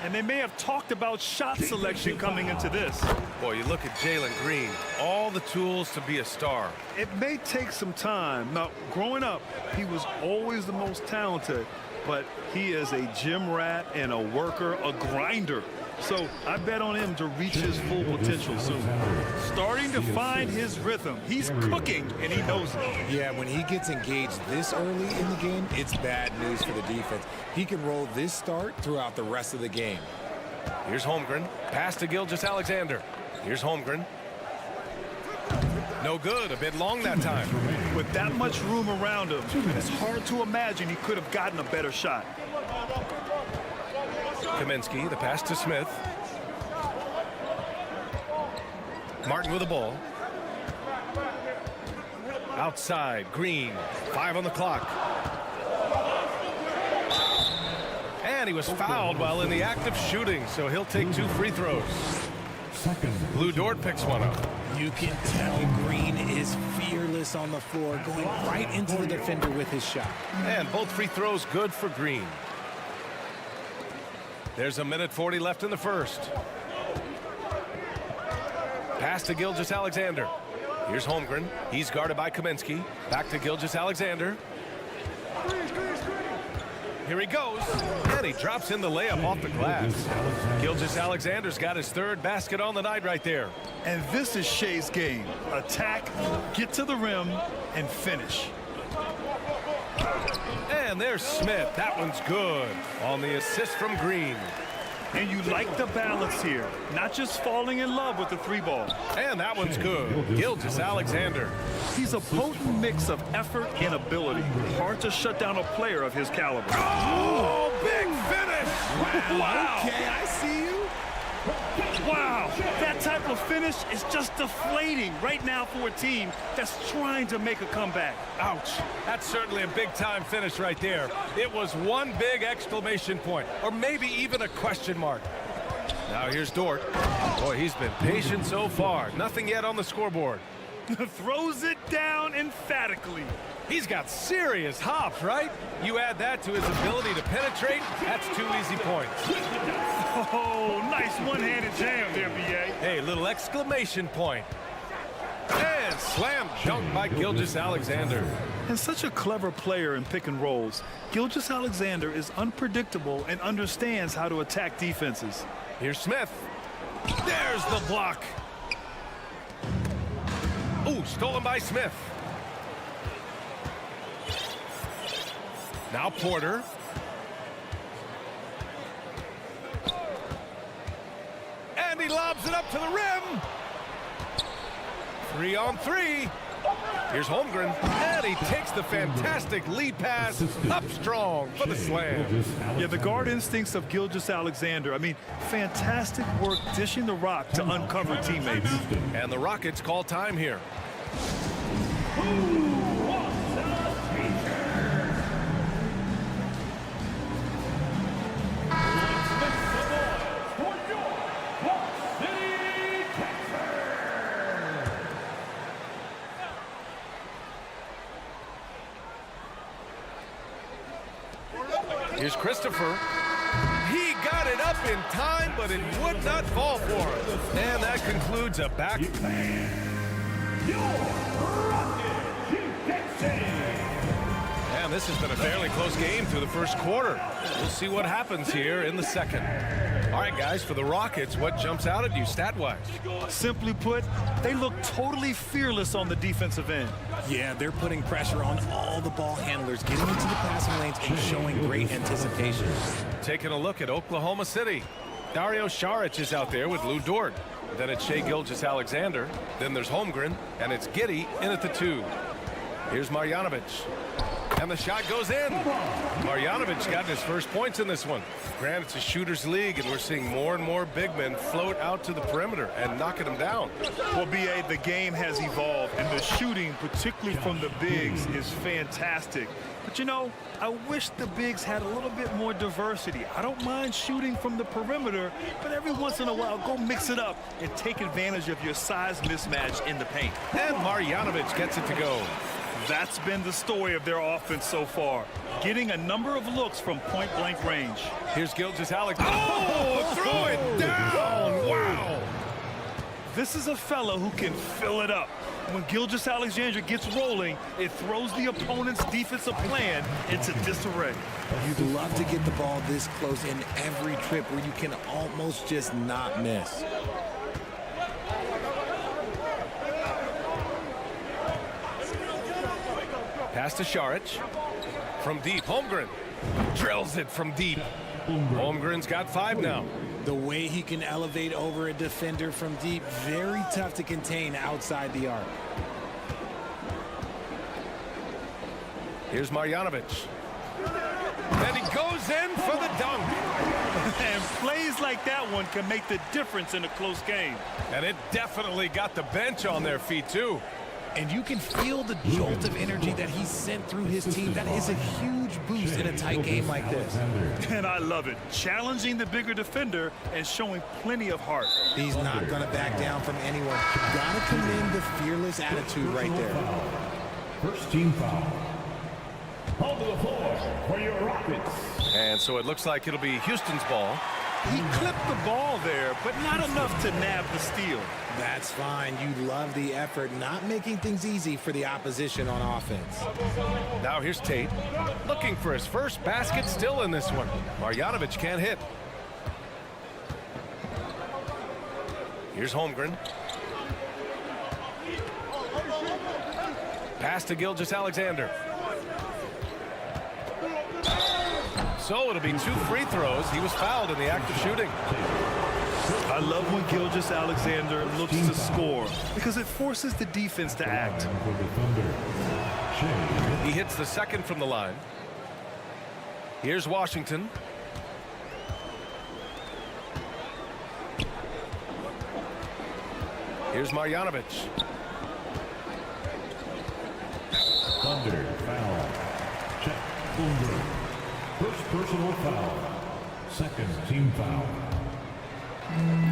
And they may have talked about shot selection coming into this. Boy, you look at Jalen Green, all the tools to be a star. It may take some time. Now, growing up, he was always the most talented, but he is a gym rat and a worker, a grinder. So I bet on him to reach his full potential soon. Starting to find his rhythm. He's cooking, and he knows it. Yeah, when he gets engaged this early in the game, it's bad news for the defense. He can roll this start throughout the rest of the game. Here's Holmgren. Pass to Gilgeous-Alexander. Here's Holmgren. No good. A bit long that time. With that much room around him, it's hard to imagine he could have gotten a better shot. Kaminsky, the pass to Smith. Martin with the ball. Outside, Green. 5 on the clock. And he was fouled while in the act of shooting, so he'll take 2 free throws. Lou Dort picks one up. You can tell Green is fearless on the floor, going right into the defender with his shot. And both free throws good for Green. There's a minute 40 left in the first. Pass to Gilgeous-Alexander. Here's Holmgren. He's guarded by Kaminsky. Back to Gilgeous-Alexander. Here he goes. And he drops in the layup off the glass. Gilgeous-Alexander's got his 3rd basket on the night right there. And this is Shai's game. Attack, get to the rim, and finish. And there's Smith. That one's good on the assist from Green. And you like the balance here. Not just falling in love with the 3-ball. And that one's good. Gilgeous-Alexander. He's a potent mix of effort and ability. Hard to shut down a player of his caliber. Oh, big finish. Wow. Okay, I see you. Wow, that type of finish is just deflating right now for a team that's trying to make a comeback. Ouch. That's certainly a big-time finish right there. It was one big exclamation point, or maybe even a question mark. Now here's Dort. Boy, he's been patient so far. Nothing yet on the scoreboard. Throws it down emphatically. He's got serious hops, right? You add that to his ability to penetrate, that's 2 easy points. Oh, nice one-handed jam there, B.A. Hey, little exclamation point. And slam dunk by Gilgeous-Alexander. And such a clever player in pick and rolls, Gilgeous-Alexander is unpredictable and understands how to attack defenses. Here's Smith. There's the block. Ooh, stolen by Smith. Now Porter. And he lobs it up to the rim. 3-on-3. Here's Holmgren. And he takes the fantastic lead pass up strong for the slam. Yeah, the guard instincts of Gilgeous-Alexander. I mean, fantastic work dishing the rock to uncover teammates. And the Rockets call time here. Here's Christopher. He got it up in time, but it would not fall for him. And that concludes a back. And this has been a fairly close game through the first quarter. We'll see what happens here in the second. All right, guys, for the Rockets, what jumps out at you stat-wise? Simply put, they look totally fearless on the defensive end. Yeah, they're putting pressure on all the ball handlers, getting into the passing lanes and showing great anticipation. Taking a look at Oklahoma City. Dario Saric is out there with Lou Dort. Then it's Shai Gilgeous-Alexander. Then there's Holmgren, and it's Giddey in at the 2. Here's Marjanovic. And the shot goes in. Marjanovic got his first points in this one. Granted, it's a shooter's league, and we're seeing more and more big men float out to the perimeter and knocking them down. Well, B.A., the game has evolved, and the shooting, particularly from the bigs, is fantastic. But, you know, I wish the bigs had a little bit more diversity. I don't mind shooting from the perimeter, but every once in a while, go mix it up and take advantage of your size mismatch in the paint. And Marjanovic gets it to go. That's been the story of their offense so far, getting a number of looks from point-blank range. Here's Gilgeous-Alexander. Oh, throw it down! Wow! This is a fellow who can fill it up. When Gilgeous-Alexander gets rolling, it throws the opponent's defensive plan into disarray. You'd love to get the ball this close in every trip where you can almost just not miss. Pass to Saric. From deep, Holmgren drills it from deep. Holmgren's got 5 now. The way he can elevate over a defender from deep, very tough to contain outside the arc. Here's Marjanovic. And he goes in for the dunk. And plays like that one can make the difference in a close game. And it definitely got the bench on their feet, too. And you can feel the jolt of energy that he sent through his team. That is a huge boost in a tight game like this. And I love it. Challenging the bigger defender and showing plenty of heart. He's not going to back down from anyone. Got to commend the fearless attitude right there. First team foul. On to the floor for your Rockets. And so it looks like it'll be Houston's ball. He clipped the ball there, but not enough to nab the steal. That's fine. You love the effort, not making things easy for the opposition on offense. Now here's Tate, looking for his first basket still in this one. Marjanovic can't hit. Here's Holmgren. Pass to Gilgeous-Alexander. So it'll be 2 free throws. He was fouled in the act of shooting. I love when Gilgeous-Alexander looks to score because it forces the defense to act. He hits the second from the line. Here's Washington. Here's Marjanovic. Thunder foul. Check. Thunder. First personal foul. Second team foul.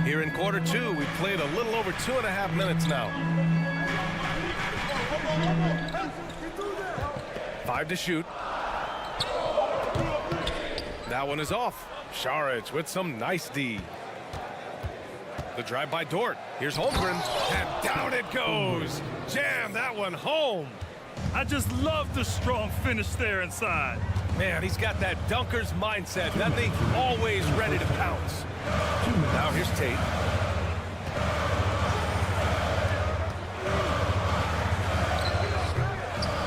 Here in quarter two, we've played a little over 2.5 minutes now. 5 to shoot. That one is off. Šarić with some nice D. The drive by Dort. Here's Holmgren. And down it goes. Jam that one home. I just love the strong finish there inside. Man, he's got that dunker's mindset, doesn't he? Always ready to pounce. Now here's Tate.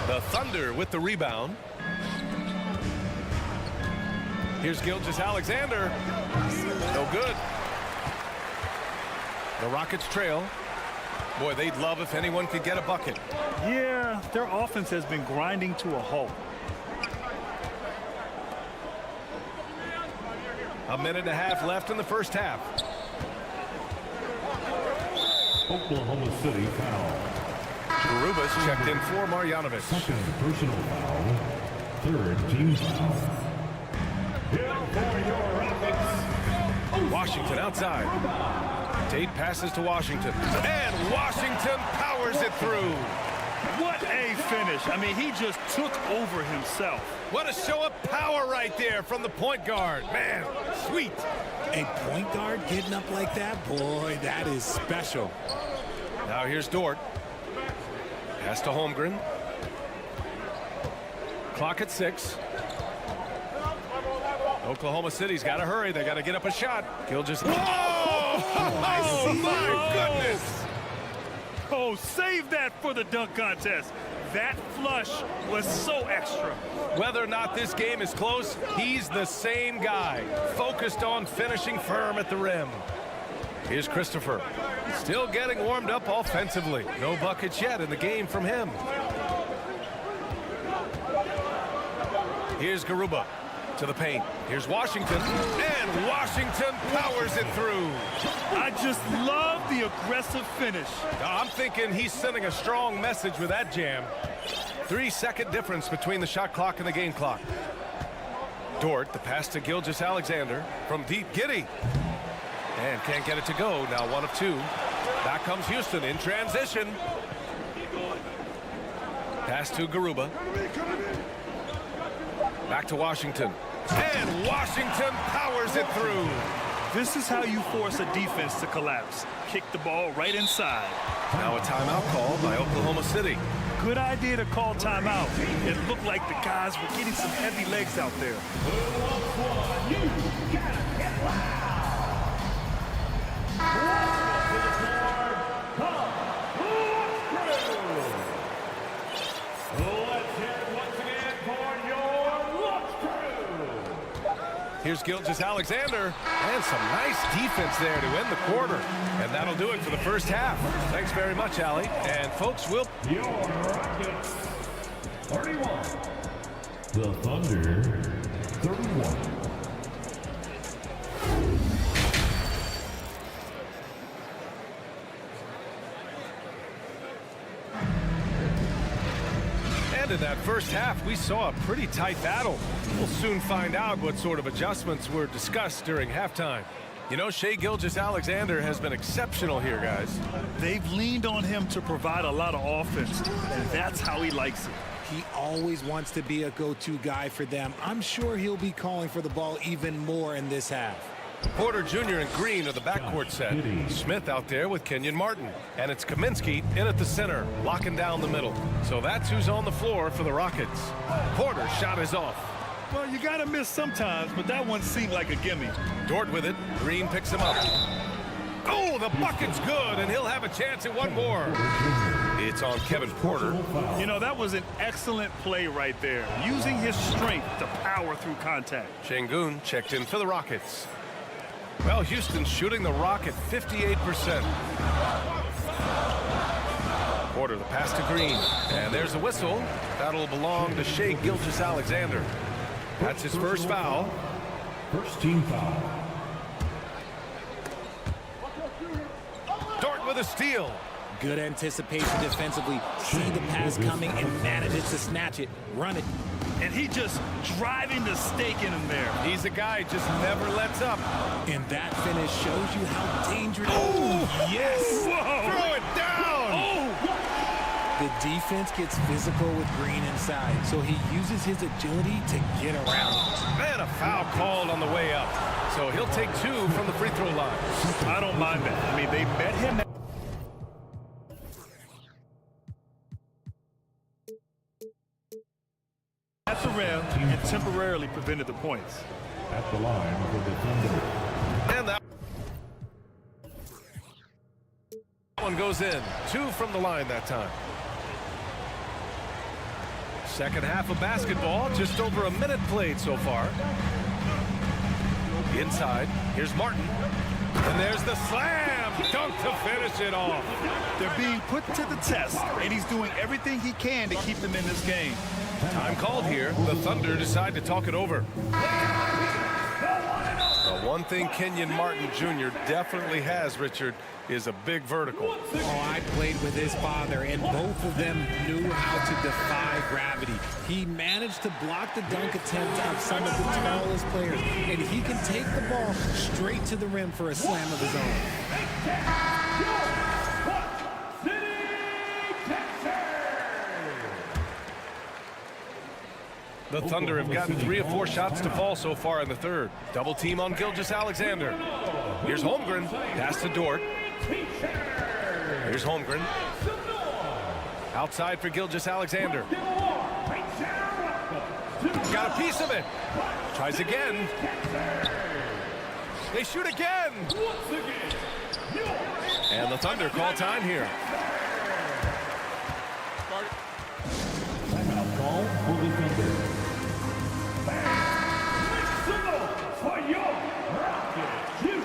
The Thunder with the rebound. Here's Gilgeous-Alexander. No good. The Rockets trail. Boy, they'd love if anyone could get a bucket. Yeah, their offense has been grinding to a halt. A minute and a half left in the first half. Oklahoma City foul. Garuba's checked in for Marjanovic. Second personal foul. Third team foul. Here for your Rockets. Washington outside. Tate passes to Washington. And Washington powers it through. What a finish. I mean, he just took over himself. What a show of power right there from the point guard. Man, sweet. A point guard getting up like that? Boy, that is special. Now here's Dort. Pass to Holmgren. Clock at 6. Oklahoma City's got to hurry. They got to get up a shot. Gilgeous. Whoa! Oh, my goodness. Oh, save that for the dunk contest. That flush was so extra. Whether or not this game is close, he's the same guy, focused on finishing firm at the rim. Here's Christopher, still getting warmed up offensively. No buckets yet in the game from him. Here's Garuba to the paint. Here's Washington, and Washington powers it through. I just love the aggressive finish. I'm thinking he's sending a strong message with that jam. 3-second difference between the shot clock and the game clock. Dort, the pass to Gilgeous-Alexander from deep. Giddey. And can't get it to go. Now 1 of 2. Back comes Houston in transition. Pass to Garuba. Back to Washington. And Washington powers it through. This is how you force a defense to collapse. Kick the ball right inside. Now a timeout called by Oklahoma City. Good idea to call timeout. It looked like the guys were getting some heavy legs out there. Here's Gilgeous-Alexander, and some nice defense there to end the quarter. And that'll do it for the first half. Thanks very much, Allie. And folks, we'll... Your Rockets, 31. The Thunder, 31. And in that first half, we saw a pretty tight battle. We'll soon find out what sort of adjustments were discussed during halftime. You know, Shai Gilgeous-Alexander has been exceptional here, guys. They've leaned on him to provide a lot of offense, and that's how he likes it. He always wants to be a go-to guy for them. I'm sure he'll be calling for the ball even more in this half. Porter Jr. and Green are the backcourt set. Smith out there with Kenyon Martin. And it's Kaminsky in at the center, locking down the middle. So that's who's on the floor for the Rockets. Porter's shot is off. Well, you gotta miss sometimes, but that one seemed like a gimme. Dort with it. Green picks him up. Oh, the bucket's good, and he'll have a chance at one more. It's on Kevin Porter. You know, that was an excellent play right there, using his strength to power through contact. Şengün checked in for the Rockets. Well, Houston's shooting the rock at 58%. Porter, the pass to Green. And there's a whistle. That'll belong to Shai Gilgeous-Alexander. That's his first foul. First team foul. Dort with the steal. Good anticipation defensively. See the pass coming and manages to snatch it. Run it. And he just driving the stake in him there. He's a guy who just never lets up. And that finish shows you how dangerous. Oh, yes. Whoa. Throw it down. Oh. The defense gets physical with Green inside, so he uses his agility to get around. Man, a foul called on the way up. So he'll take 2 from the free throw line. I don't mind that. I mean, they met him. At the rim and temporarily prevented the points. At the line for the Thunder. And that one goes in. 2 from the line that time. Second half of basketball, just over a minute played so far. Inside, here's Martin. And there's the slam dunk to finish it off. They're being put to the test, and he's doing everything he can to keep them in this game. Time called here. The Thunder decide to talk it over. The one thing Kenyon Martin Jr. definitely has, Richard, is a big vertical. Oh, I played with his father, and both of them knew how to defy gravity. He managed to block the dunk attempt of some of the tallest players, and he can take the ball straight to the rim for a slam of his own. The Thunder have gotten 3 of 4 shots to fall so far in the third. Double team on Gilgeous-Alexander. Here's Holmgren. Pass to Dort. Here's Holmgren. Outside for Gilgeous-Alexander. Got a piece of it. Tries again. They shoot again. And the Thunder call time here. Timeout call for the Thunder. For your Rocket, you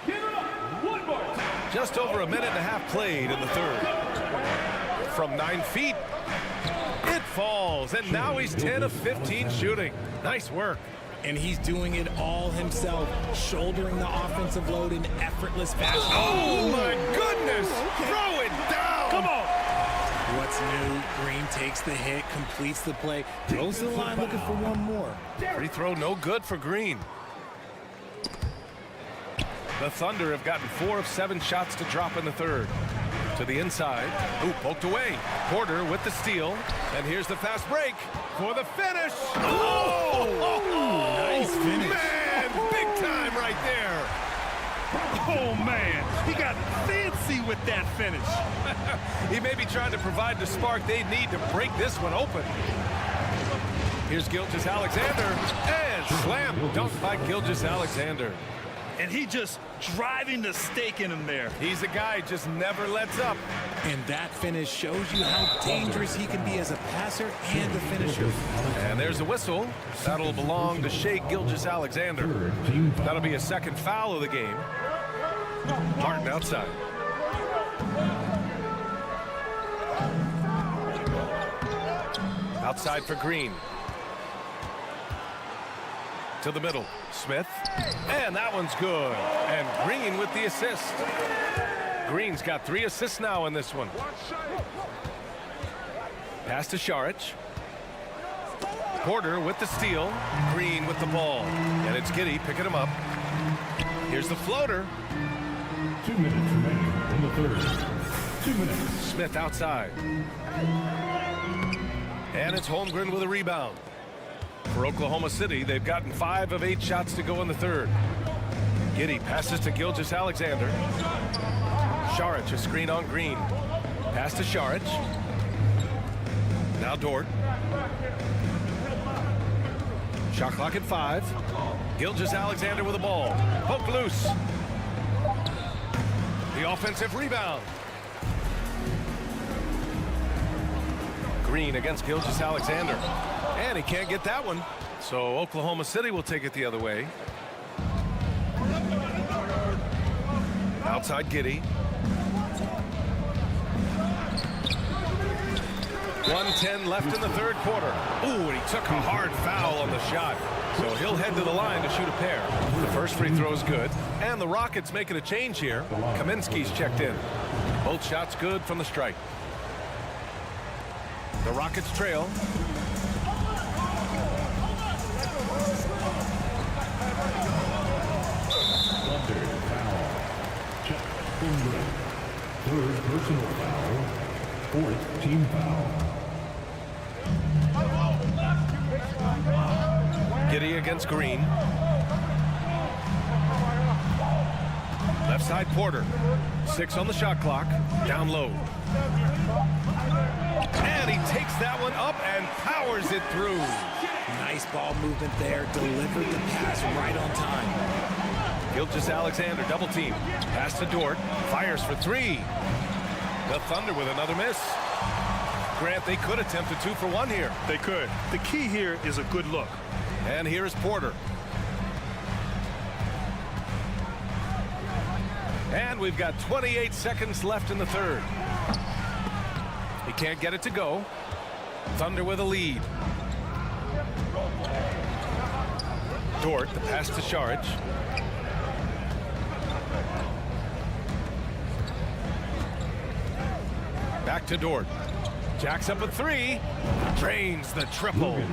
give it up one more time. Just over a minute and a half played in the third. From 9 feet, it falls, and now he's 10 of 15 shooting. Nice work. And he's doing it all himself, shouldering the offensive load in effortless fashion. Oh, my goodness! Throw it down! Come on! What's new? Green takes the hit, completes the play, goes to the line looking for one more. Free throw no good for Green. The Thunder have gotten 4 of 7 shots to drop in the third. To the inside. Ooh, poked away. Porter with the steal. And here's the fast break for the finish. Oh! Nice finish. Man, big time right there. Oh, man. He got fancy with that finish. He may be trying to provide the spark they need to break this one open. Here's Gilgeous-Alexander. And slam dunk by Gilgeous-Alexander. And he just driving the stake in him there. He's a guy who just never lets up. And that finish shows you how dangerous he can be as a passer and a finisher. And there's a whistle. That'll belong to Shai Gilgeous-Alexander. That'll be a second foul of the game. Martin outside. Outside for Green. To the middle. Smith. And that one's good. And Green with the assist. Green's got 3 assists now in this one. Pass to Šarić. Porter with the steal. Green with the ball. And it's Giddey picking him up. Here's the floater. 2 minutes remaining in the third. 2 minutes. Smith outside. And it's Holmgren with a rebound. For Oklahoma City, they've gotten 5 of 8 shots to go in the third. Giddey passes to Gilgeous-Alexander. Šarić, a screen on Green. Pass to Šarić. Now Dort. Shot clock at 5. Gilgeous-Alexander with the ball. Poke loose. The offensive rebound. Green against Gilgeous-Alexander. And he can't get that one. So Oklahoma City will take it the other way. Outside Giddey. 1:10 left in the third quarter. Ooh, and he took a hard foul on the shot. So he'll head to the line to shoot a pair. The first free throw is good. And the Rockets making a change here. Kaminsky's checked in. Both shots good from the stripe. The Rockets trail. Thunder foul. Check. Third personal foul. Fourth team foul. Giddey against Green. Left side Porter. 6 on the shot clock. Down low. And he takes that one up and powers it through. Nice ball movement there. Delivered the pass right on time. Gilgeous-Alexander double team. Pass to Dort. Fires for 3. The Thunder with another miss. Grant, they could attempt a 2 for 1 here. They could. The key here is a good look. And here's Porter. And we've got 28 seconds left in the third. He can't get it to go. Thunder with a lead. Dort, the pass to Saric. Back to Dort. Jacks up a 3. Drains the triple.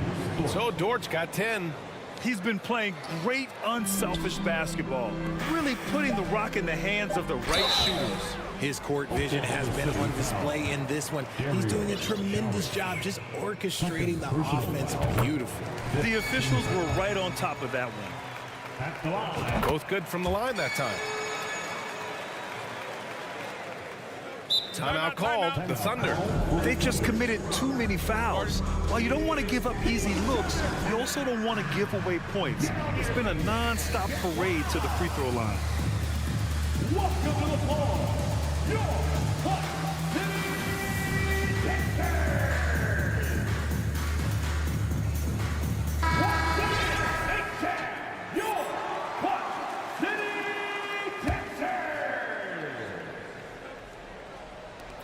So Dort's got 10. He's been playing great unselfish basketball, really putting the rock in the hands of the right shooters. His court vision has been on display in this one. He's doing a tremendous job just orchestrating the offense beautifully. The officials were right on top of that one. Both good from the line that time. Timeout called. The Thunder. They just committed too many fouls. While you don't want to give up easy looks, you also don't want to give away points. It's been a non-stop parade to the free throw line. Welcome to the ball.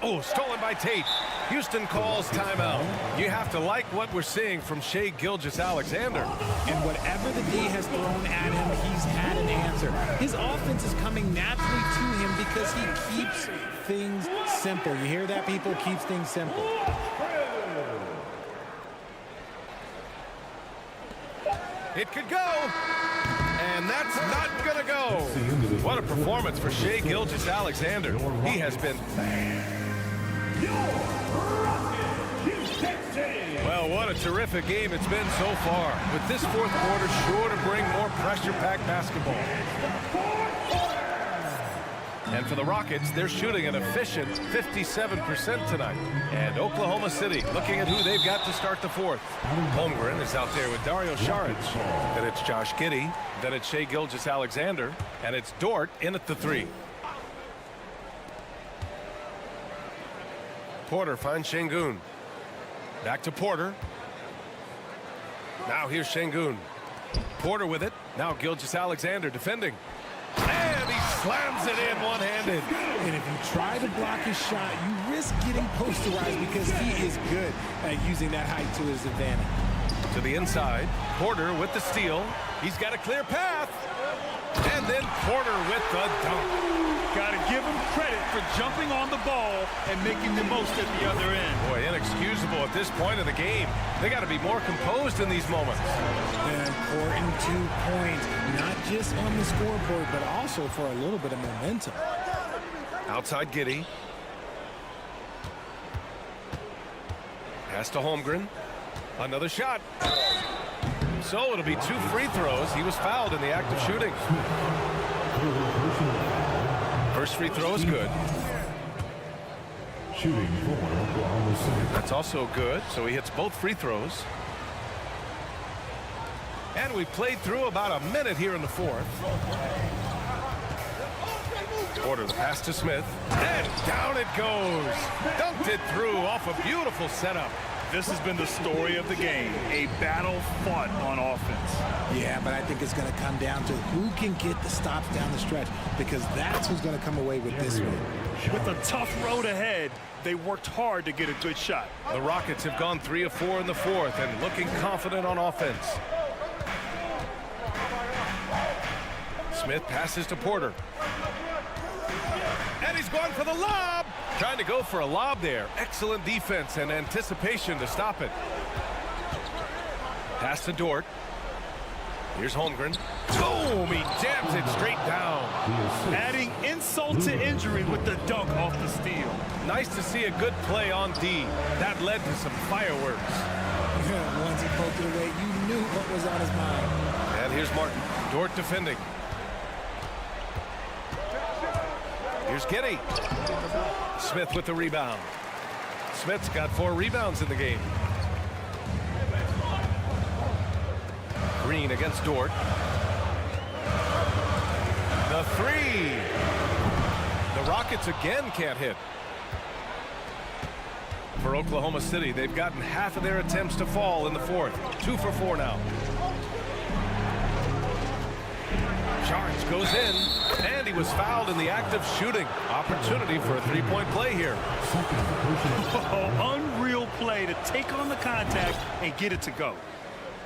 Oh, stolen by Tate. Houston calls timeout. You have to like what we're seeing from Shai Gilgeous-Alexander. And whatever the D has thrown at him, he's had an answer. His offense is coming naturally to him because he keeps things simple. You hear that, people? Keeps things simple. It could go. And that's not going to go. What a performance for Shai Gilgeous-Alexander. He has been... Well, what a terrific game it's been so far. With this fourth quarter sure to bring more pressure-packed basketball. And for the Rockets, they're shooting an efficient 57% tonight. And Oklahoma City looking at who they've got to start the fourth. Holmgren is out there with Dario Saric. Then it's Josh Giddey. Then it's Shai Gilgeous-Alexander. And it's Dort in at the 3. Porter finds Şengün. Back to Porter. Now here's Şengün. Porter with it. Now Gilgeous-Alexander defending. And he slams it in one-handed. And if you try to block his shot, you risk getting posterized because he is good at using that height to his advantage. To the inside. Porter with the steal. He's got a clear path. And then Porter with the dunk. Got to give him credit for jumping on the ball and making the most at the other end. Boy, inexcusable at this point of the game. They got to be more composed in these moments. An important 2 points, not just on the scoreboard, but also for a little bit of momentum. Outside Giddey. Pass to Holmgren. Another shot. So it'll be 2 free throws. He was fouled in the act of shooting. First free throw is good. Shooting for Oklahoma City. That's also good. So he hits both free throws. And we played through about a minute here in the fourth. Porter the pass to Smith. And down it goes. Dunked it through off a beautiful setup. This has been the story of the game, a battle fought on offense. Yeah, but I think it's going to come down to who can get the stops down the stretch, because that's who's going to come away with this win. With a tough road ahead, they worked hard to get a good shot. The Rockets have gone 3 of 4 in the fourth and looking confident on offense. Smith passes to Porter. And he's going for the lob. Trying to go for a lob there. Excellent defense and anticipation to stop it. Pass to Dort. Here's Holmgren. Boom! He jams it straight down. Adding insult to injury with the dunk off the steal. Nice to see a good play on D. That led to some fireworks. Once he poked it away, you knew what was on his mind. And here's Martin. Dort defending. Here's Giddey. Smith with the rebound. Smith's got 4 rebounds in the game. Green against Dort. The 3. The Rockets again can't hit. For Oklahoma City, they've gotten half of their attempts to fall in the 4th. 2 for 4 now. Charge goes in, and he was fouled in the act of shooting. Opportunity for a 3-point play here. Oh, unreal play to take on the contact and get it to go.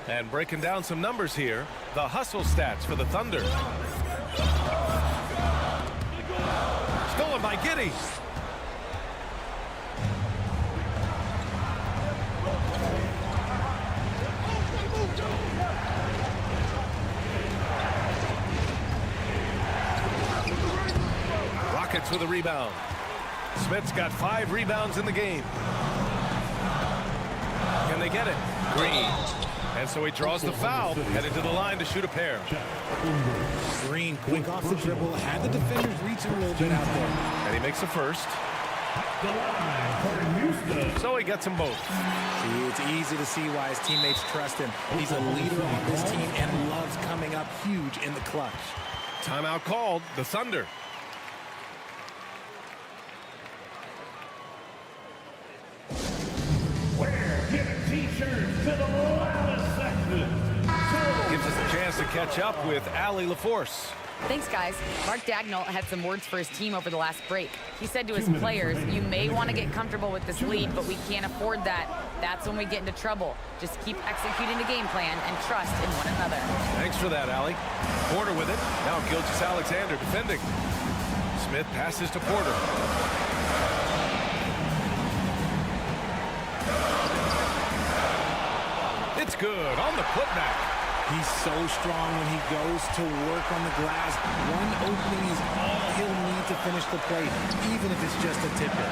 And breaking down some numbers here, the hustle stats for the Thunder. Stolen by Giddey. Rockets with a rebound. Smith's got 5 rebounds in the game. Can they get it? Green. And so he draws the foul, headed to the line to shoot a pair. Green, quick off the dribble, had the defenders reaching a little bit out there. And he makes the first. So he gets them both. See, it's easy to see why his teammates trust him. He's a leader on this team and loves coming up huge in the clutch. Timeout called, the Thunder. Gives us a chance to catch up with Allie LaForce. Thanks, guys. Mark Dagnall had some words for his team over the last break. He said to his players, you may want to get comfortable with this lead, but we can't afford that. That's when we get into trouble. Just keep executing the game plan and trust in one another. Thanks for that, Allie. Porter with it. Now Gilgeous-Alexander defending. Smith passes to Porter. It's good on the putback. He's so strong when he goes to work on the glass. One opening is all he'll need to finish the play, even if it's just a tip-in.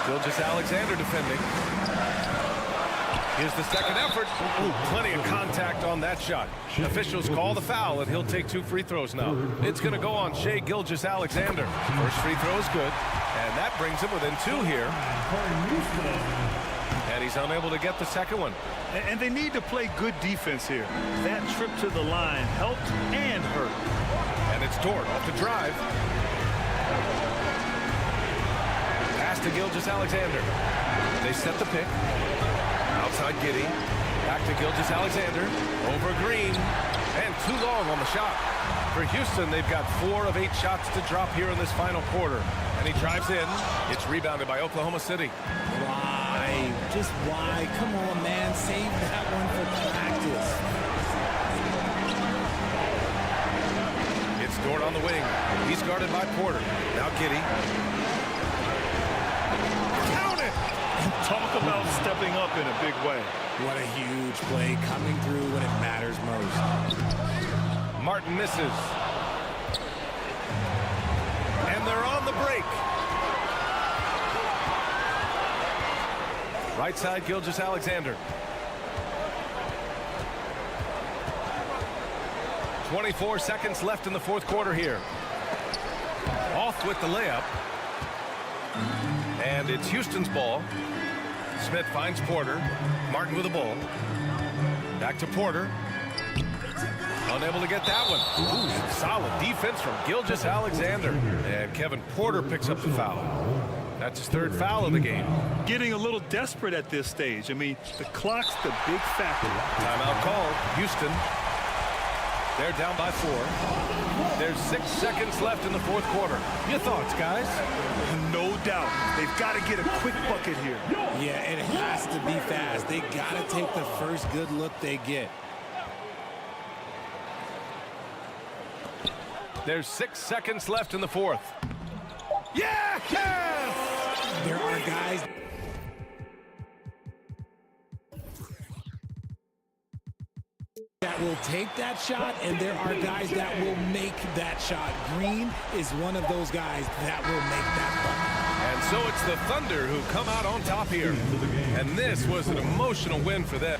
Gilgeous-Alexander defending. Here's the second effort. Ooh, plenty of contact on that shot. Officials call the foul, and he'll take 2 free throws now. It's going to go on Shai Gilgeous-Alexander. First free throw is good, and that brings him within 2 here. And he's unable to get the second one. And they need to play good defense here. That trip to the line helped and hurt. And it's Dort off the drive. Pass to Gilgeous-Alexander. They set the pick. Outside Giddey. Back to Gilgeous-Alexander. Over Green. And too long on the shot. For Houston, they've got 4 of 8 shots to drop here in this final quarter. And he drives in. It's rebounded by Oklahoma City. Why? Just why? Come on, man. Save that one for practice. It's Dort on the wing. He's guarded by Porter. Now Giddey. Count it! Talk about stepping up in a big way. What a huge play coming through when it matters most. Martin misses. And they're on the break. Right side, Gilgeous-Alexander. 24 seconds left in the 4th quarter here. Off with the layup. And it's Houston's ball. Smith finds Porter. Martin with the ball. Back to Porter. Unable to get that one. Ooh, solid defense from Gilgeous-Alexander. And Kevin Porter picks up the foul. That's his 3rd foul of the game. Getting a little desperate at this stage. I mean, the clock's the big factor. Timeout called. Houston. They're down by 4. There's 6 seconds left in the 4th quarter. Your thoughts, guys? No doubt. They've got to get a quick bucket here. Yeah, it has to be fast. They got to take the first good look they get. There's 6 seconds left in the fourth. Yeah! Yes! There are guys that will take that shot, and there are guys that will make that shot. Green is one of those guys that will make that bucket. And so it's the Thunder who come out on top here. And this was an emotional win for them.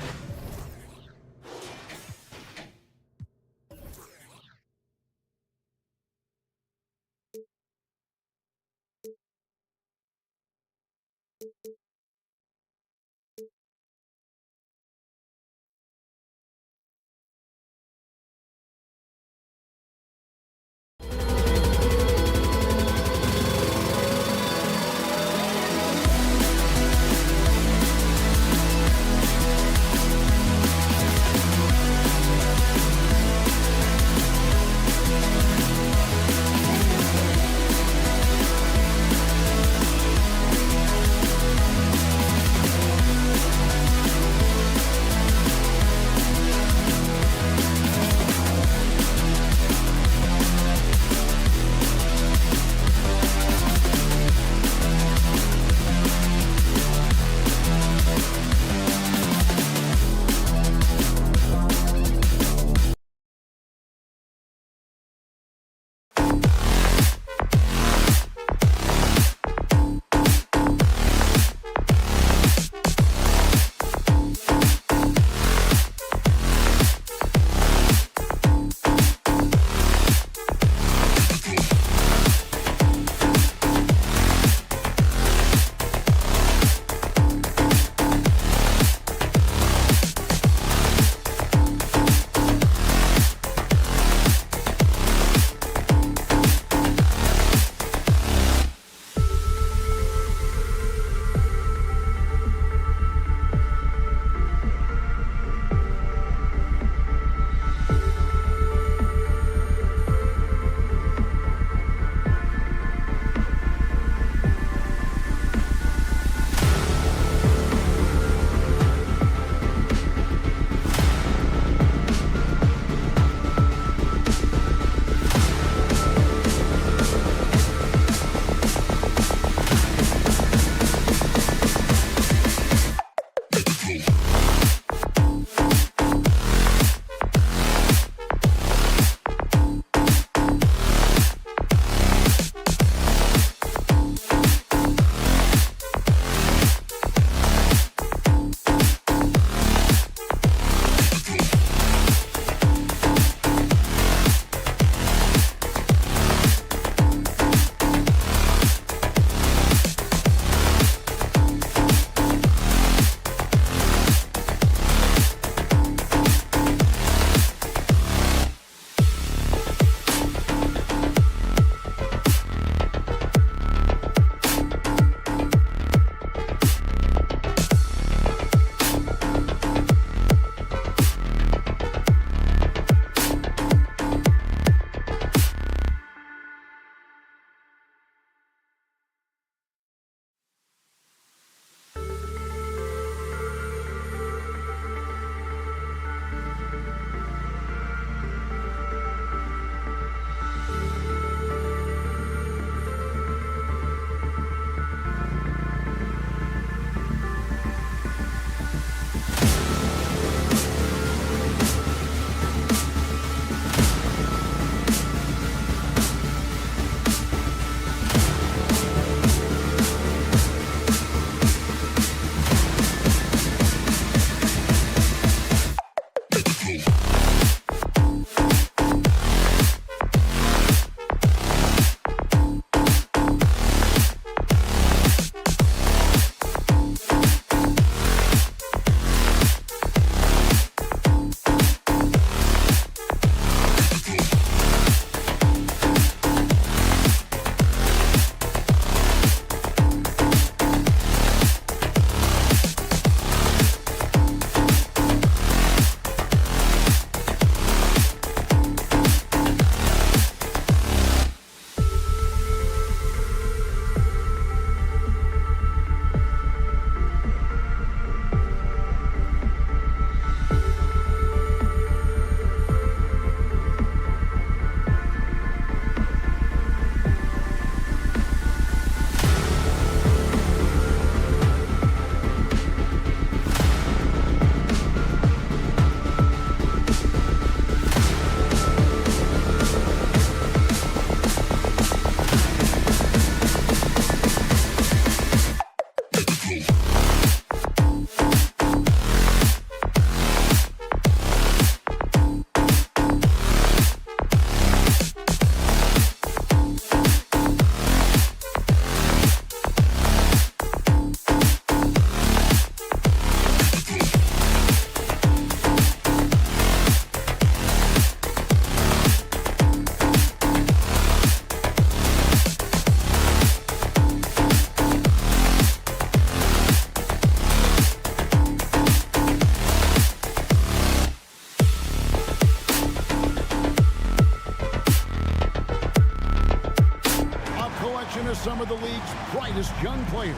some of the league's brightest young players.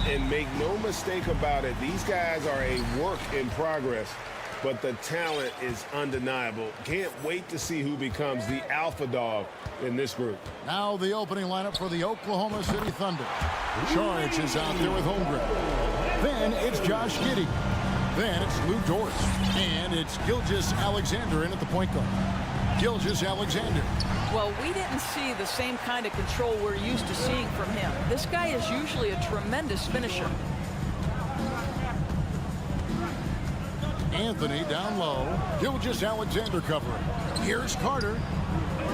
And make no mistake about it, these guys are a work in progress, but the talent is undeniable. Can't wait to see who becomes the alpha dog in this group. Now the opening lineup for the Oklahoma City Thunder. Charge is out there with Holmgren. Then it's Josh Giddey. Then it's Lou Dort. And it's Gilgeous-Alexander in at the point guard. Gilgeous-Alexander. Well, we didn't see the same kind of control we're used to seeing from him. This guy is usually a tremendous finisher. Anthony down low. Gilgeous-Alexander covering. Here's Carter.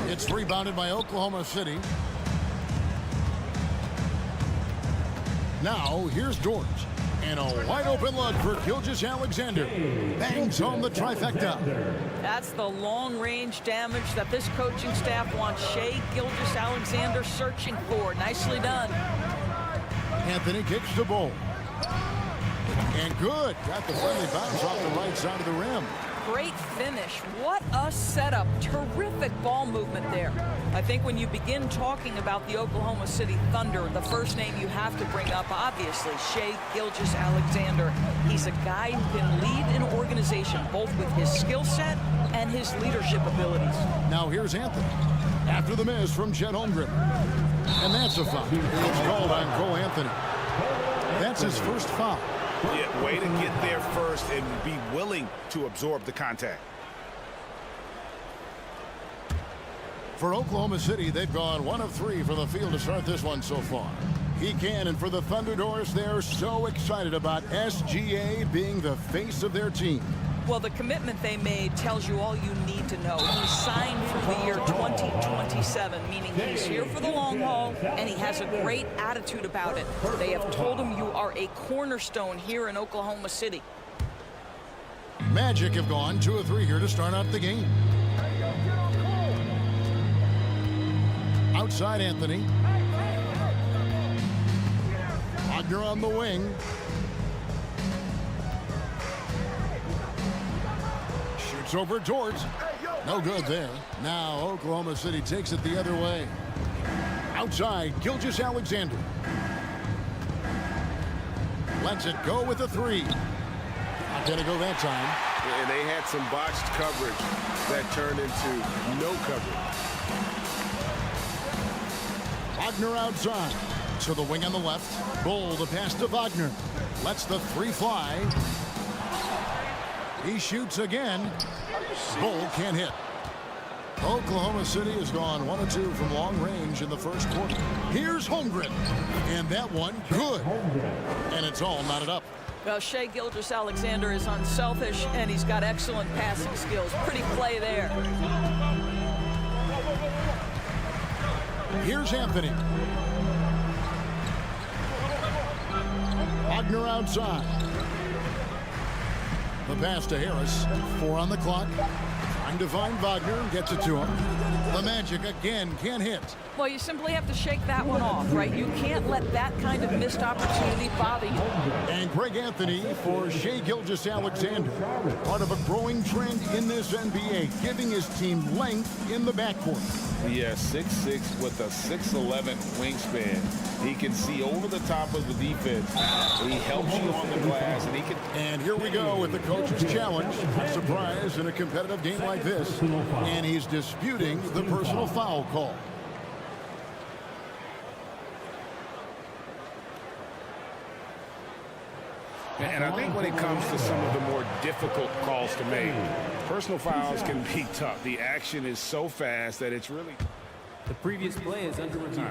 It's rebounded by Oklahoma City. Now here's Dort. And a wide open look for Gilgeous-Alexander. Bangs home the trifecta. That's the long-range damage that this coaching staff wants Shai Gilgeous-Alexander searching for. Nicely done. Anthony kicks the ball. And good. Got the friendly bounce off the right side of the rim. Great finish. What a setup. Terrific ball movement there. I think when you begin talking about the Oklahoma City Thunder, the first name you have to bring up, obviously, Shai Gilgeous-Alexander. He's a guy who can lead an organization, both with his skill set and his leadership abilities. Now here's Anthony. After the miss from Chet Holmgren. And that's a foul. It's called on Cole Anthony. That's his first foul. Yeah, way to get there first and be willing to absorb the contact. For Oklahoma City, they've gone 1 of 3 from the field to start this one so far. He can, and for the Thunderbirds, they're so excited about SGA being the face of their team. Well, the commitment they made tells you all you need to know. He signed for the year 2027, meaning he's here for the long haul, and he has a great attitude about it. They have told him you are a cornerstone here in Oklahoma City. Magic have gone 2 of 3 here to start out the game. Outside Anthony. Wagner on the wing. Shoots over Dort. No good there. Now Oklahoma City takes it the other way. Outside, Gilgeous-Alexander. Lets it go with a 3. Not gonna go that time. And they had some botched coverage that turned into no coverage. Wagner outside. To the wing on the left. Bull the pass to Wagner. Lets the 3 fly. He shoots again. Bull can't hit. Oklahoma City has gone 1 of 2 from long range in the first quarter. Here's Holmgren. And that one good. And it's all knotted up. Well, Shai Gilgeous-Alexander is unselfish, and he's got excellent passing skills. Pretty play there. Here's Anthony. Wagner outside. The pass to Harris. 4 on the clock. Trying to find Wagner. Gets it to him. The Magic again can't hit. Well, you simply have to shake that one off, right? You can't let that kind of missed opportunity bother you. And Greg Anthony for Shai Gilgeous-Alexander. Part of a growing trend in this NBA, giving his team length in the backcourt. Yeah, 6'6" with a 6'11" wingspan. He can see over the top of the defense. He helps you on the glass, and he can. And here we go with the coach's challenge. A surprise in a competitive game like this. And he's disputing the personal foul call. And I think when it comes to some of the more difficult calls to make, personal fouls can be tough. The action is so fast that it's really... The previous play is under review.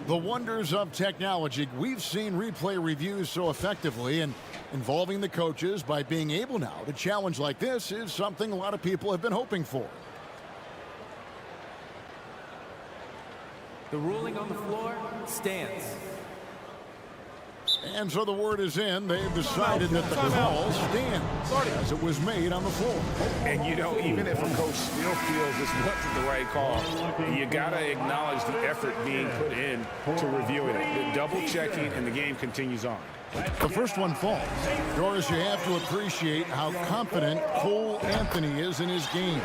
The wonders of technology. We've seen replay reviews so effectively, and involving the coaches by being able now to challenge like this is something a lot of people have been hoping for. The ruling on the floor stands. And so the word is in. They've decided that the call stands as it was made on the floor. And, you know, even if a coach still feels this wasn't the right call, you got to acknowledge the effort being put in to reviewing it. The double checking, and the game continues on. The first one falls. Doris, you have to appreciate how confident Cole Anthony is in his game.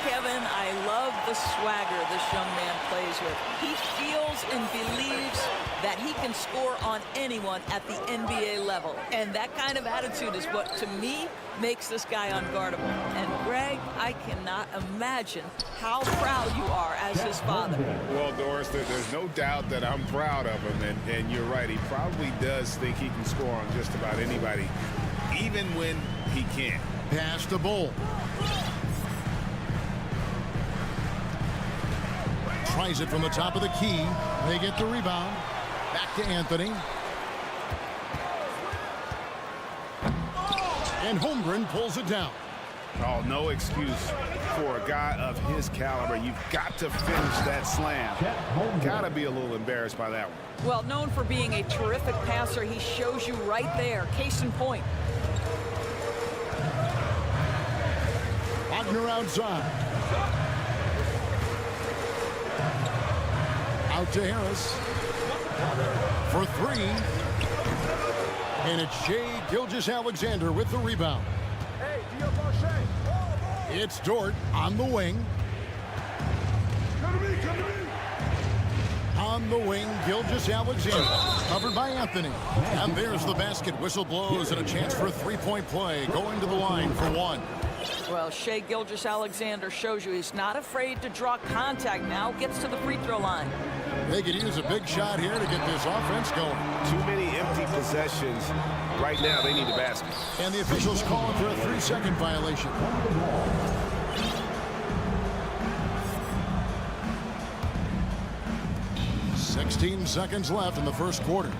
Kevin, I love the swagger this young man plays with. He feels and believes that he can score on anyone at the NBA level. And that kind of attitude is what, to me, makes this guy unguardable. And, Greg, I cannot imagine how proud you are as his father. Well, Doris, there's no doubt that I'm proud of him. And you're right, he probably does think he can score on just about anybody, even when he can't. Pass to Bull. Tries it from the top of the key. They get the rebound. Back to Anthony. And Holmgren pulls it down. Oh, no excuse for a guy of his caliber. You've got to finish that slam. Got to be a little embarrassed by that one. Well, known for being a terrific passer, he shows you right there. Case in point. Wagner outside. Out to Harris. For three. And it's Shai Gilgeous-Alexander with the rebound. It's Dort on the wing. On the wing, Gilgeous-Alexander. Covered by Anthony. And there's the basket. Whistle blows and a chance for a three-point play. Going to the line for one. Well, Shai Gilgeous-Alexander shows you he's not afraid to draw contact now. Gets to the free throw line. They could use a big shot here to get this offense going. Too many empty possessions. Right now, they need the basket. And the officials calling for a 3-second violation. $16 seconds left in the first quarter.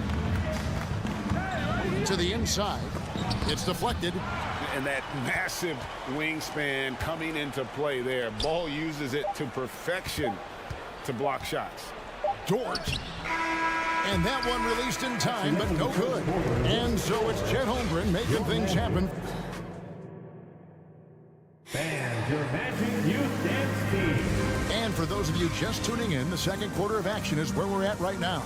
To the inside. It's deflected. And that massive wingspan coming into play there. Ball uses it to perfection to block shots. Dort. And that one released in time, but no good. And so it's Chet Holmgren making things happen. And your Magic Youth Dance Team. And for those of you just tuning in, the second quarter of action is where we're at right now.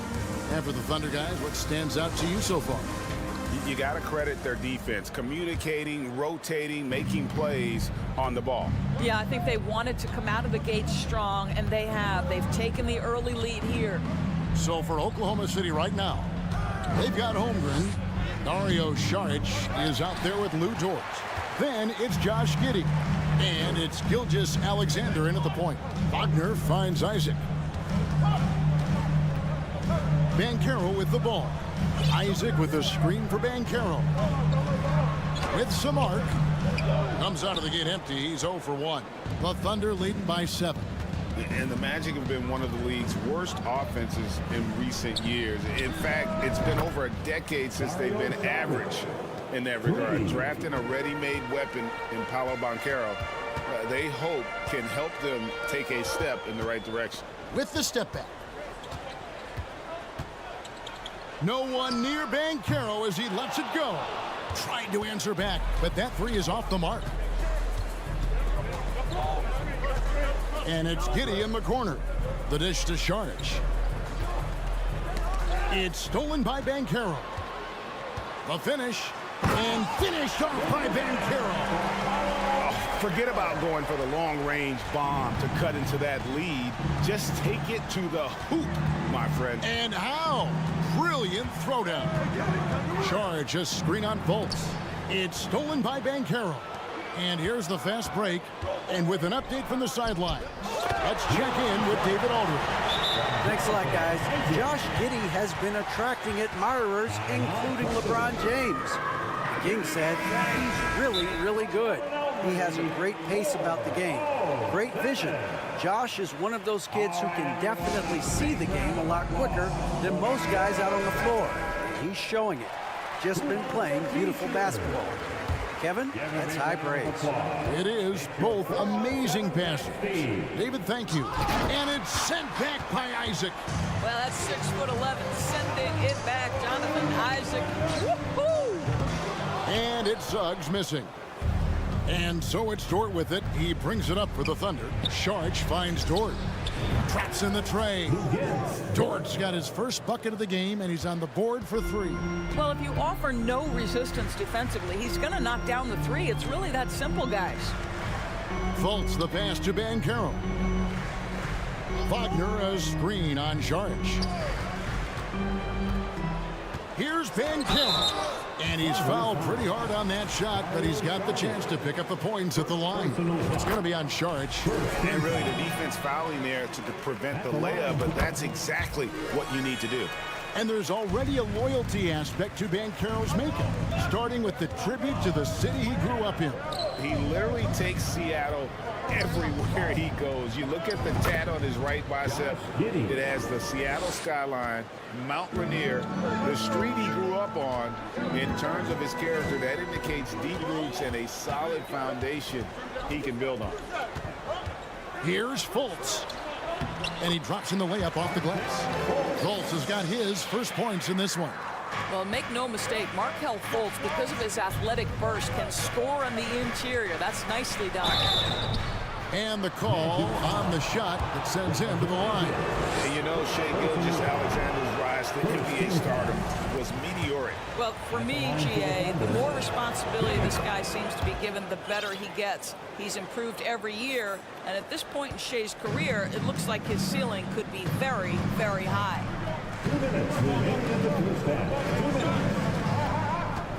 And for the Thunder guys, what stands out to you so far? You got to credit their defense, communicating, rotating, making plays on the ball. Yeah, I think they wanted to come out of the gate strong, and they have. They've taken the early lead here. So for Oklahoma City right now, they've got Holmgren. Dario Saric is out there with Lou Dort. Then it's Josh Giddey. And it's Gilgeous-Alexander in at the point. Wagner finds Isaac. Banchero with the ball. Isaac with a screen for Banchero. With some arc. Comes out of the gate empty. He's 0 for 1. The Thunder leading by 7. And the Magic have been one of the league's worst offenses in recent years. In fact, it's been over a decade since they've been average in that regard. Drafting a ready-made weapon in Paolo Banchero, they hope can help them take a step in the right direction. With the step back. No one near Banchero as he lets it go. Tried to answer back, but that three is off the mark. And it's Giddey in the corner. The dish to Saric. It's stolen by Banchero. The finish. And finished off by Banchero. Forget about going for the long-range bomb to cut into that lead. Just take it to the hoop, my friend. And how? Brilliant throwdown. Saric just screen on Fultz. It's stolen by Banchero. And here's the fast break. And with an update from the sideline, let's check in with David Aldridge. Thanks a lot, guys. Josh Giddey has been attracting admirers, including LeBron James. The King said he's really, really good. He has a great pace about the game, great vision. Josh is one of those kids who can definitely see the game a lot quicker than most guys out on the floor. He's showing it. Just been playing beautiful basketball. Kevin, that's high praise. It is. Both amazing passes. David, thank you. And it's sent back by Isaac. Well, that's 6'11", sending it back. Jonathan Isaac. Woo-hoo! And it's Suggs missing. And so it's Dort with it. He brings it up for the Thunder. Saric finds Dort. Traps in the tray. Dort's got his first bucket of the game, and he's on the board for 3. Well, if you offer no resistance defensively, he's going to knock down the 3. It's really that simple, guys. Fultz the pass to Banchero. Wagner a screen on Saric. Here's Banchero. And he's fouled pretty hard on that shot, but he's got the chance to pick up the points at the line. It's going to be on Saric. And really the defense fouling there to prevent the layup, but that's exactly what you need to do. And there's already a loyalty aspect to Banchero's makeup, starting with the tribute to the city he grew up in. He literally takes Seattle everywhere he goes. You look at the tat on his right bicep. It has the Seattle skyline, Mount Rainier, the street he grew up on. In terms of his character, that indicates deep roots and a solid foundation he can build on. Here's Fultz. And he drops in the layup off the glass. Fultz has got his first points in this one. Well, make no mistake, Markelle Fultz, because of his athletic burst, can score on the interior. That's nicely done. And the call on the shot that sends him to the line. And you know, Shea Gilgeous-Alexander's rise to NBA stardom was meteoric. Well, for me, GA, the more responsibility this guy seems to be given, the better he gets. He's improved every year, and at this point in Shea's career, it looks like his ceiling could be very, very high.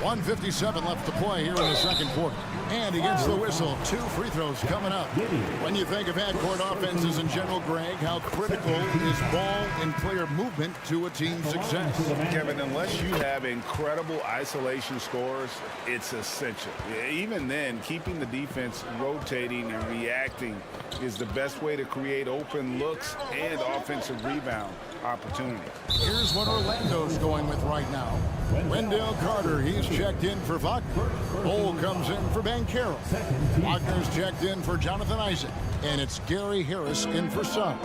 1:57 left to play here in the second quarter. And he gets the whistle. 2 free throws coming up. When you think of half-court offenses in general, Greg, how critical is ball and player movement to a team's success? Kevin, unless you have incredible isolation scores, it's essential. Even then, keeping the defense rotating and reacting is the best way to create open looks and offensive rebound opportunities. Here's what Orlando's going with right now. Wendell Carter, he's checked in for Wagner. Cole comes in for Banchero. Wagner's checked in for Jonathan Isaac. And it's Gary Harris in for Suggs.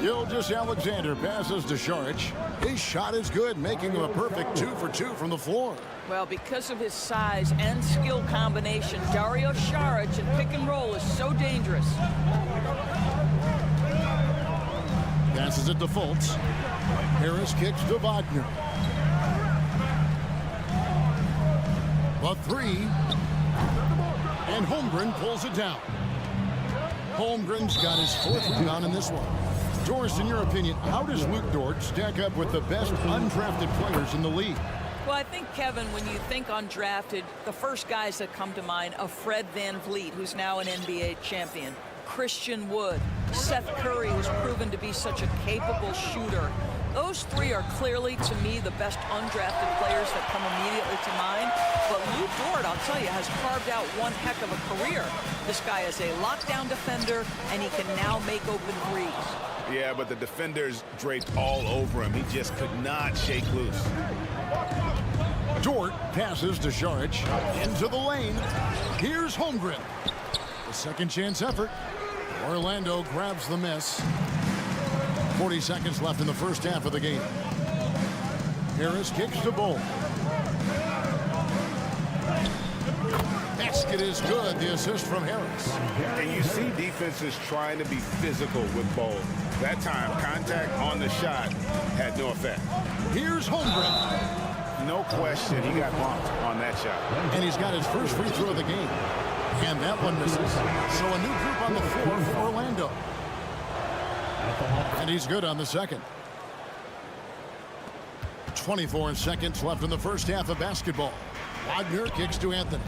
Gilgeous-Alexander passes to Saric. His shot is good, making him a perfect 2 for 2 from the floor. Well, because of his size and skill combination, Dario Saric in pick and roll is so dangerous. Passes it to Fultz. Harris kicks to Wagner. A 3. And Holmgren pulls it down. Holmgren's got his 4th rebound in this one. Doris, in your opinion, how does Luke Dort stack up with the best undrafted players in the league? Well, I think, Kevin, when you think undrafted, the first guys that come to mind are Fred VanVleet, who's now an NBA champion, Christian Wood, Seth Curry, who's proven to be such a capable shooter. Those 3 are clearly, to me, the best undrafted players that come immediately to mind. But Luke Dort, I'll tell you, has carved out one heck of a career. This guy is a lockdown defender, and he can now make open threes. Yeah, but the defenders draped all over him. He just could not shake loose. Dort passes to Saric into the lane. Here's Holmgren. The second chance effort. Orlando grabs the miss. 40 seconds left in the first half of the game. Harris kicks to Bull. Basket is good. The assist from Harris. And you see defenses trying to be physical with Bull. That time, contact on the shot had no effect. Here's Holmgren. No question, he got bumped on that shot. And he's got his first free throw of the game. And that one misses. So a new group on the floor for Orlando. And he's good on the second. 24 seconds left in the first half of basketball. Wagner kicks to Anthony.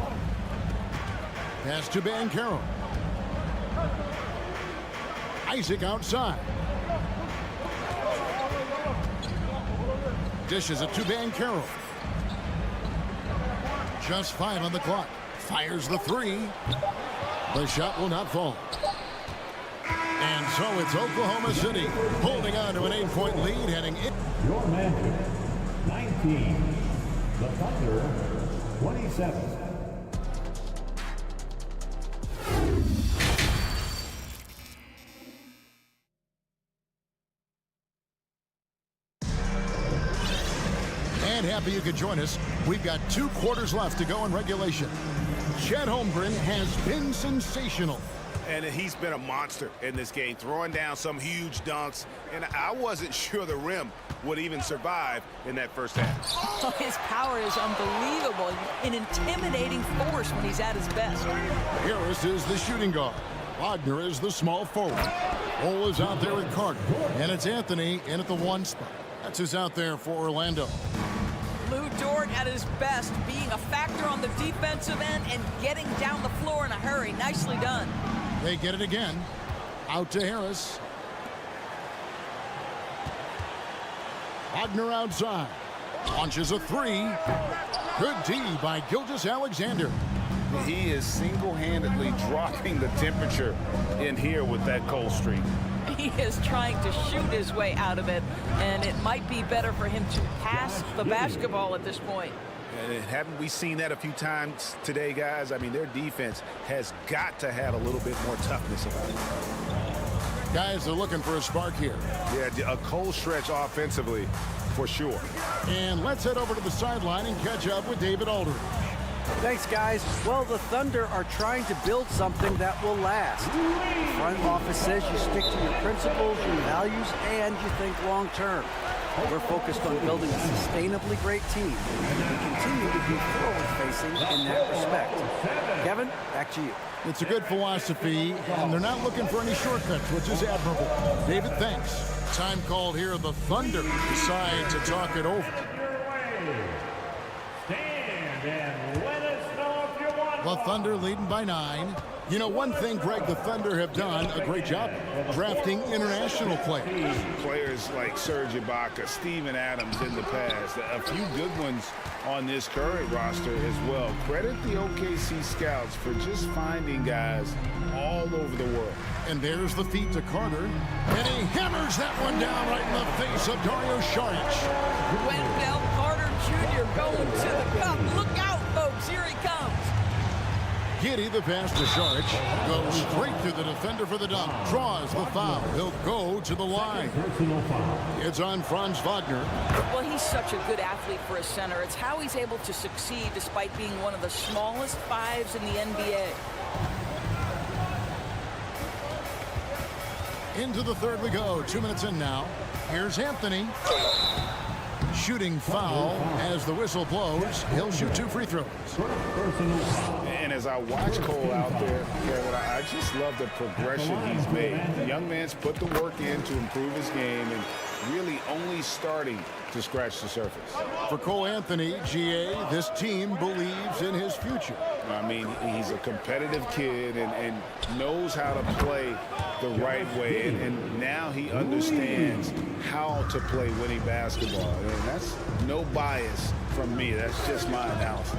Pass to Banchero. Isaac outside. Dishes it to Banchero. Just 5 on the clock. Fires the 3. The shot will not fall. And so it's Oklahoma City holding on to an 8-point lead heading in. Your man, 19. The Thunder, 27. And happy you could join us. We've got 2 quarters left to go in regulation. Chet Holmgren has been sensational. And he's been a monster in this game, throwing down some huge dunks. And I wasn't sure the rim would even survive in that first half. Oh, his power is unbelievable. An intimidating force when he's at his best. Harris is the shooting guard. Wagner is the small forward. Cole is out there with Carter. And it's Anthony in at the 1 spot. That's who's out there for Orlando. Lou Dort at his best, being a factor on the defensive end and getting down the floor in a hurry. Nicely done. They get it again. Out to Harris. Wagner outside. Launches a 3. Good D by Gilgeous-Alexander. He is single-handedly dropping the temperature in here with that cold streak. He is trying to shoot his way out of it, and it might be better for him to pass the basketball at this point. And haven't we seen that a few times today, guys? I mean, their defense has got to have a little bit more toughness about it. Guys are looking for a spark here. Yeah, a cold stretch offensively, for sure. And let's head over to the sideline and catch up with David Aldridge. Thanks, guys. Well, the Thunder are trying to build something that will last. The front office says you stick to your principles, your values, and you think long term. We're focused on building a sustainably great team and continue to be forward-facing in that respect. Kevin, back to you. It's a good philosophy, and they're not looking for any shortcuts, which is admirable. David, thanks. Time called here. The Thunder decide to talk it over. The Thunder leading by 9. You know, one thing, Greg, the Thunder have done a great job drafting international players. Players like Serge Ibaka, Steven Adams in the past, a few good ones on this current roster as well. Credit the OKC scouts for just finding guys all over the world. And there's the feed to Carter, and he hammers that one down right in the face of Dario Saric. Wendell Carter Jr. going to the cup. Look out, folks. Here he comes. Giddy, the pass to Saric, goes straight to the defender for the dunk, draws the foul. He'll go to the line. It's on Franz Wagner. Well, he's such a good athlete for a center. It's how he's able to succeed despite being one of the smallest 5s in the NBA. Into the third we go. 2 minutes in now. Here's Anthony. Shooting foul as the whistle blows. He'll shoot 2 free throws. And as I watch Cole out there, Kevin, I just love the progression he's made. The young man's put the work in to improve his game and really only starting to scratch the surface. For Cole Anthony, GA, this team believes in his future. I mean, he's a competitive kid and knows how to play the right way. And now he understands how to play winning basketball. And that's no bias from me. That's just my analysis.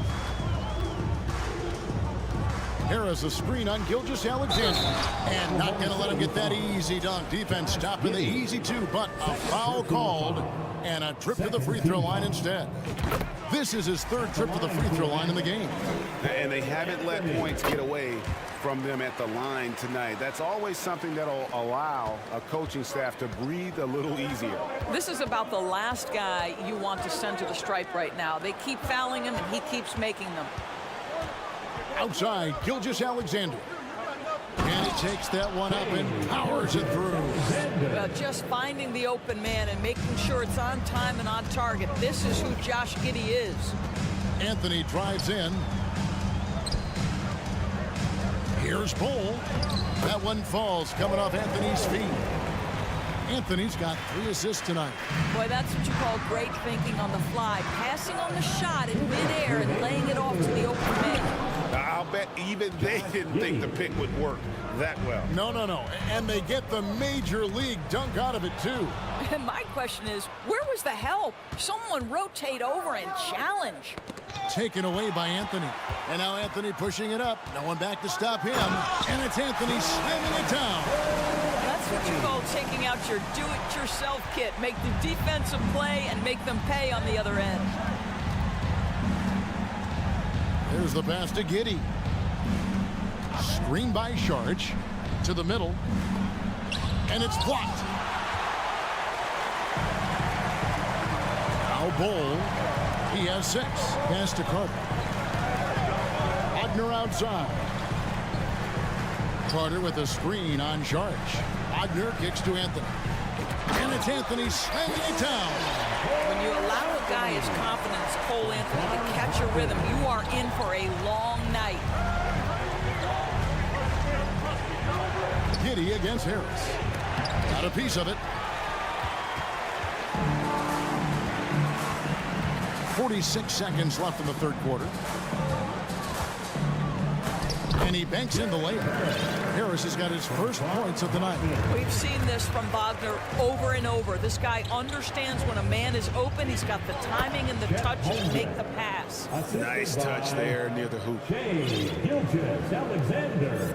Harris a screen on Gilgeous-Alexander. And not going to let him get that easy dunk. Defense stopping the easy 2, but a foul called and a trip to the free throw line instead. This is his 3rd trip to the free throw line in the game. And they haven't let points get away from them at the line tonight. That's always something that'll allow a coaching staff to breathe a little easier. This is about the last guy you want to send to the stripe right now. They keep fouling him, and he keeps making them. Outside, Gilgeous-Alexander. And he takes that one up and powers it through. Well, just finding the open man and making sure it's on time and on target. This is who Josh Giddey is. Anthony drives in. Here's Bull. That one falls coming off Anthony's feet. Anthony's got 3 assists tonight. Boy, that's what you call great thinking on the fly. Passing on the shot in midair and laying it off to the open man. I'll bet even they didn't think the pick would work that well. No. And they get the major league dunk out of it, too. And my question is, where was the help? Someone rotate over and challenge. Taken away by Anthony. And now Anthony pushing it up. No one back to stop him. And it's Anthony slamming it down. That's what you call taking out your do-it-yourself kit. Make the defensive play and make them pay on the other end. Here's the pass to Giddey. Screen by Saric to the middle. And it's blocked. Now Bull. He has 6. Pass to Carter. Wagner outside. Carter with a screen on Sharch. Wagner kicks to Anthony. And it's Anthony slamming it down. When you allow a guy as confident as Cole Anthony to catch a rhythm, you are in for a long night. Giddey against Harris. Got a piece of it. 46 seconds left in the third quarter. And he banks in the layup. Harris has got his first points of the night. We've seen this from Wagner over and over. This guy understands when a man is open. He's got the timing and the touch to make the pass. Nice touch there near the hoop.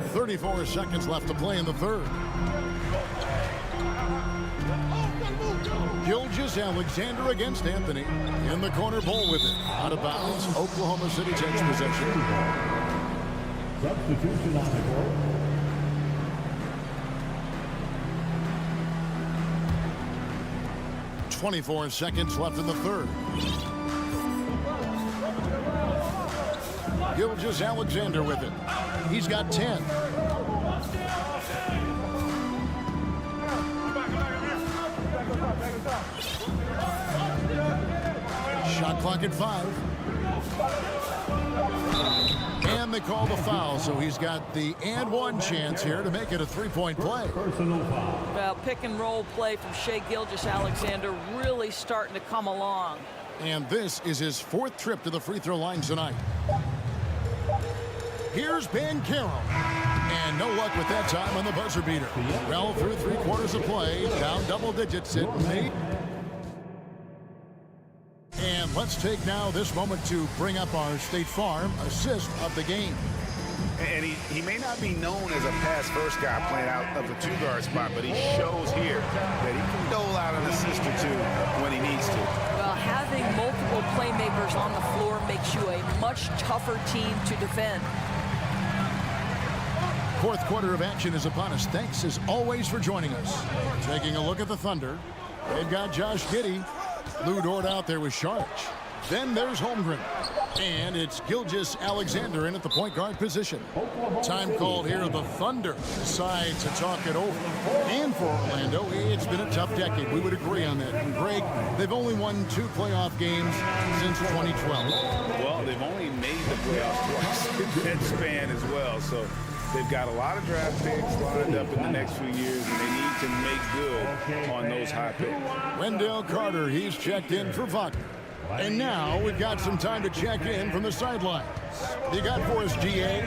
34 seconds left to play in the third. Gilgeous-Alexander against Anthony. In the corner, Bol with it. Out of bounds. Oklahoma City takes possession. Substitution on the court. .24 seconds left in the third. Gilgeous-Alexander with it. He's got 10. Shot clock at 5. And they call the foul, so he's got the and one chance here to make it a three-point play. Well, pick and roll play from Shai Gilgeous-Alexander really starting to come along. And this is his fourth trip to the free throw line tonight. Here's Banchero. And no luck with that time on the buzzer beater. Well through 3 quarters of play, down double digits at 8. And let's take now this moment to bring up our State Farm assist of the game. And he may not be known as a pass-first guy playing out of the 2-guard spot, but he shows here that he can dole out an assist or 2 when he needs to. Well, having multiple playmakers on the floor makes you a much tougher team to defend. Fourth quarter of action is upon us. Thanks as always for joining us. Taking a look at the Thunder. They've got Josh Giddey. Lou Dort out there with Sharch. Then there's Holmgren. And it's Gilgeous-Alexander in at the point guard position. Time called here. The Thunder decide to talk it over. And for Orlando, it's been a tough decade. We would agree on that. And Greg, they've only won 2 playoff games since 2012. Well, they've only made the playoffs twice in that span as well. So they've got a lot of draft picks lined up in the next few years, and they need to make good on those high picks. Wendell Carter, he's checked in for Wagner. And now we've got some time to check in from the sidelines. You got for us, GA?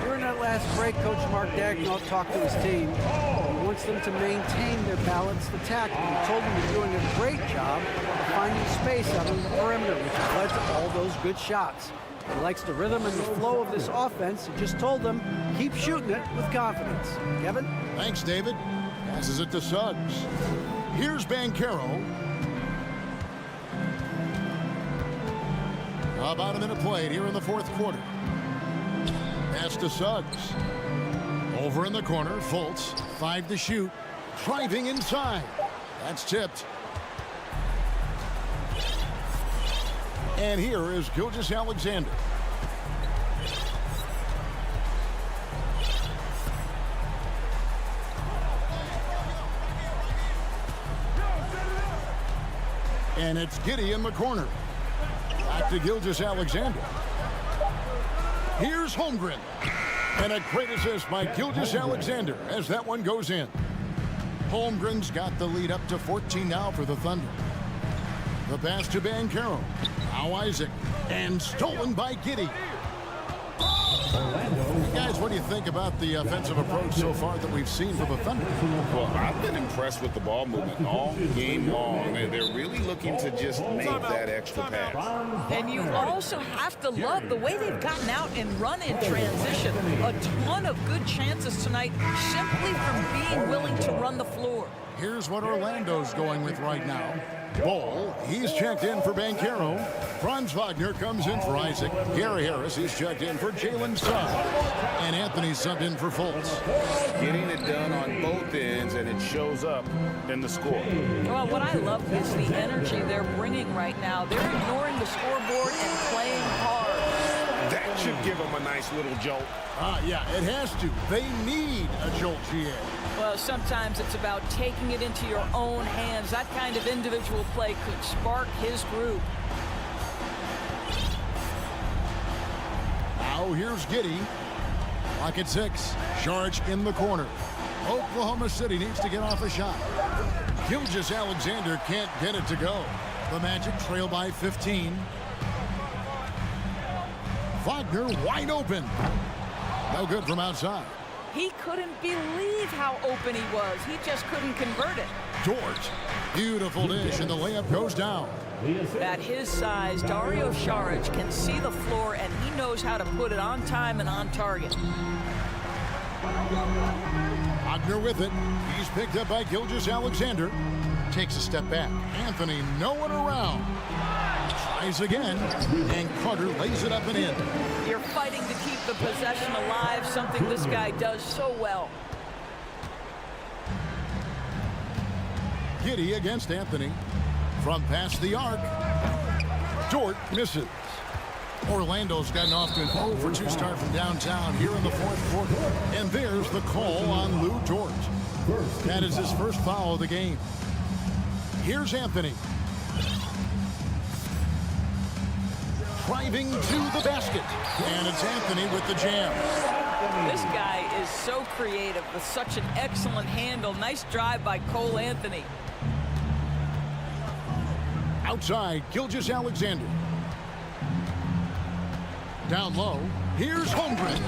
During that last break, Coach Mark Daigneault talked to his team. He wants them to maintain their balanced attack. He told them they're doing a great job of finding space out on the perimeter, which has led to all those good shots. He likes the rhythm and the flow of this offense. He just told them, keep shooting it with confidence. Kevin? Thanks, David. Passes it to Suggs. Here's Banchero. About a minute played here in the fourth quarter. Pass to Suggs. Over in the corner, Fultz. 5 to shoot. Driving inside. That's tipped. And here is Gilgeous-Alexander. And it's Giddey in the corner. Back to Gilgeous-Alexander. Here's Holmgren. And a great assist by Gilgeous-Alexander as that one goes in. Holmgren's got the lead up to 14 now for the Thunder. The pass to Banchero. Now Isaac. And stolen by Giddey. Guys, what do you think about the offensive approach so far that we've seen from the Thunder? Well, I've been impressed with the ball movement all game long. They're really looking to just make that extra pass. And you also have to love the way they've gotten out and run in transition. A ton of good chances tonight simply from being willing to run the floor. Here's what Orlando's going with right now. Bol, he's checked in for Banchero. Franz Wagner comes in for Isaac. Gary Harris, he's checked in for Jalen Suggs. And Anthony subbed in for Fultz. Getting it done on both ends, and it shows up in the score. Well, what I love is the energy they're bringing right now. They're ignoring the scoreboard and playing hard. That should give them a nice little jolt. Yeah, it has to. They need a jolt, GA. Well, sometimes it's about taking it into your own hands. That kind of individual play could spark his group. Now here's Giddey. Lock at 6. Charge in the corner. Oklahoma City needs to get off a shot. Gilgeous-Alexander can't get it to go. The Magic trail by 15. Wagner wide open. No good from outside. He couldn't believe how open he was. He just couldn't convert it. George. Beautiful dish, and the layup goes down. At his size, Dario Saric can see the floor, and he knows how to put it on time and on target. Wagner with it. He's picked up by Gilgeous-Alexander. Takes a step back. Anthony nowhere around. Tries again, and Carter lays it up and in. You're fighting to keep the possession alive, something this guy does so well. Giddey against Anthony. From past the arc. Dort misses. Orlando's gotten off to an 0 for 2 start from downtown here in the fourth quarter. And there's the call on Lou Dort. That is his first foul of the game. Here's Anthony. Driving to the basket. And it's Anthony with the jam. This guy is so creative with such an excellent handle. Nice drive by Cole Anthony. Outside, Gilgeous-Alexander. Down low, here's Holmgren.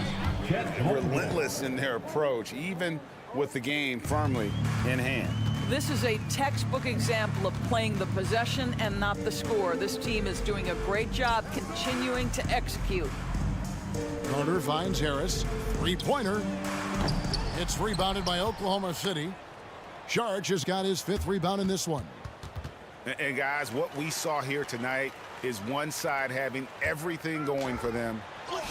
Relentless in their approach, even with the game firmly in hand. This is a textbook example of playing the possession and not the score. This team is doing a great job continuing to execute. Carter finds Harris. Three-pointer. It's rebounded by Oklahoma City. Saric has got his 5th rebound in this one. And guys, what we saw here tonight is one side having everything going for them.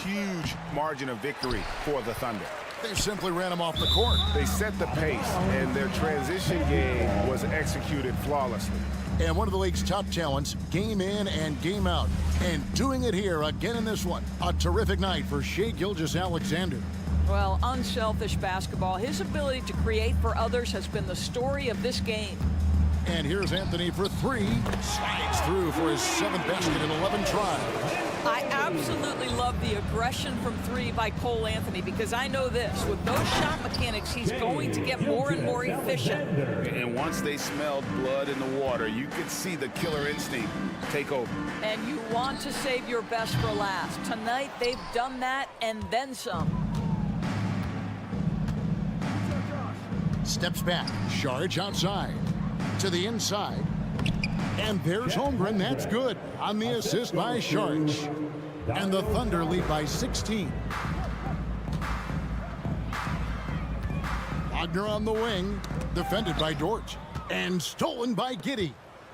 Huge margin of victory for the Thunder. They simply ran him off the court. They set the pace, and their transition game was executed flawlessly. And one of the league's top talents, game in and game out. And doing it here again in this one. A terrific night for Shai Gilgeous-Alexander. Well, unselfish basketball. His ability to create for others has been the story of this game. And here's Anthony for 3. Slides through for his 7th basket in 11 tries. I absolutely love the aggression from 3 by Cole Anthony because I know this. With those shot mechanics, he's going to get more and more efficient. And once they smelled blood in the water, you could see the killer instinct take over. And you want to save your best for last. Tonight, they've done that and then some. Steps back. Saric outside. To the inside. And there's Holmgren. That's good. On the assist by Saric. And the Thunder lead by 16. Wagner on the wing. Defended by Dort. And stolen by Giddey.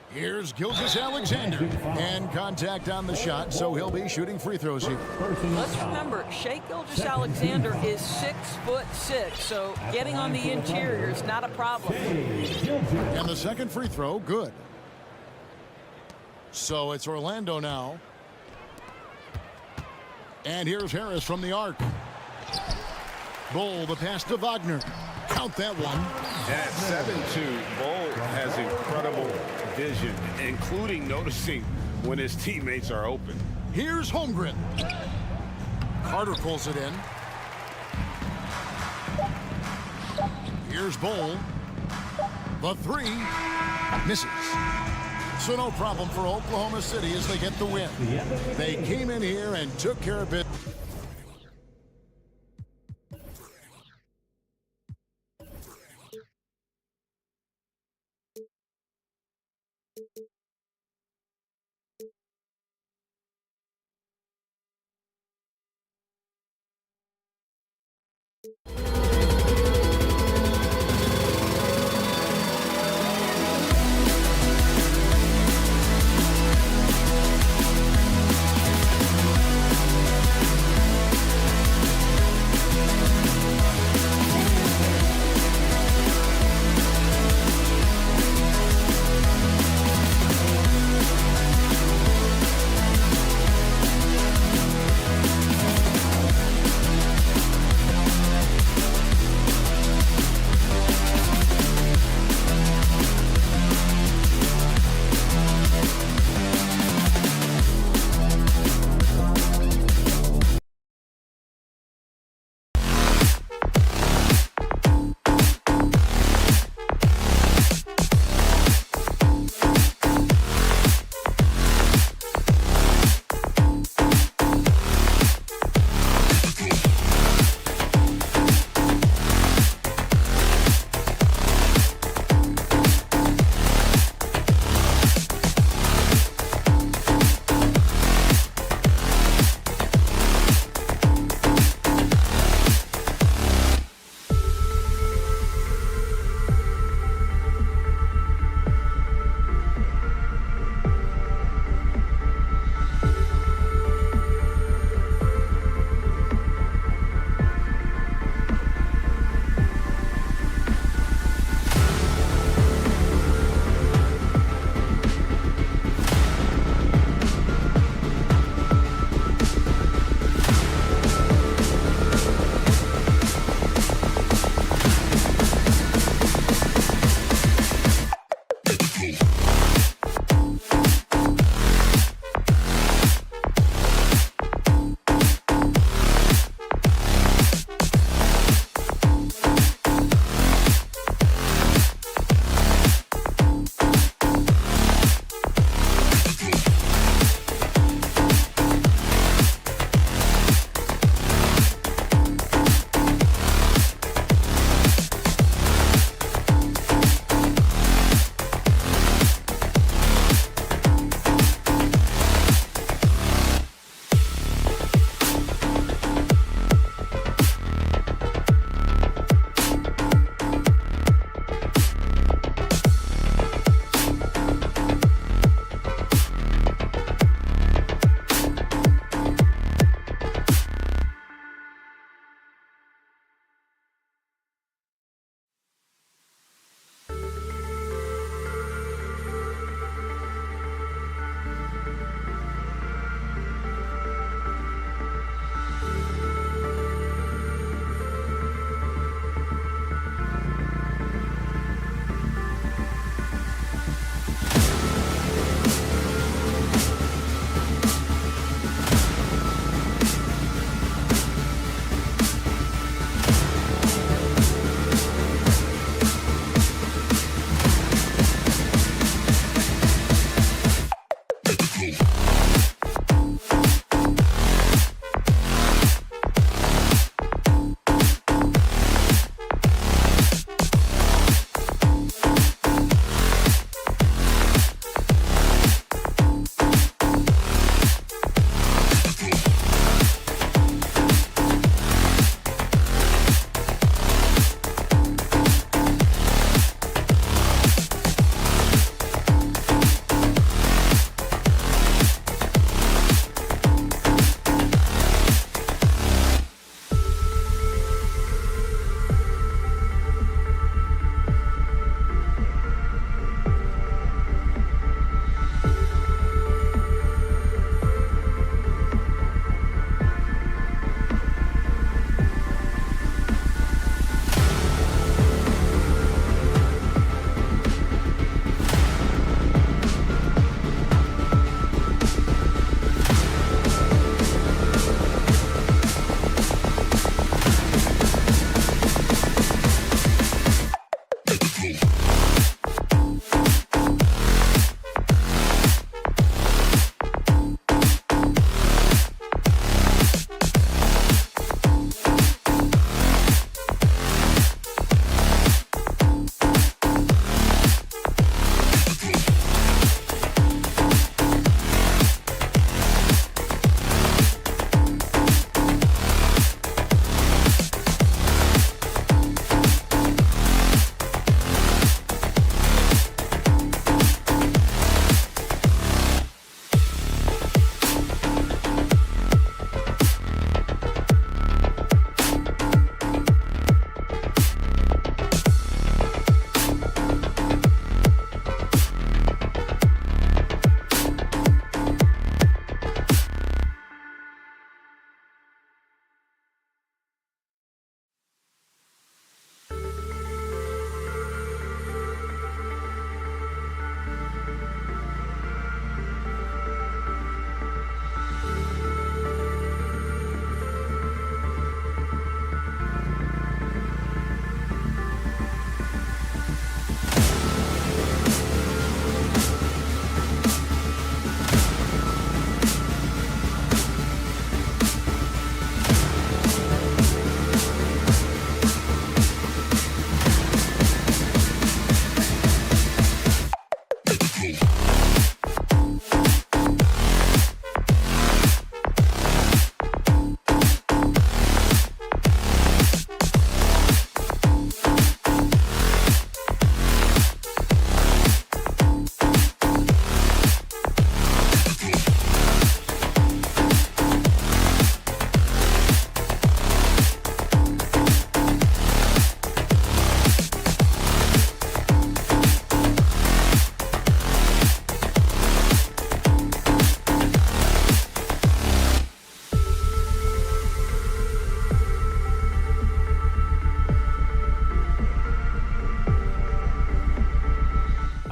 Here's Gilgeous-Alexander. And contact on the shot, so he'll be shooting free throws here. Let's remember, Shai Gilgeous-Alexander is 6'6", so getting on the interior is not a problem. And the second free throw, good. So it's Orlando now. And here's Harris from the arc. Bull, the pass to Wagner. Count that one. And at 7'2", Bull has incredible vision, including noticing when his teammates are open. Here's Holmgren. Carter pulls it in. Here's Bull. The 3 misses. So no problem for Oklahoma City as they get the win. They came in here and took care of it.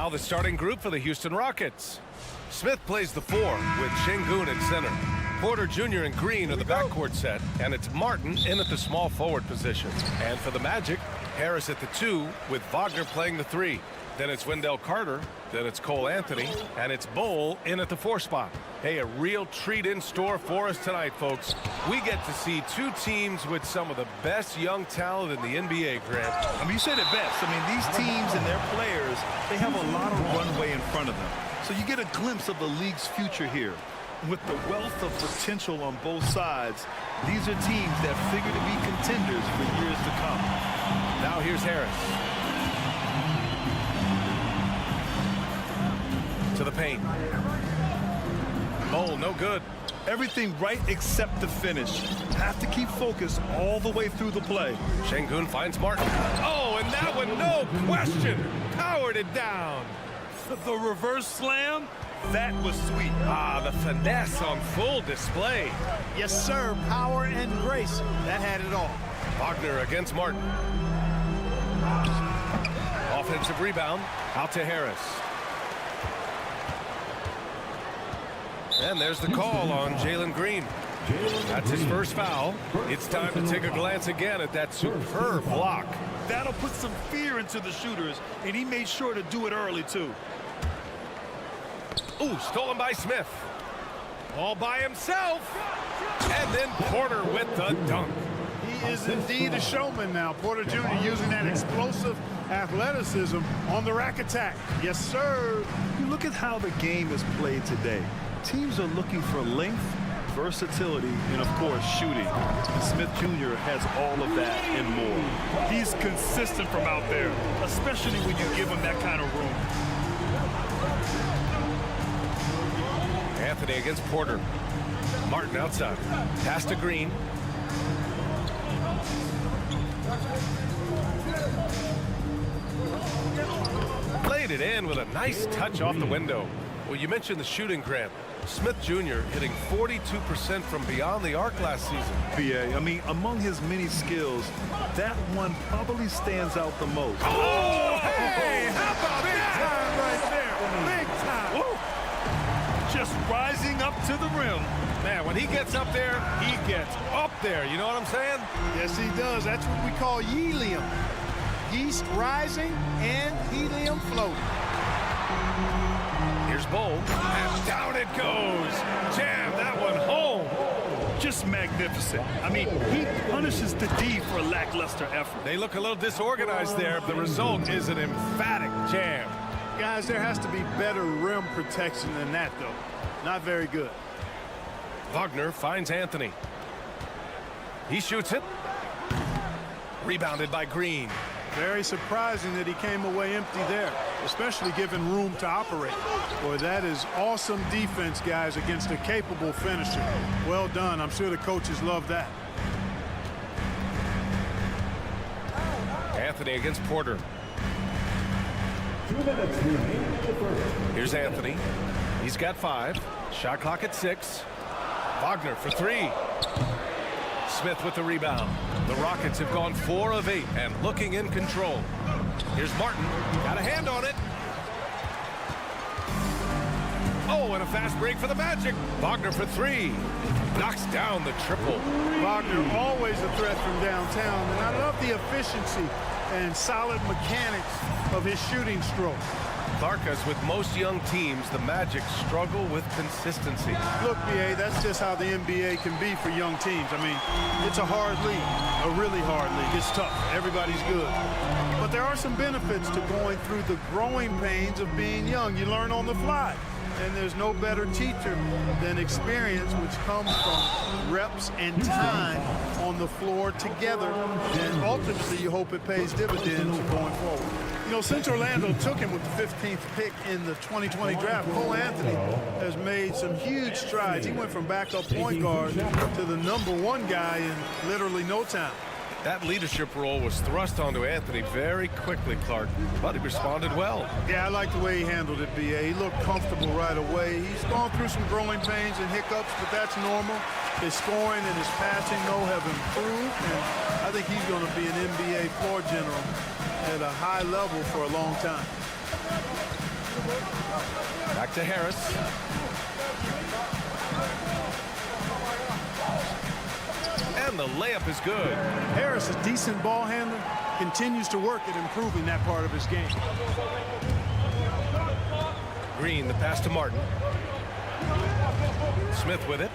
Now the starting group for the Houston Rockets. Smith plays the 4 with Şengün at center. Porter Jr. and Green are the backcourt set, and it's Martin in at the small forward position. And for the Magic, Harris at the 2 with Wagner playing the 3. Then it's Wendell Carter, then it's Cole Anthony, and it's Bol in at the 4 spot. Hey, a real treat in store for us tonight, folks. We get to see two teams with some of the best young talent in the NBA, Grant. I mean, you said it best. I mean, these teams and their players, they have a lot of runway in front of them. So you get a glimpse of the league's future here. With the wealth of potential on both sides, these are teams that figure to be contenders for years to come. Now here's Harris. To the paint. Bol, no good. Everything right except the finish. Have to keep focused all the way through the play. Şengün finds Martin. Oh, and that one, no question, powered it down. The reverse slam, that was sweet. Ah, the finesse on full display. Yes, sir. Power and grace. That had it all. Wagner against Martin. Offensive rebound, out to Harris. And there's the call on Jalen Green. That's his first foul. It's time to take a glance again at that superb block. That'll put some fear into the shooters, and he made sure to do it early, too. Ooh, stolen by Smith. All by himself. And then Porter with the dunk. He is indeed a showman now. Porter Jr. using that explosive athleticism on the rack attack. Yes, sir. You look at how the game is played today. Teams are looking for length, versatility, and, of course, shooting. And Smith Jr. has all of that and more. He's consistent from out there, especially when you give him that kind of room. Anthony against Porter. Martin outside. Pass to Green. Played it in with a nice touch off the window. Well, you mentioned the shooting, Grant. Smith Jr. hitting 42% from beyond the arc last season. I mean, among his many skills, that one probably stands out the most. Oh, hey, how about big time right there? Big time. Woo. Just rising up to the rim. Man, when he gets up there, he gets up there. You know what I'm saying? Yes, he does. That's what we call helium. Yeast rising and helium floating. Here's Bol, and down it goes. Jam that one home. Just magnificent. I mean, he punishes the D for lackluster effort. They look a little disorganized there. The result is an emphatic jam. Guys, there has to be better rim protection than that, though. Not very good. Wagner finds Anthony. He shoots it. Rebounded by Green. Very surprising that he came away empty there, especially given room to operate. Boy, that is awesome defense, guys, against a capable finisher. Well done. I'm sure the coaches love that. Anthony against Porter. Here's Anthony. He's got 5. Shot clock at 6. Wagner for 3. Smith with the rebound. The Rockets have gone 4 of 8 and looking in control. Here's Martin. Got a hand on it. Oh, and a fast break for the Magic. Wagner for 3. Knocks down the triple. Wagner always a threat from downtown, and I love the efficiency and solid mechanics of his shooting stroke. Clark, as with most young teams, the Magic struggle with consistency. Look, BA, that's just how the NBA can be for young teams. I mean, it's a hard league, a really hard league. It's tough. Everybody's good. But there are some benefits to going through the growing pains of being young. You learn on the fly. And there's no better teacher than experience, which comes from reps and time on the floor together. And ultimately, you hope it pays dividends going forward. You know, since Orlando took him with the 15th pick in the 2020 draft, Cole Anthony has made some huge strides. He went from backup point guard to the #1 guy in literally no time. That leadership role was thrust onto Anthony very quickly, Clark, but he responded well. Yeah, I like the way he handled it, BA. He looked comfortable right away. He's gone through some growing pains and hiccups, but that's normal. His scoring and his passing, though, have improved, and I think he's going to be an NBA floor general at a high level for a long time. Back to Harris. And the layup is good. Harris, a decent ball handler, continues to work at improving that part of his game. Green, the pass to Martin. Smith with it.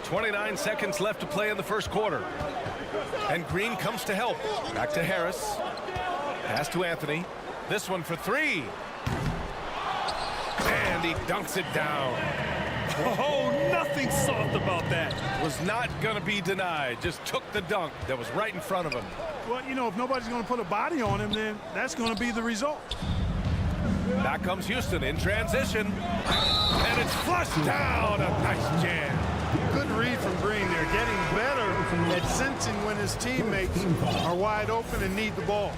29 seconds left to play in the first quarter. And Green comes to help. Back to Harris. Pass to Anthony. This one for three. And he dunks it down. Oh, nothing soft about that. Was not going to be denied. Just took the dunk that was right in front of him. Well, you know, if nobody's going to put a body on him, then that's going to be the result. Back comes Houston in transition. And it's flushed down. A nice jam. Good read from Green there. Getting better at sensing when his teammates are wide open and need the ball.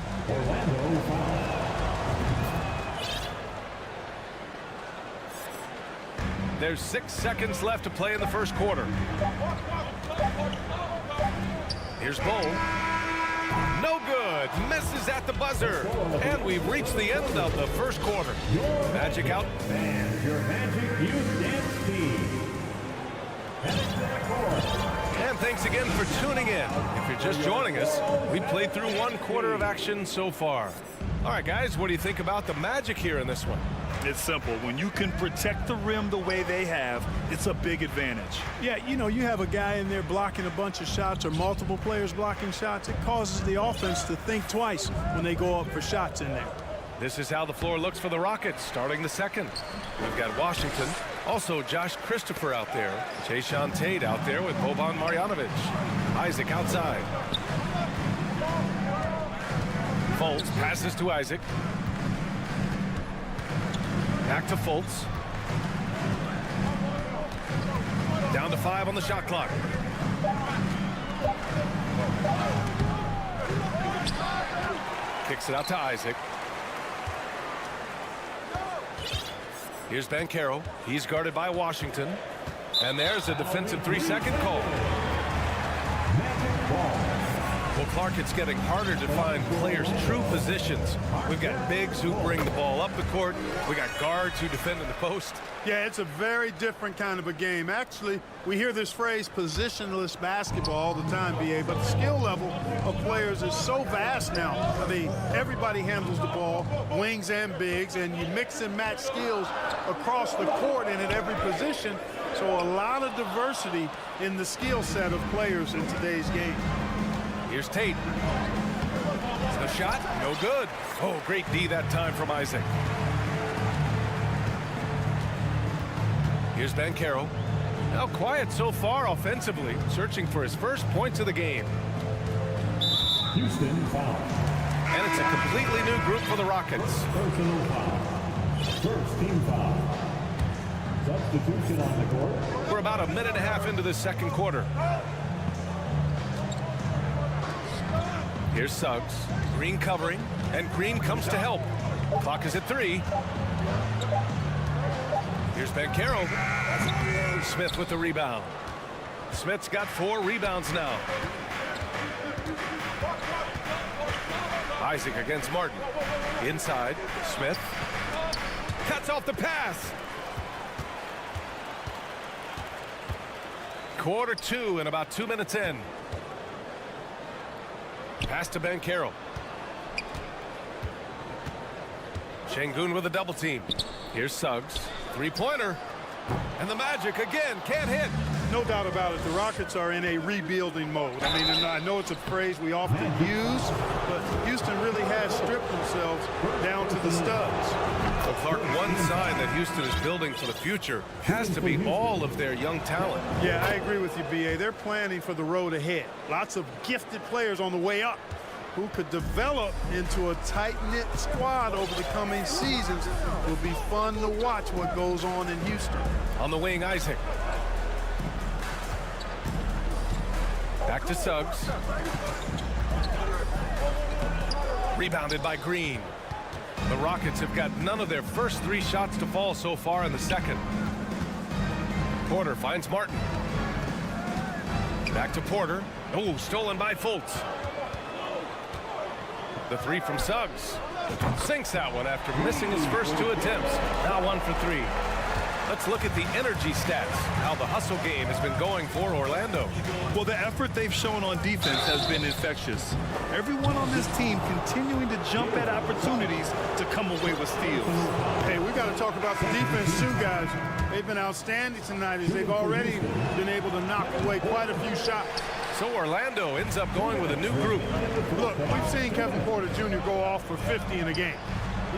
There's 6 seconds left to play in the first quarter. Here's Bull. No good. Misses at the buzzer. And we've reached the end of the first quarter. Magic out. And your Magic Youth Dance Team. And thanks again for tuning in. If you're just joining us, we played through 1 quarter of action so far. All right, guys, what do you think about the Magic here in this one? It's simple. When you can protect the rim the way they have, it's a big advantage. Yeah, you know, you have a guy in there blocking a bunch of shots or multiple players blocking shots. It causes the offense to think twice when they go up for shots in there. This is how the floor looks for the Rockets starting the second. We've got Washington. Also, Josh Christopher out there. Jayshawn Tate out there with Boban Marjanovic. Isaac outside. Fultz passes to Isaac. Back to Fultz. Down to 5 on the shot clock. Kicks it out to Isaac. Here's Banchero. He's guarded by Washington. And there's a defensive 3-second call. Well, Clark, it's getting harder to find players' true positions. We've got bigs who bring the ball up the court. We got guards who defend in the post. Yeah, it's a very different kind of a game. Actually, we hear this phrase positionless basketball all the time, BA, but the skill level of players is so vast now. I mean, everybody handles the ball, wings and bigs, and you mix and match skills across the court and at every position. So a lot of diversity in the skill set of players in today's game. Here's Tate. The shot, no good. Oh, great D that time from Isaac. Here's Banchero. Now quiet so far offensively, searching for his first points of the game. Houston foul. And it's a completely new group for the Rockets. Personal foul. First team foul. Substitution on the court. We're about a minute and a half into the second quarter. Here's Suggs. Green covering, and Green comes to help. Clock is at 3. Here's Banchero. Smith with the rebound. Smith's got 4 rebounds now. Isaac against Martin. Inside, Smith. Cuts off the pass. Quarter 2 and about 2 minutes in. Pass to Banchero. Şengün with a double team. Here's Suggs. 3-pointer. And the Magic again can't hit. No doubt about it. The Rockets are in a rebuilding mode. I mean, and I know it's a phrase we often use, but Houston really has stripped themselves down to the studs. Well, Clark, one sign that Houston is building for the future has to be all of their young talent. Yeah, I agree with you, BA. They're planning for the road ahead. Lots of gifted players on the way up who could develop into a tight-knit squad over the coming seasons. It will be fun to watch what goes on in Houston. On the wing, Isaac. Back to Suggs. Rebounded by Green. The Rockets have got none of their first 3 shots to fall so far in the second. Porter finds Martin. Back to Porter. Oh, stolen by Fultz. The three from Suggs. Sinks that one after missing his first 2 attempts. Now 1 for 3. Let's look at the energy stats, how the hustle game has been going for Orlando. Well, the effort they've shown on defense has been infectious. Everyone on this team continuing to jump at opportunities to come away with steals. Hey, we got to talk about the defense too, guys. They've been outstanding tonight as they've already been able to knock away quite a few shots. So Orlando ends up going with a new group. Look, we've seen Kevin Porter Jr. go off for 50 in a game.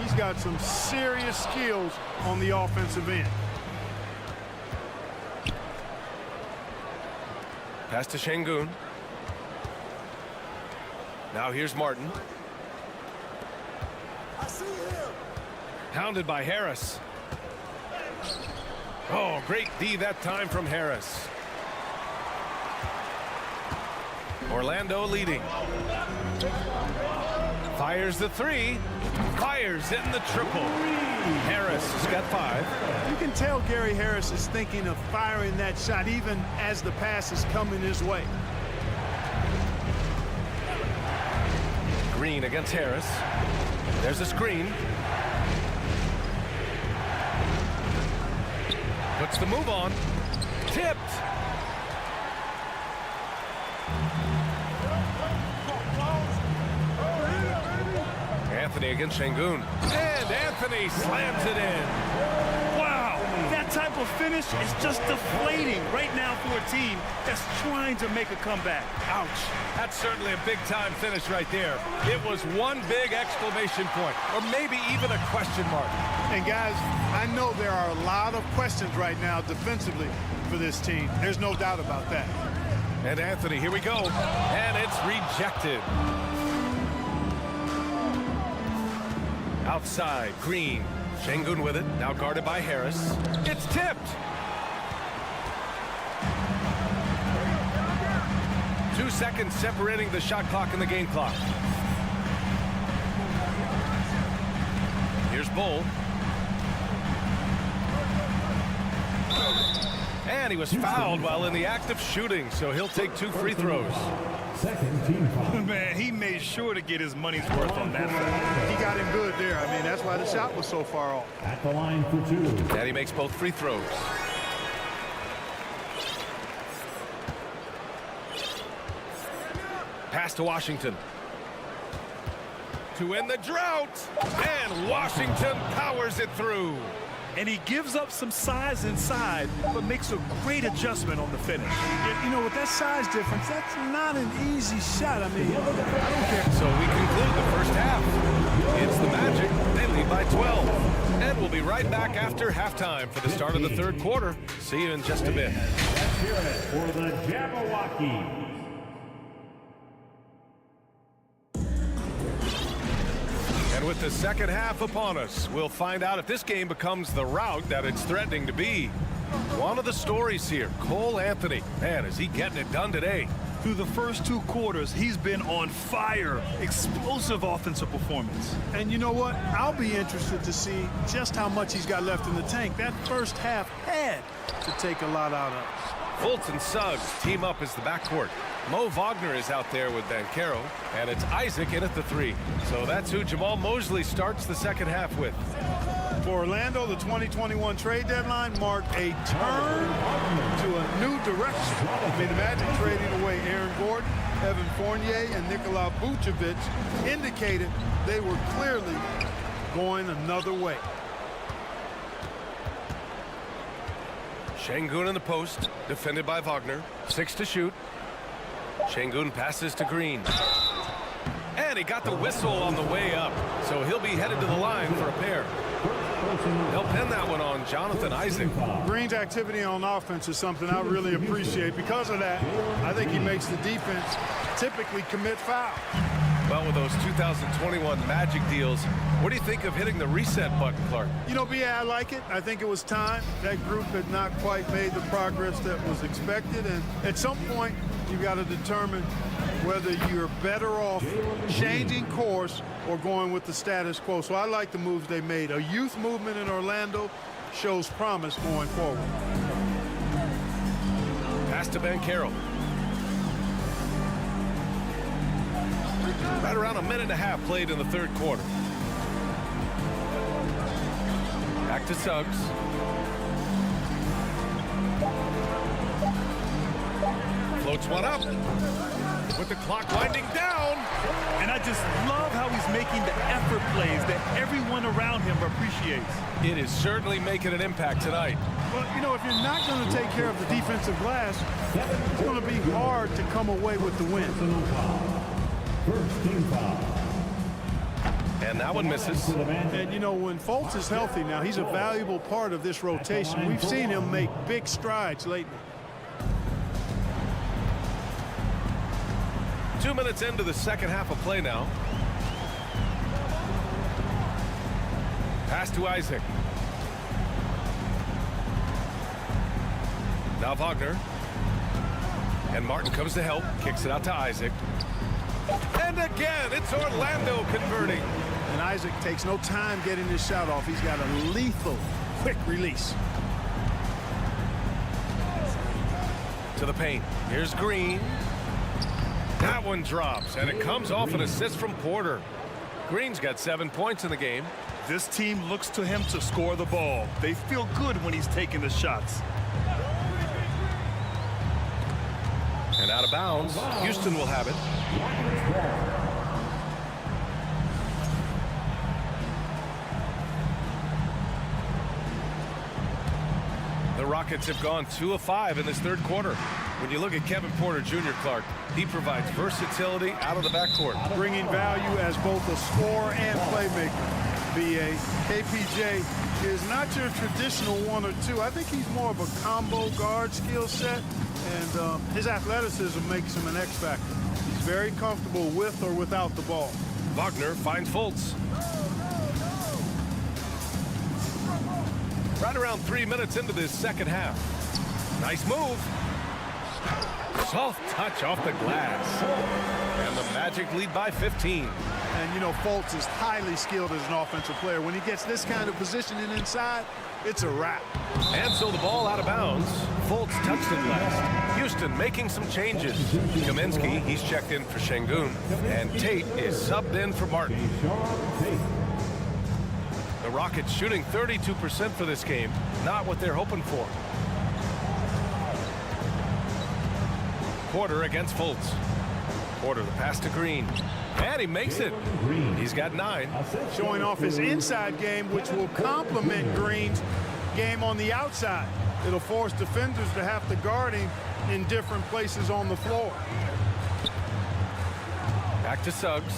He's got some serious skills on the offensive end. Pass to Şengün. Now here's Martin. Hounded by Harris. Oh, great D that time from Harris. Orlando leading. Fires the 3. Fires in the triple. Harris has got 5. You can tell Gary Harris is thinking of firing that shot even as the pass is coming his way. Green against Harris. There's a screen. Puts the move on. Tipped. Anthony against Şengün. And Anthony slams it in. Wow, that type of finish is just deflating right now for a team that's trying to make a comeback. Ouch. That's certainly a big-time finish right there. It was one big exclamation point, or maybe even a question mark. And guys, I know there are a lot of questions right now defensively for this team. There's no doubt about that. And Anthony, here we go. And it's rejected. Outside, Green. Şengün with it, now guarded by Harris. It's tipped. 2 seconds separating the shot clock and the game clock. Here's Bull. And he was fouled while in the act of shooting, so he'll take 2 free throws. Second team foul. Man, he made sure to get his money's worth on that. He got him good there. I mean, that's why the shot was so far off. At the line for 2. And he makes both free throws. Pass to Washington. To end the drought. And Washington powers it through. And he gives up some size inside, but makes a great adjustment on the finish. You know, with that size difference, that's not an easy shot. I mean, I don't care. So we conclude the first half. It's the Magic. They lead by 12. And we'll be right back after halftime for the start of the third quarter. See you in just a bit. Let's hear it for the Jabberwockies. And with the second half upon us, we'll find out if this game becomes the rout that it's threatening to be. One of the stories here, Cole Anthony. Man, is he getting it done today? Through the first 2 quarters, he's been on fire. Explosive offensive performance. And you know what? I'll be interested to see just how much he's got left in the tank. That first half had to take a lot out of it. Fultz and Suggs team up as the backcourt. Mo Wagner is out there with Banchero, and it's Isaac in at the 3. So that's who Jamal Mosley starts the second half with. For Orlando, the 2021 trade deadline marked a turn to a new direction. I mean, the Magic trading away Aaron Gordon, Evan Fournier, and Nikola Vucevic indicated they were clearly going another way. Şengün in the post, defended by Wagner. 6 to shoot. Şengün passes to Green. And he got the whistle on the way up, so he'll be headed to the line for a pair. They'll pin that one on Jonathan Isaac. Green's activity on offense is something I really appreciate. Because of that, I think he makes the defense typically commit fouls. Well, with those 2021 Magic deals, what do you think of hitting the reset button, Clark? You know, B.A., I like it. I think it was time. That group had not quite made the progress that was expected, and at some point, you've got to determine whether you're better off changing course or going with the status quo. So I like the moves they made. A youth movement in Orlando shows promise going forward. Pass to Banchero. Right around a minute and a half played in the third quarter. Back to Suggs. Floats one up. With the clock winding down. And I just love how he's making the effort plays that everyone around him appreciates. It is certainly making an impact tonight. Well, you know, if you're not going to take care of the defensive glass, it's going to be hard to come away with the win. First team foul. And that one misses. And, you know, when Fultz is healthy now, he's a valuable part of this rotation. We've seen him make big strides lately. 2 minutes into the second half of play now. Pass to Isaac. Now Wagner. And Martin comes to help. Kicks it out to Isaac. And again, it's Orlando converting. And Isaac takes no time getting his shot off. He's got a lethal, quick release. To the paint. Here's Green. That one drops, and it comes off an assist from Porter. Green's got 7 points in the game. This team looks to him to score the ball. They feel good when he's taking the shots. And out of bounds. Houston will have it. The Rockets have gone 2 of 5 in this third quarter. When you look at Kevin Porter Jr., Clark, he provides versatility out of the backcourt. Bringing value as both a scorer and playmaker. BA. KPJ is not your traditional 1 or 2. I think he's more of a combo guard skill set, and his athleticism makes him an X factor. He's very comfortable with or without the ball. Wagner finds Fultz. Right around 3 minutes into this second half. Nice move. Soft touch off the glass. And the Magic lead by 15. And, you know, Fultz is highly skilled as an offensive player. When he gets this kind of positioning inside, it's a wrap. And so the ball out of bounds. Fultz touched it last. Houston making some changes. Kaminsky, he's checked in for Şengün. And Tate is subbed in for Martin. The Rockets shooting 32% for this game. Not what they're hoping for. Porter against Fultz. Porter, the pass to Green. And he makes it. He's got 9. Showing off his inside game, which will complement Green's game on the outside. It'll force defenders to have to guard him in different places on the floor. Back to Suggs.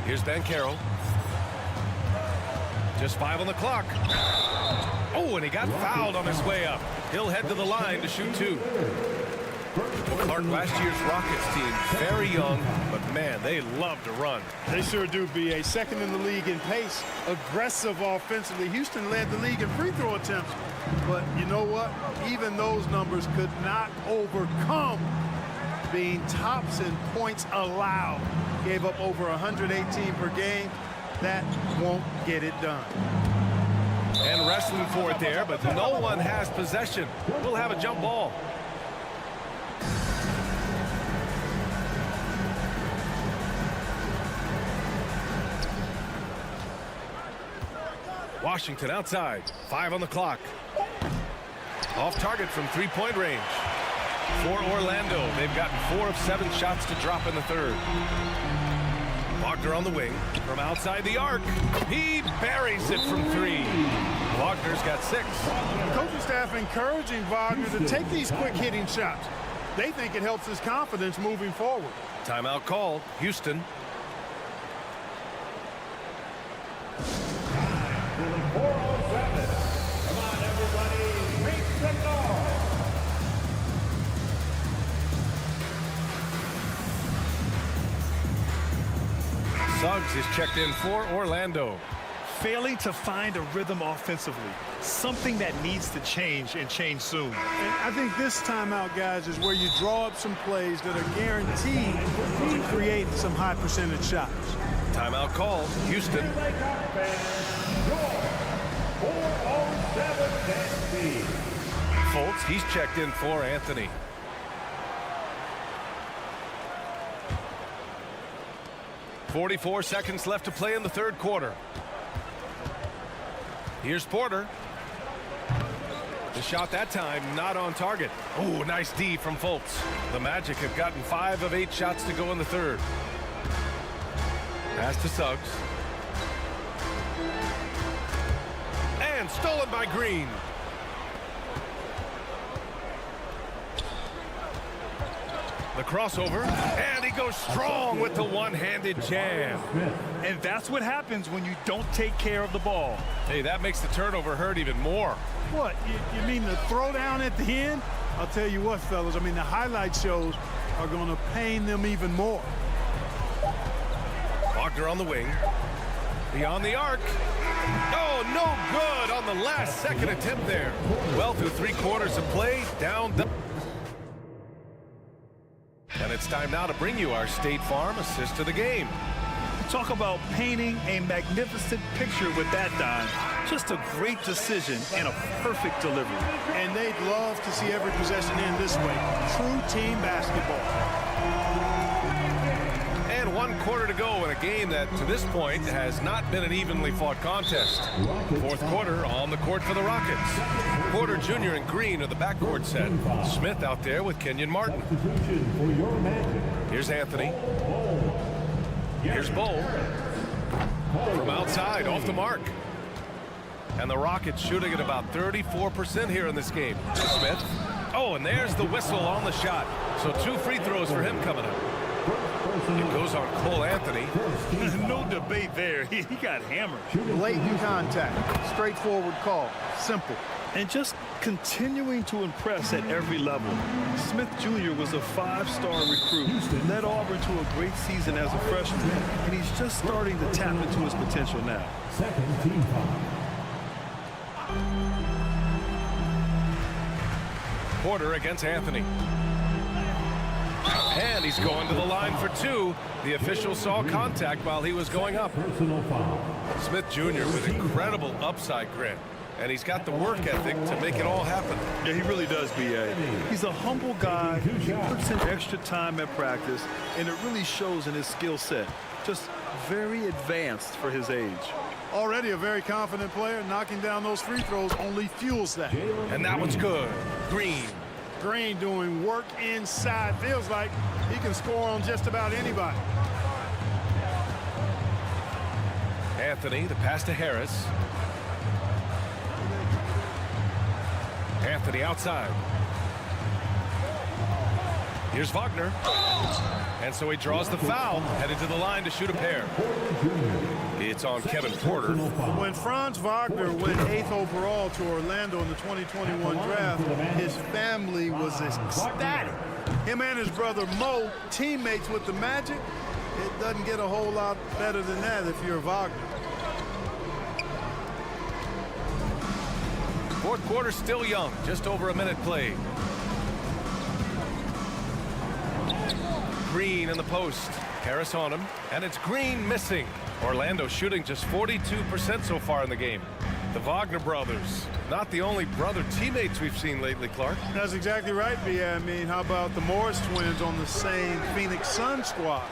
Here's Banchero. Just 5 on the clock. Oh, and he got fouled on his way up. He'll head to the line to shoot 2. Well, Clark, last year's Rockets team, very young, but man, they love to run. They sure do, BA. Second in the league in pace, aggressive offensively. Houston led the league in free throw attempts. But you know what? Even those numbers could not overcome being tops in points allowed. Gave up over 118 per game. That won't get it done. And wrestling for it there, but no one has possession. We'll have a jump ball. Washington outside. 5 on the clock. Off target from 3-point range. For Orlando, they've gotten 4 of 7 shots to drop in the third. Wagner on the wing from outside the arc. He buries it from 3. Wagner's got 6. The coaching staff encouraging Wagner to take these quick hitting shots. They think it helps his confidence moving forward. Timeout called. Houston. Suggs is checked in for Orlando. Failing to find a rhythm offensively. Something that needs to change and change soon. And I think this timeout, guys, is where you draw up some plays that are guaranteed to create some high percentage shots. Timeout called. Houston. Fultz, he's checked in for Anthony. 44 seconds left to play in the third quarter. Here's Porter. The shot that time not on target. Oh, nice D from Fultz. The Magic have gotten 5 of 8 shots to go in the third. Pass to Suggs. And stolen by Green. The crossover, and he goes strong with the one-handed jam. And that's what happens when you don't take care of the ball. Hey, that makes the turnover hurt even more. What, you mean the throwdown at the end? I'll tell you what, fellas, I mean, the highlight shows are going to pain them even more. Wagner on the wing. Beyond the arc. Oh, no good on the last second attempt there. Well through 3 quarters of play, down the... And it's time now to bring you our State Farm assist to the game. Talk about painting a magnificent picture with that dime. Just a great decision and a perfect delivery. And they'd love to see every possession end this way. True team basketball. And 1 quarter to go in a game that, to this point, has not been an evenly fought contest. Fourth quarter on the court for the Rockets. Porter Jr. and Green are the backcourt set. Smith out there with Kenyon Martin. Here's Anthony. Here's Bull. From outside, off the mark. And the Rockets shooting at about 34% here in this game. Smith. Oh, and there's the whistle on the shot. So 2 free throws for him coming up. It goes on Cole Anthony. No debate there. He got hammered. Blatant contact. Straightforward call. Simple. And just continuing to impress at every level. Smith Jr. was a 5-star recruit, led Auburn to a great season as a freshman, and he's just starting to tap into his potential now. Second team foul. Porter against Anthony. And he's going to the line for 2. The official saw contact while he was going up. Personal foul. Smith Jr. with incredible upside grit. And he's got the work ethic to make it all happen. Yeah, he really does, B.A. He's a humble guy. He puts in extra time at practice, and it really shows in his skill set. Just very advanced for his age. Already a very confident player. Knocking down those free throws only fuels that. And that one's good. Green. Green doing work inside. Feels like he can score on just about anybody. Anthony, the pass to Harris. Anthony outside. Here's Wagner. And so he draws the foul, headed to the line to shoot a pair. It's on Kevin Porter. When Franz Wagner went 8th overall to Orlando in the 2021 draft, his family was ecstatic. Him and his brother Mo, teammates with the Magic. It doesn't get a whole lot better than that if you're Wagner. Fourth quarter still young, just over a minute played. Green in the post. Harris on him, and it's Green missing. Orlando shooting just 42% so far in the game. The Wagner brothers, not the only brother teammates we've seen lately, Clark. That's exactly right, B.A. I mean, how about the Morris twins on the same Phoenix Sun squad?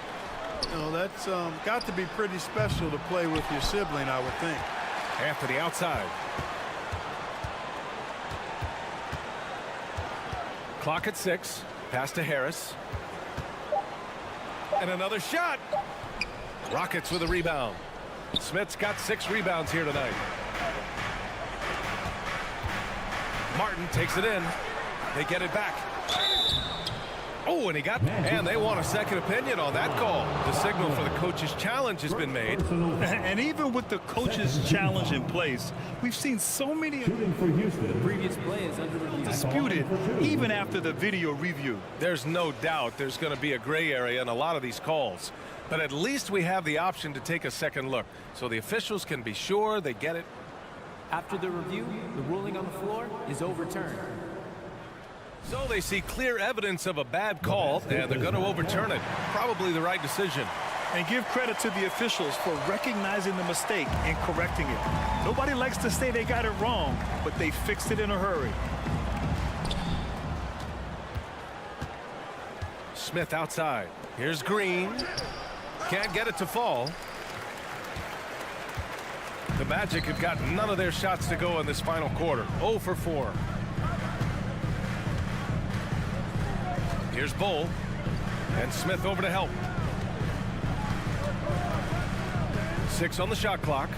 You know, that's got to be pretty special to play with your sibling, I would think. Anthony outside. Clock at 6. Pass to Harris. And another shot. Rockets with a rebound. Smith's got 6 rebounds here tonight. Martin takes it in. They get it back. Oh, and he got, and they want a second opinion on that call. The signal for the coach's challenge has been made. And even with the coach's challenge in place, we've seen so many previous play is under review. Disputed even after the video review. There's no doubt there's going to be a gray area in a lot of these calls. But at least we have the option to take a second look, so the officials can be sure they get it. After the review, the ruling on the floor is overturned. So they see clear evidence of a bad call, and they're going to overturn it. Probably the right decision. And give credit to the officials for recognizing the mistake and correcting it. Nobody likes to say they got it wrong, but they fixed it in a hurry. Smith outside. Here's Green. Can't get it to fall. The Magic have got none of their shots to go in this final quarter. 0 for 4. Here's Bull. And Smith over to help. 6 on the shot clock.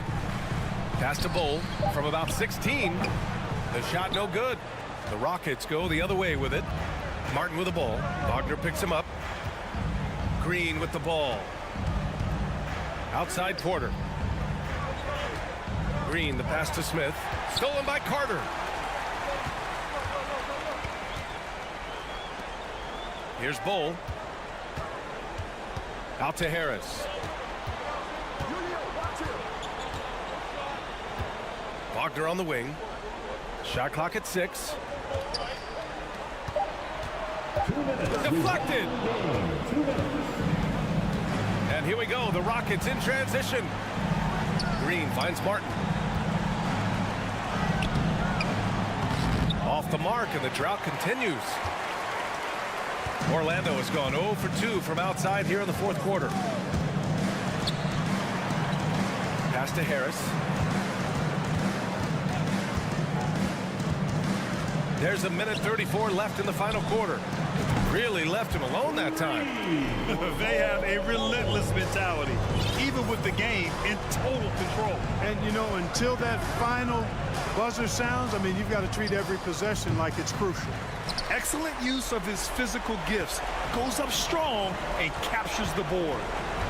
Pass to Bull from about 16. The shot no good. The Rockets go the other way with it. Martin with the ball. Wagner picks him up. Green with the ball. Outside Porter. Green, the pass to Smith. Stolen by Carter. Here's Bull. Out to Harris. Wagner on the wing. Shot clock at 6. Deflected. And here we go. The Rockets in transition. Green finds Martin. Off the mark, and the drought continues. Orlando has gone 0 for 2 from outside here in the fourth quarter. Pass to Harris. There's a minute 34 left in the final quarter. Really left him alone that time. They have a relentless mentality, even with the game in total control. And, you know, until that final buzzer sounds, I mean, you've got to treat every possession like it's crucial. Excellent use of his physical gifts. Goes up strong and captures the board.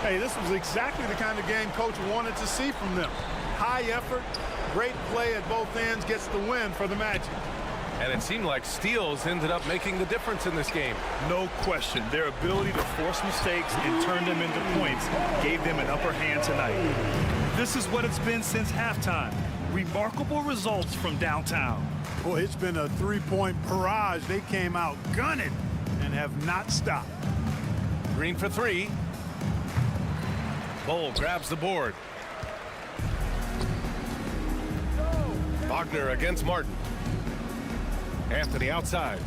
Hey, this was exactly the kind of game Coach wanted to see from them. High effort, great play at both ends, gets the win for the Magic. And it seemed like steals ended up making the difference in this game. No question. Their ability to force mistakes and turn them into points gave them an upper hand tonight. This is what it's been since halftime. Remarkable results from downtown. Boy, it's been a three-point barrage. They came out gunning and have not stopped. Green for 3. Bull grabs the board. Wagner against Martin. Anthony outside.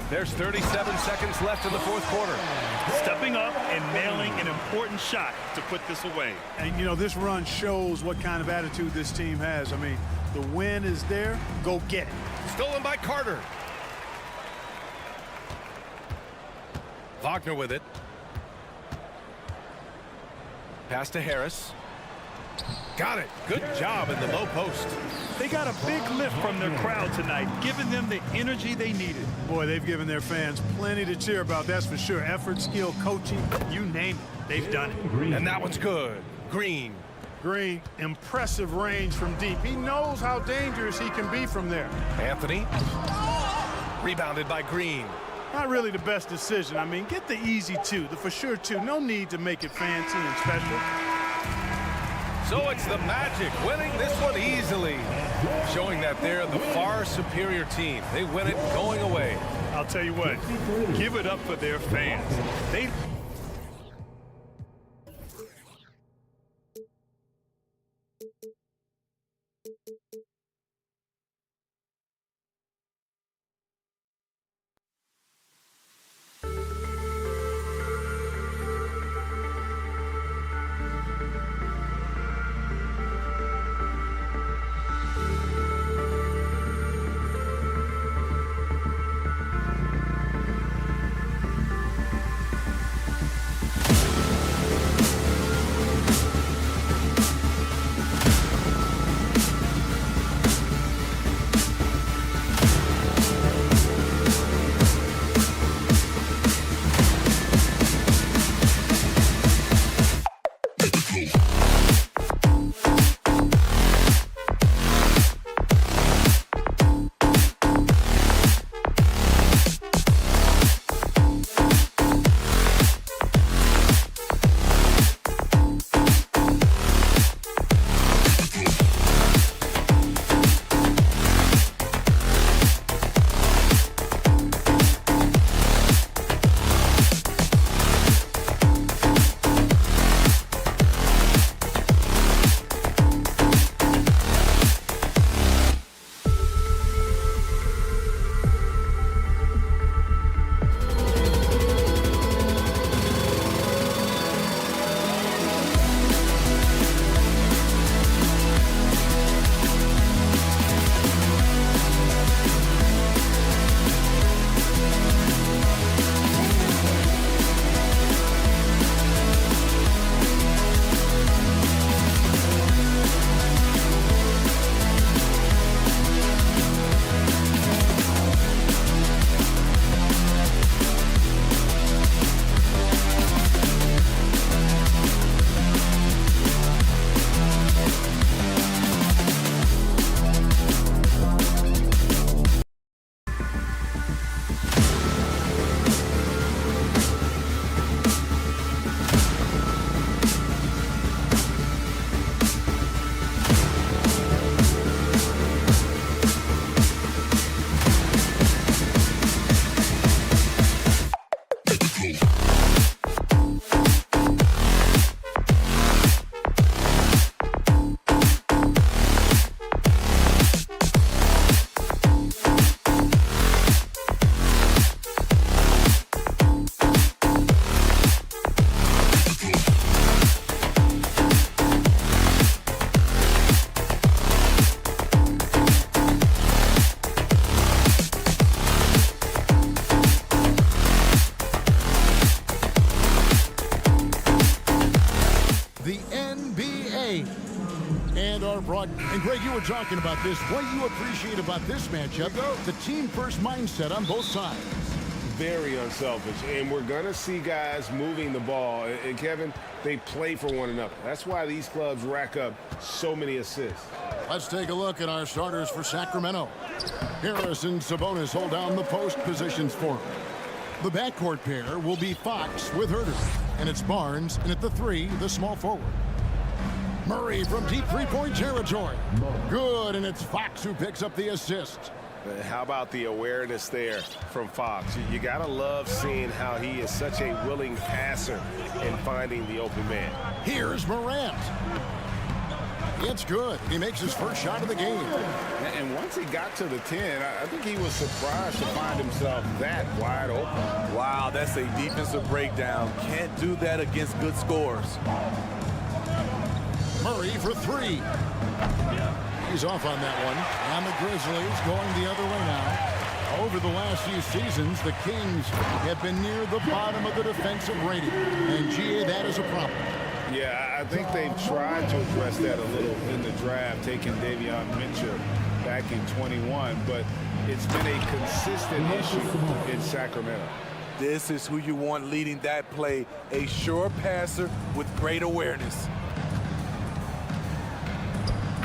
There's 37 seconds left in the fourth quarter. Stepping up and nailing an important shot to put this away. And, you know, this run shows what kind of attitude this team has. I mean, the win is there. Go get it. Stolen by Carter. Wagner with it. Pass to Harris. Got it. Good job in the low post. They got a big lift from their crowd tonight, giving them the energy they needed. Boy, they've given their fans plenty to cheer about, that's for sure. Effort, skill, coaching, you name it, they've done it. And that one's good. Green. Green, impressive range from deep. He knows how dangerous he can be from there. Anthony. Rebounded by Green. Not really the best decision. I mean, get the easy 2, the for sure 2. No need to make it fancy and special. So it's the Magic winning this one easily, showing that they're the far superior team. They win it going away. I'll tell you what, give it up for their fans. They And Greg, you were talking about this. What you appreciate about this matchup, the team-first mindset on both sides. Very unselfish, and we're going to see guys moving the ball. And Kevin, they play for one another. That's why these clubs rack up so many assists. Let's take a look at our starters for Sacramento. Harris and Sabonis hold down the post positions for them. The backcourt pair will be Fox with Herter, and it's Barnes, and at the 3, the small forward. Murray from deep three-point territory. Good, and it's Fox who picks up the assist. How about the awareness there from Fox? You got to love seeing how he is such a willing passer in finding the open man. Here's Morant. It's good. He makes his first shot of the game. And once he got to the 10, I think he was surprised to find himself that wide open. Wow, that's a defensive breakdown. Can't do that against good scores. Murray for 3. He's off on that one. And the Grizzlies going the other way now. Over the last few seasons, the Kings have been near the bottom of the defensive rating. And, GA, that is a problem. Yeah, I think they've tried to address that a little in the draft, taking Davion Mitchell back in 21, but it's been a consistent issue in Sacramento. This is who you want leading that play, a sure passer with great awareness.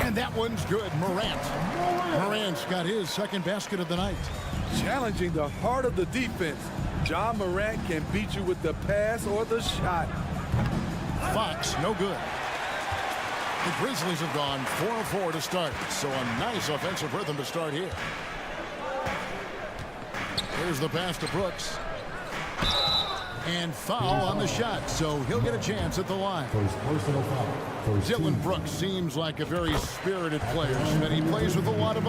And that one's good. Morant's got his second basket of the night. Challenging the heart of the defense. John Morant can beat you with the pass or the shot. Fox, no good. The Grizzlies have gone 4-4 to start, so a nice offensive rhythm to start here. Here's the pass to Brooks. And foul on the shot, so he'll get a chance at the line. Dillon Brooks seems like a very spirited player, and he plays with a lot of